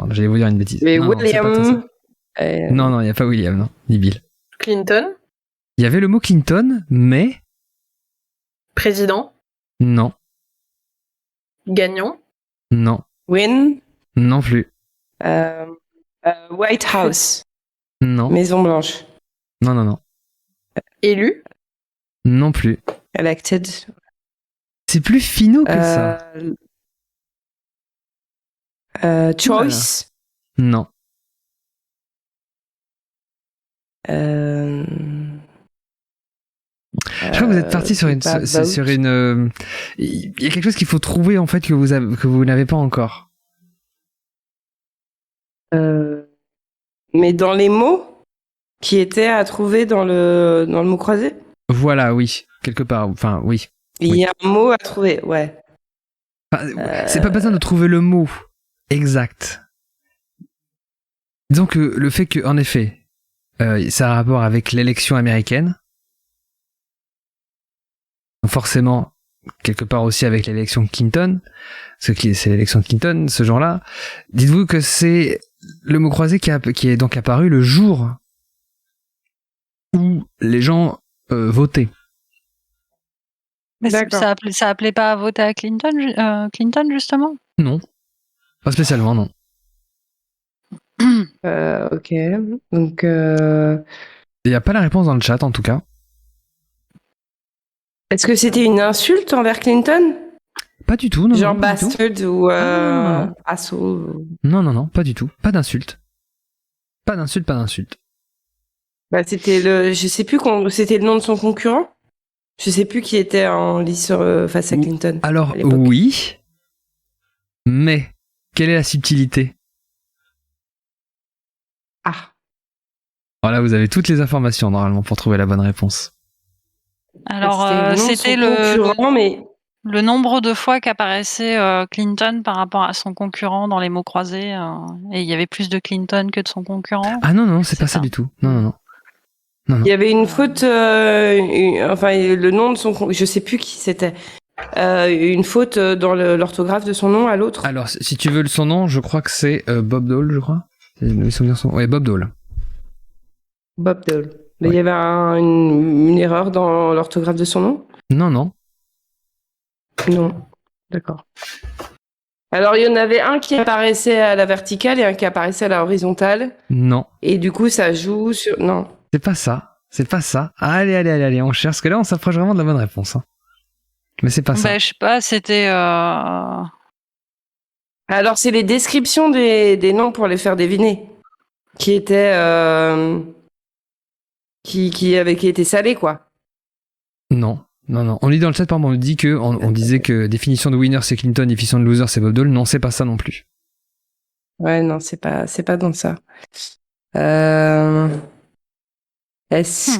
J'allais vous dire une bêtise. Mais non, William. Non, il n'y a pas William, non, ni Bill. Clinton. Il y avait le mot Clinton, mais. Président. Non. Gagnant. Non. Win. Non plus. White House. Non. Maison Blanche. Non. Élu. Non plus. Elected. C'est plus finaux que ça. Choice. Non. Euh... Je crois que vous êtes parti sur une. Il y a quelque chose qu'il faut trouver en fait que vous n'avez pas encore. Mais dans les mots qui étaient à trouver dans le mot croisé. Voilà, oui, quelque part. Enfin, oui. Il y a un mot à trouver, ouais. Enfin, c'est pas besoin de trouver le mot exact. Disons que le fait que, en effet, ça a un rapport avec l'élection américaine. Forcément, quelque part aussi avec l'élection de Clinton, parce que c'est l'élection de Clinton, ce jour-là. Dites-vous que c'est le mot croisé qui est donc apparu le jour où les gens votaient. Mais ça appelait pas à voter à Clinton justement? Non, pas spécialement, non. Ok, donc... Il n'y a pas la réponse dans le chat, en tout cas. Est-ce que c'était une insulte envers Clinton? Pas du tout, non. Genre non, bastard ou non. asshole? Non, pas du tout. Pas d'insulte. Pas d'insulte. Bah, c'était je sais plus c'était le nom de son concurrent? Je sais plus qui était en lice face à Clinton. Alors, oui. Mais, quelle est la subtilité? Ah. Voilà, vous avez toutes les informations, normalement, pour trouver la bonne réponse. Alors, c'était le nombre de fois qu'apparaissait Clinton par rapport à son concurrent dans les mots croisés. Et il y avait plus de Clinton que de son concurrent. Ah non, c'est pas ça du tout. Non. Il y avait une faute, enfin, le nom de son... Je sais plus qui c'était. Une faute dans l'orthographe de son nom à l'autre. Alors, si tu veux son nom, je crois que c'est Bob Dole, je crois. Ouais, Bob Dole. Bob Dole. Mais il y avait une erreur dans l'orthographe de son nom? Non. Non. D'accord. Alors, il y en avait un qui apparaissait à la verticale et un qui apparaissait à la horizontale. Non. Et du coup, ça joue sur... Non. C'est pas ça. Allez, on cherche, parce que là, on s'approche vraiment de la bonne réponse. Hein. Mais c'est pas ça. Bah, je sais pas, c'était... Alors, c'est les descriptions des noms pour les faire deviner. Qui étaient... qui étaient salés, quoi. Non. On lit dans le chat, par exemple, on dit que on disait que définition de winner c'est Clinton, définition de loser c'est Bob Dole. Non, c'est pas ça non plus. Ouais, non, c'est pas dans ça. Est-ce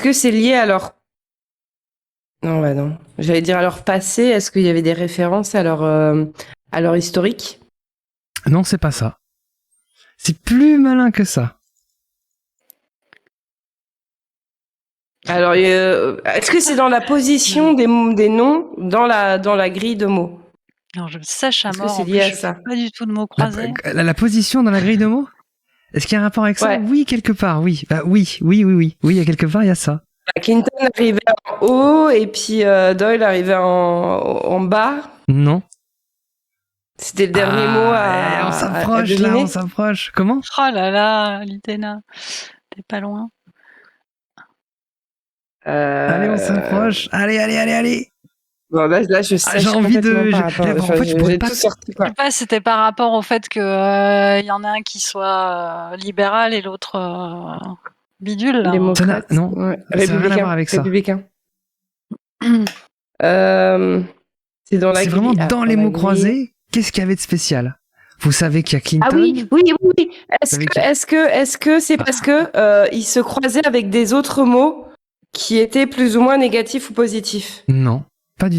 que c'est lié à leur... Non, bah non. J'allais dire à leur passé. Est-ce qu'il y avait des références à leur historique? Non, c'est pas ça. C'est plus malin que ça. Alors, est-ce que c'est dans la position des noms dans la grille de mots? Non, je sèche à mort. Est-ce que c'est lié à ça? Pas du tout de mots croisés. La position dans la grille de mots? Est-ce qu'il y a un rapport avec ça? Ouais. Oui, quelque part, oui. Bah, oui. Oui, il y a quelque part, il y a ça. Clinton arrivait en haut et puis Doyle arrivait en bas. Non. C'était le dernier mot à... On s'approche, là, on s'approche. Comment? Oh là là, Litena. T'es pas loin. Allez, on s'approche. Allez. Bon, là, je sais. J'ai envie de... En fait, je pourrais pas tout sortir, quoi. Je sais pas, c'était par rapport au fait que y en a un qui soit libéral et l'autre bidule. Démocrate. Non, ouais. Ça n'a rien à voir avec ça. Républicain. C'est dans la C'est vraiment dans les mots croisés. Qu'est-ce qu'il y avait de spécial? Vous savez qu'il y a Clinton. Ah oui. Est-ce que c'est parce que il se croisait avec des autres mots qui étaient plus ou moins négatifs ou positifs? Non,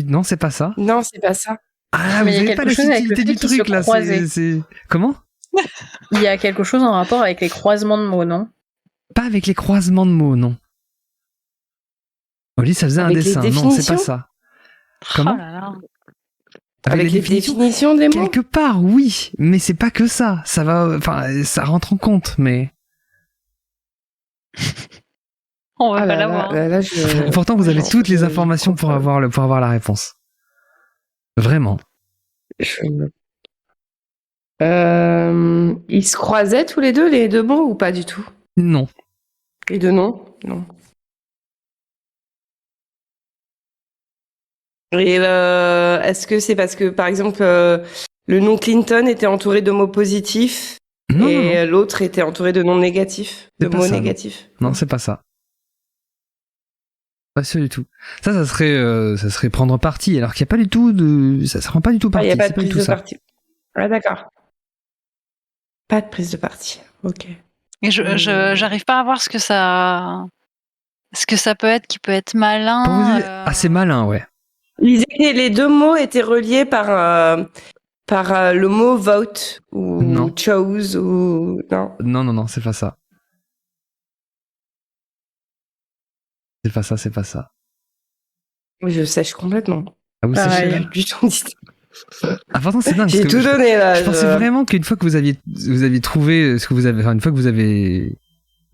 non, c'est pas ça. Non, c'est pas ça. Ah, mais vous n'avez pas la subtilité du truc là. C'est... Comment? Il y a quelque chose en rapport avec les croisements de mots, non? Pas avec les croisements de mots, non. Oli, ça faisait un dessin. Non, c'est pas ça. Comment? Oh là là. Avec les définitions des mots? Quelque part, oui, mais c'est pas que ça. Ça va, enfin, ça rentre en compte, mais. On va pas l'avoir. Pourtant, vous avez toutes les informations pour avoir la réponse. Vraiment. Ils se croisaient tous les deux mots ou pas du tout? Non. Les deux noms? Non. Et est-ce que c'est parce que, par exemple, le nom Clinton était entouré de mots positifs et l'autre était entouré de noms négatifs, de mots négatifs? Non, c'est pas ça. Pas sûr du tout. Ça serait prendre parti, alors qu'il n'y a pas du tout ça se rend pas du tout parti. Il n'y a pas de prise de parti. Ah, d'accord. Pas de prise de parti. Ok. Et j'arrive pas à voir ce que ça peut être, qui peut être malin. Pour vous dire, assez malin, ouais. Les deux mots étaient reliés par le mot vote ou chose ou non. Non, c'est pas ça. C'est pas ça. Oui, je sèche complètement. Ah, vous séchez là du tout dit. Ah, pourtant, c'est dingue. J'ai tout donné là. Je pensais vraiment qu'une fois que vous aviez trouvé ce que vous avez, enfin, une fois que vous avez,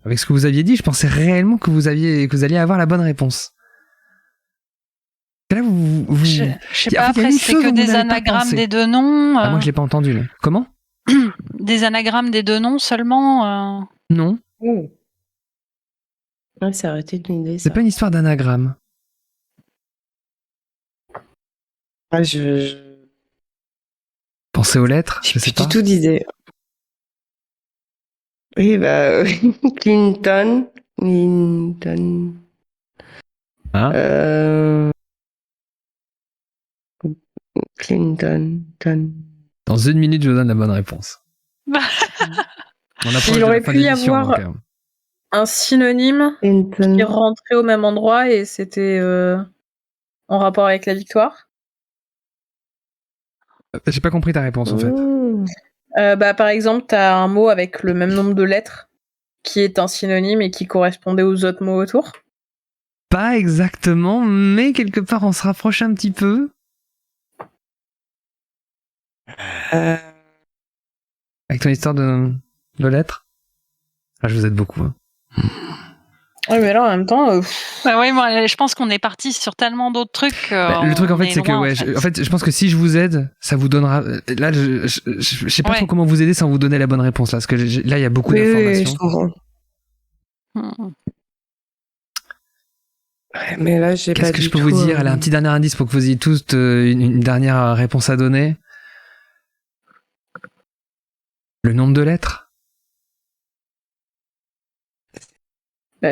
avec ce que vous aviez dit, je pensais réellement que vous alliez avoir la bonne réponse. Là, je sais pas, après, c'est que des anagrammes des deux noms. Ah, moi, je l'ai pas entendu, mais comment? Des anagrammes des deux noms seulement. Non. Ouais, c'est arrêté d'une idée. C'est pas une histoire d'anagramme. Ah, Pensez aux lettres, je sais pas. J'ai tout d'idée. Oui, bah, Clinton. Hein? Clinton. Dans 1 minute, je vous donne la bonne réponse. Il aurait pu y avoir un synonyme Clinton. qui rentrait au même endroit et c'était en rapport avec la victoire. J'ai pas compris ta réponse en fait. Par exemple, t'as un mot avec le même nombre de lettres qui est un synonyme et qui correspondait aux autres mots autour. Pas exactement, mais quelque part on se rapproche un petit peu. Avec ton histoire de lettres. Ah, je vous aide beaucoup. Hein. Oui, mais là en même temps. Bah oui, moi, je pense qu'on est parti sur tellement d'autres trucs. Le truc en fait, c'est que je pense que si je vous aide, ça vous donnera. Là, je sais pas trop comment vous aider sans vous donner la bonne réponse là, parce que là, il y a beaucoup d'informations. Ouais, mais là, j'ai pas. Qu'est-ce que je peux vous dire? Allez, un petit dernier indice pour que vous ayez tous une dernière réponse à donner. Le nombre de lettres?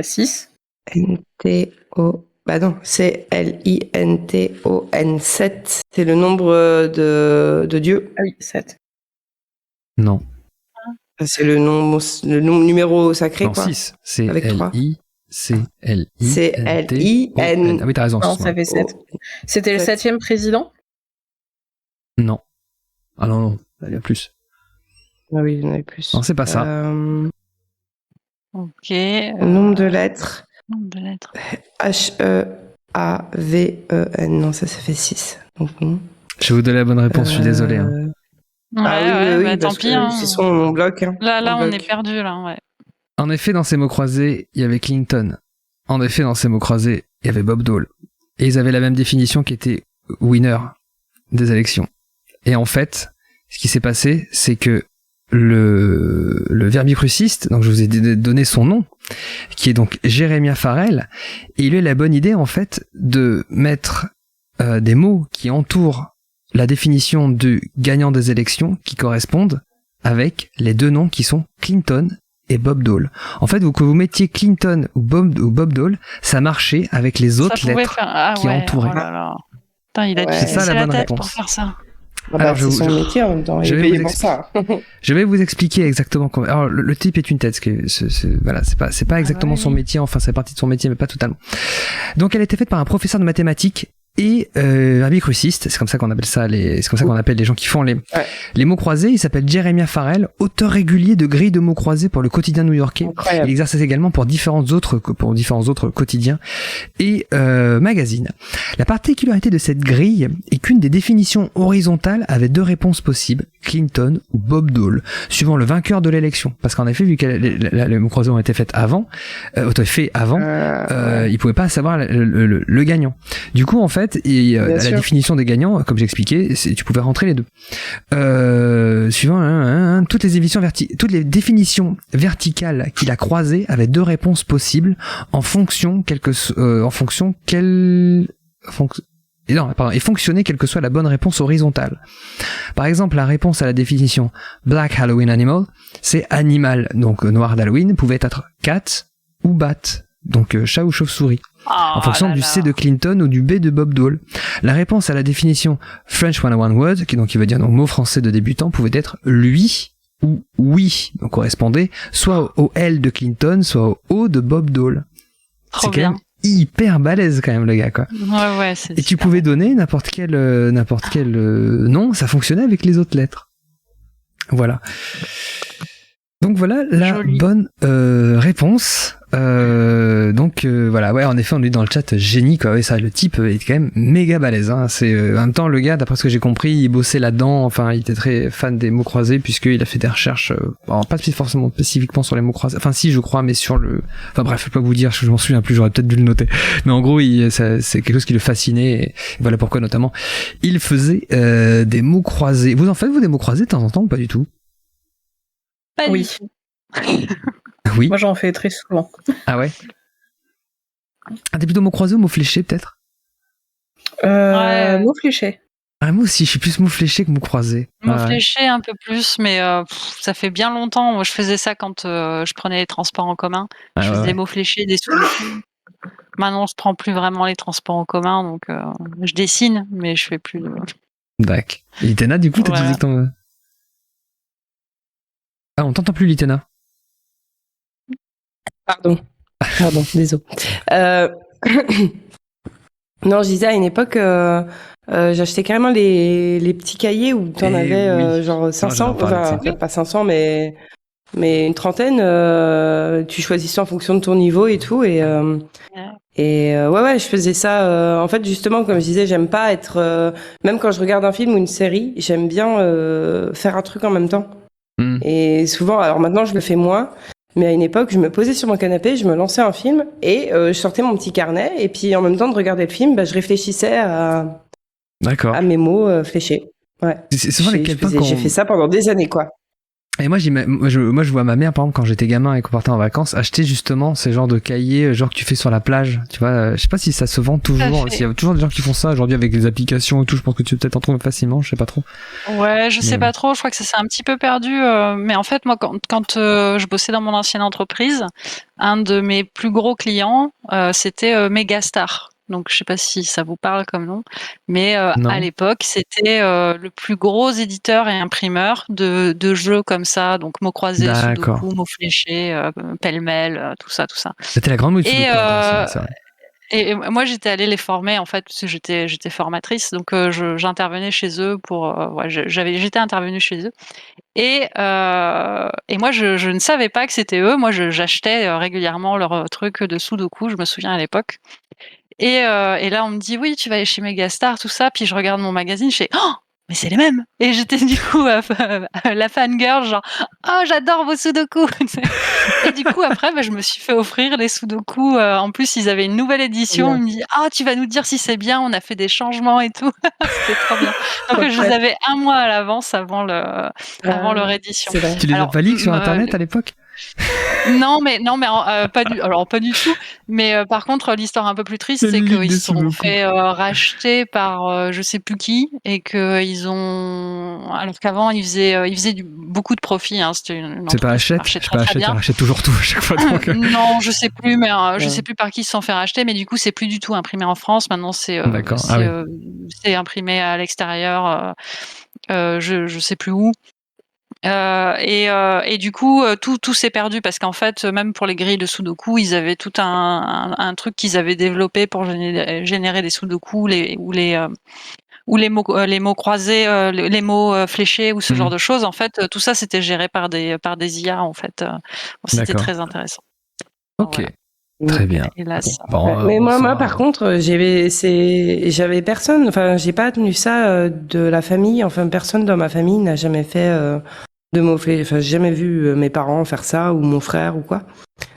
6. N-T-O. Bah non, c'est L-I-N-T-O-N. 7. C'est le nombre de Dieu. Ah oui, 7. Non. C'est le numéro sacré, non, quoi. 6. C'est avec L-I. C'est L-I. C'est L-I-N. Ah oui, t'as raison. Non, ça fait 7. C'était le 7e président? Non. Ah non, il y a plus. Ah oui, il y en avait plus. Non, c'est pas ça. Ok. Nombre de lettres. H-E-A-V-E-N. Non, ça fait 6. Donc non. Je vais vous donner la bonne réponse, je suis désolé. Hein. Ouais, tant pis. C'est son bloc. Hein. Là, on est perdu, là, ouais. En effet, dans ces mots croisés, il y avait Clinton. En effet, dans ces mots croisés, il y avait Bob Dole. Et ils avaient la même définition qui était winner des élections. Et en fait, ce qui s'est passé, c'est que le verbicruciste, donc je vous ai donné son nom, qui est donc Jeremiah Farrell, et il a eu la bonne idée en fait de mettre des mots qui entourent la définition du gagnant des élections qui correspondent avec les deux noms qui sont Clinton et Bob Dole. En fait, que vous mettiez Clinton ou Bob Dole, ça marchait avec les autres lettres qui entouraient. Oh là là. Putain, il a dû c'est ça la bonne réponse. pour faire ça. Alors, c'est son métier en même temps. Il est payé pour ça. Je vais vous expliquer exactement comment. Alors, le type est une tête. Voilà, c'est pas exactement son métier. Enfin, c'est partie de son métier, mais pas totalement. Donc, elle a été faite par un professeur de mathématiques et verbicruciste. C'est comme ça qu'on appelle ça c'est comme ça qu'on appelle les gens qui font les mots croisés. Il s'appelle Jeremiah Farrell, auteur régulier de grilles de mots croisés pour le quotidien new-yorkais. Incroyable. Il exerce également pour différents autres quotidiens et magazines. La particularité de cette grille est qu'une des définitions horizontales avait deux réponses possibles, Clinton ou Bob Dole, suivant le vainqueur de l'élection. Parce qu'en effet, vu que les mots croisés ont été faits avant, il pouvait pas savoir le gagnant. Du coup, en fait, la définition des gagnants, comme j'expliquais, tu pouvais rentrer les deux. Suivant toutes les définitions verticales qu'il a croisées avaient deux réponses possibles en fonction et fonctionner quelle que soit la bonne réponse horizontale. Par exemple, la réponse à la définition Black Halloween Animal, c'est animal, donc noir d'Halloween, pouvait être cat ou bat, donc chat ou chauve-souris, en fonction du C de Clinton ou du B de Bob Dole. La réponse à la définition French 101 Word, qui veut dire donc mot français de débutant, pouvait être lui ou oui, donc correspondait soit au L de Clinton, soit au O de Bob Dole. Trop C'est bien. quand même hyper balèze quand même le gars, quoi. Ouais, c'est Et tu pouvais donner n'importe quel nom, ça fonctionnait avec les autres lettres. Voilà. Donc voilà la bonne réponse. Voilà, ouais, en effet, on est dans le chat génie, quoi. Ouais, ça, le type est quand même méga balèze, hein. C'est en même temps le gars, d'après ce que j'ai compris, il bossait là-dedans. Enfin, il était très fan des mots croisés puisqu'il a fait des recherches, pas forcément spécifiquement sur les mots croisés. Enfin, si, je crois, mais sur le. Enfin bref, je peux pas vous dire, je m'en souviens plus. J'aurais peut-être dû le noter. Mais en gros, c'est quelque chose qui le fascinait. Et voilà pourquoi notamment il faisait des mots croisés. Vous en faites vous des mots croisés de temps en temps ou pas du tout? Oui. Oui. Moi, j'en fais très souvent. Ah ouais. Ah, t'es plutôt mots croisés ou mots fléchés, peut-être? Mots fléchés. Ah, moi aussi, je suis plus mots fléchés que mots croisés. Mots fléchés un peu plus, mais ça fait bien longtemps. Moi, je faisais ça quand je prenais les transports en commun. Je faisais des mots fléchés, des sous-doku. Maintenant, je prends plus vraiment les transports en commun, donc je dessine, mais je fais plus de... D'accord. Et Litena, du coup, t'as utilisé ton... Ah, on t'entend plus, Litena. Pardon, désolé. Non, je disais à une époque, j'achetais carrément les petits cahiers où t'en avais genre 500, enfin pas 500, mais une trentaine. Tu choisissais en fonction de ton niveau et tout, et ouais, je faisais ça. En fait, justement, comme je disais, j'aime pas être, même quand je regarde un film ou une série, j'aime bien faire un truc en même temps. Et souvent, alors maintenant, je le fais moins. Mais à une époque, je me posais sur mon canapé, je me lançais un film et je sortais mon petit carnet. Et puis en même temps de regarder le film, je réfléchissais à mes mots fléchés. Ouais. C'est souvent les quelqu'un j'ai fait ça pendant des années, quoi. Et moi, je vois ma mère, par exemple, quand j'étais gamin et qu'on partait en vacances, acheter justement ces genres de cahiers, genre que tu fais sur la plage. Tu vois, je sais pas si ça se vend toujours. S'il y a toujours des gens qui font ça aujourd'hui avec des applications et tout, je pense que tu peux peut-être en trouver facilement, je sais pas trop. Ouais, je sais pas trop. Je crois que ça s'est un petit peu perdu. Mais en fait, moi, quand je bossais dans mon ancienne entreprise, un de mes plus gros clients, c'était Megastar. Donc, je sais pas si ça vous parle comme nom, mais à l'époque, c'était le plus gros éditeur et imprimeur de jeux comme ça, donc mots croisés, sudoku, mots fléchés, pêle-mêle, tout ça. C'était la grande mode sudoku. C'est vrai. Et moi, j'étais allée les former en fait, parce que j'étais formatrice, donc j'intervenais chez eux pour, j'étais intervenue chez eux. Et moi, je ne savais pas que c'était eux. Moi, j'achetais régulièrement leurs trucs de sudoku. Je me souviens à l'époque. Et là, on me dit oui, tu vas aller chez Megastar, tout ça. Puis je regarde mon magazine, je fais oh, mais c'est les mêmes. Et j'étais du coup la fangirl, genre oh, j'adore vos sudoku. Et du coup après, je me suis fait offrir les sudoku. En plus, ils avaient une nouvelle édition. Ils me disent ah, tu vas nous dire si c'est bien. On a fait des changements et tout. C'était trop bien. Donc je les avais un mois à l'avance avant leur édition. Tu les as pas lus sur Internet à l'époque? Non, mais pas du tout. Mais par contre, l'histoire un peu plus triste, c'est qu'ils se sont fait racheter par je sais plus qui, et alors qu'avant ils faisaient beaucoup de profit. Hein. C'était c'est pas Hachette, ils rachètent toujours tout à chaque fois. Donc... non, je sais plus, mais je sais plus par qui ils se sont fait racheter. Mais du coup, c'est plus du tout imprimé en France. Maintenant, c'est imprimé à l'extérieur. Je sais plus où. Et du coup, tout s'est perdu parce qu'en fait, même pour les grilles de sudoku, ils avaient tout un truc qu'ils avaient développé pour générer des sudoku, ou les mots croisés, les mots fléchés ou ce genre de choses. En fait, tout ça c'était géré par des IA en fait. C'était très intéressant. Ok. Voilà. Très bien. Mais moi, par contre, j'avais personne. Enfin, j'ai pas tenu ça de la famille. Enfin, personne dans ma famille n'a jamais fait de mots fléchés. Enfin, j'ai jamais vu mes parents faire ça ou mon frère ou quoi.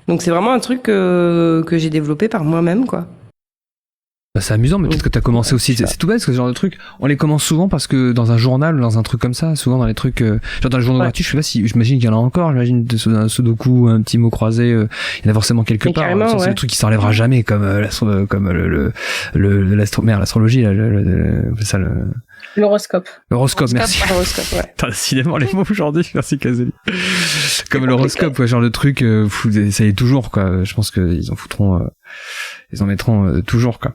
Donc, c'est vraiment un truc que j'ai développé par moi-même, quoi. c'est amusant, mais peut-être que t'as commencé aussi. C'est tout bête, parce que ce genre de truc, on les commence souvent parce que dans un journal ou dans un truc comme ça, souvent dans les trucs, genre dans les journaux gratuits, je sais pas si, j'imagine qu'il y en a encore, j'imagine un sudoku, un petit mot croisé, il y en a forcément quelque part. C'est le truc qui s'enlèvera jamais, comme l'astrologie, L'horoscope. L'horoscope, merci. L'horoscope, ouais. T'as décidément les mots aujourd'hui, merci Kazeli. Comme l'horoscope, quoi, genre de truc, ça y est toujours, quoi. Je pense qu'ils en foutront, ils en mettront toujours, quoi.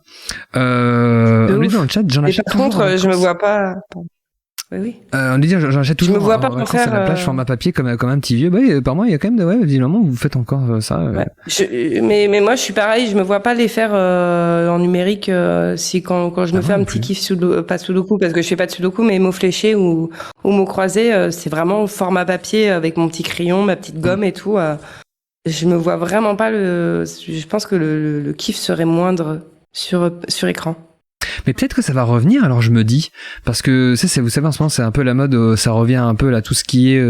On est dans le chat, j'en achète toujours. Par contre, je me vois pas. Oui. On dit j'en achète toujours. Je me vois pas en faire à la plage format papier comme un petit vieux. Bah oui, par moi il y a quand même visiblement vous faites encore ça. Ouais. Mais moi je suis pareil, je me vois pas les faire en numérique si quand je me fais un petit kiff pas sudoku parce que je fais pas de sudoku mais mots fléchés ou mots croisés, c'est vraiment format papier avec mon petit crayon, ma petite gomme et tout. Je me vois vraiment pas je pense que le kiff serait moindre sur écran. Mais peut-être que ça va revenir, alors je me dis, parce que vous savez en ce moment c'est un peu la mode, ça revient un peu là tout ce qui est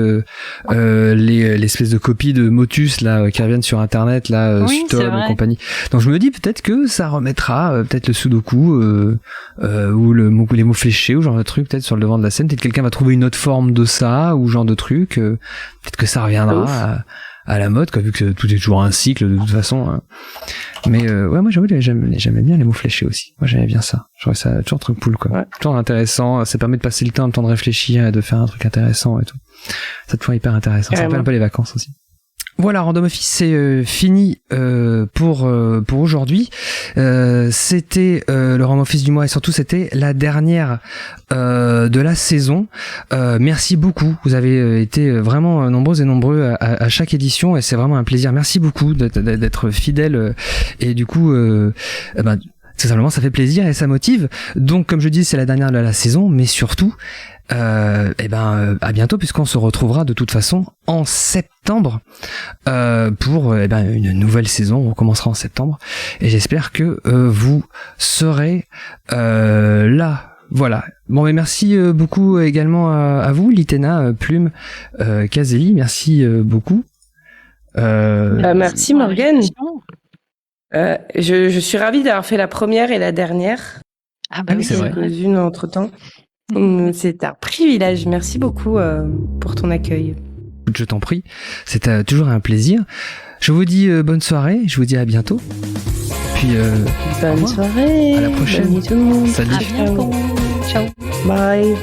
l'espèce de copies de Motus là qui reviennent sur internet là, Stone et compagnie. Donc je me dis peut-être que ça remettra peut-être le sudoku ou les mots fléchés ou genre de truc peut-être sur le devant de la scène. Peut-être quelqu'un va trouver une autre forme de ça ou genre de truc. Peut-être que ça reviendra à la mode, quoi, vu que tout est toujours un cycle de toute façon. Hein. Mais ouais, moi j'aimais bien les mots fléchés aussi. Moi j'aimais bien ça. Je trouvais ça toujours un truc cool, quoi. Ouais. Toujours intéressant. Ça permet de passer le temps de réfléchir et de faire un truc intéressant et tout. Ça te fait hyper intéressant. Ça rappelle un peu les vacances aussi. Voilà, Random Office c'est fini pour aujourd'hui. C'était le Random Office du mois et surtout c'était la dernière de la saison. Merci beaucoup. Vous avez été vraiment nombreux et nombreux à chaque édition et c'est vraiment un plaisir. Merci beaucoup d'être fidèles et du coup tout simplement ça fait plaisir et ça motive. Donc comme je dis c'est la dernière de la saison, mais surtout à bientôt puisqu'on se retrouvera de toute façon en septembre pour une nouvelle saison. On recommencera en septembre et j'espère que vous serez là. Voilà. Bon, mais merci beaucoup également à vous, Litena, Plume, Kazeli. Merci beaucoup. Merci Morgane. Je suis ravie d'avoir fait la première et la dernière. Ah bah oui, c'est vrai. Une entre temps. C'est un privilège. Merci beaucoup pour ton accueil. Je t'en prie. C'est toujours un plaisir. Je vous dis bonne soirée. Je vous dis à bientôt. Puis bonne soirée. À la prochaine. Bonne nuit tout le monde. Salut. À bientôt. Ciao. Bye.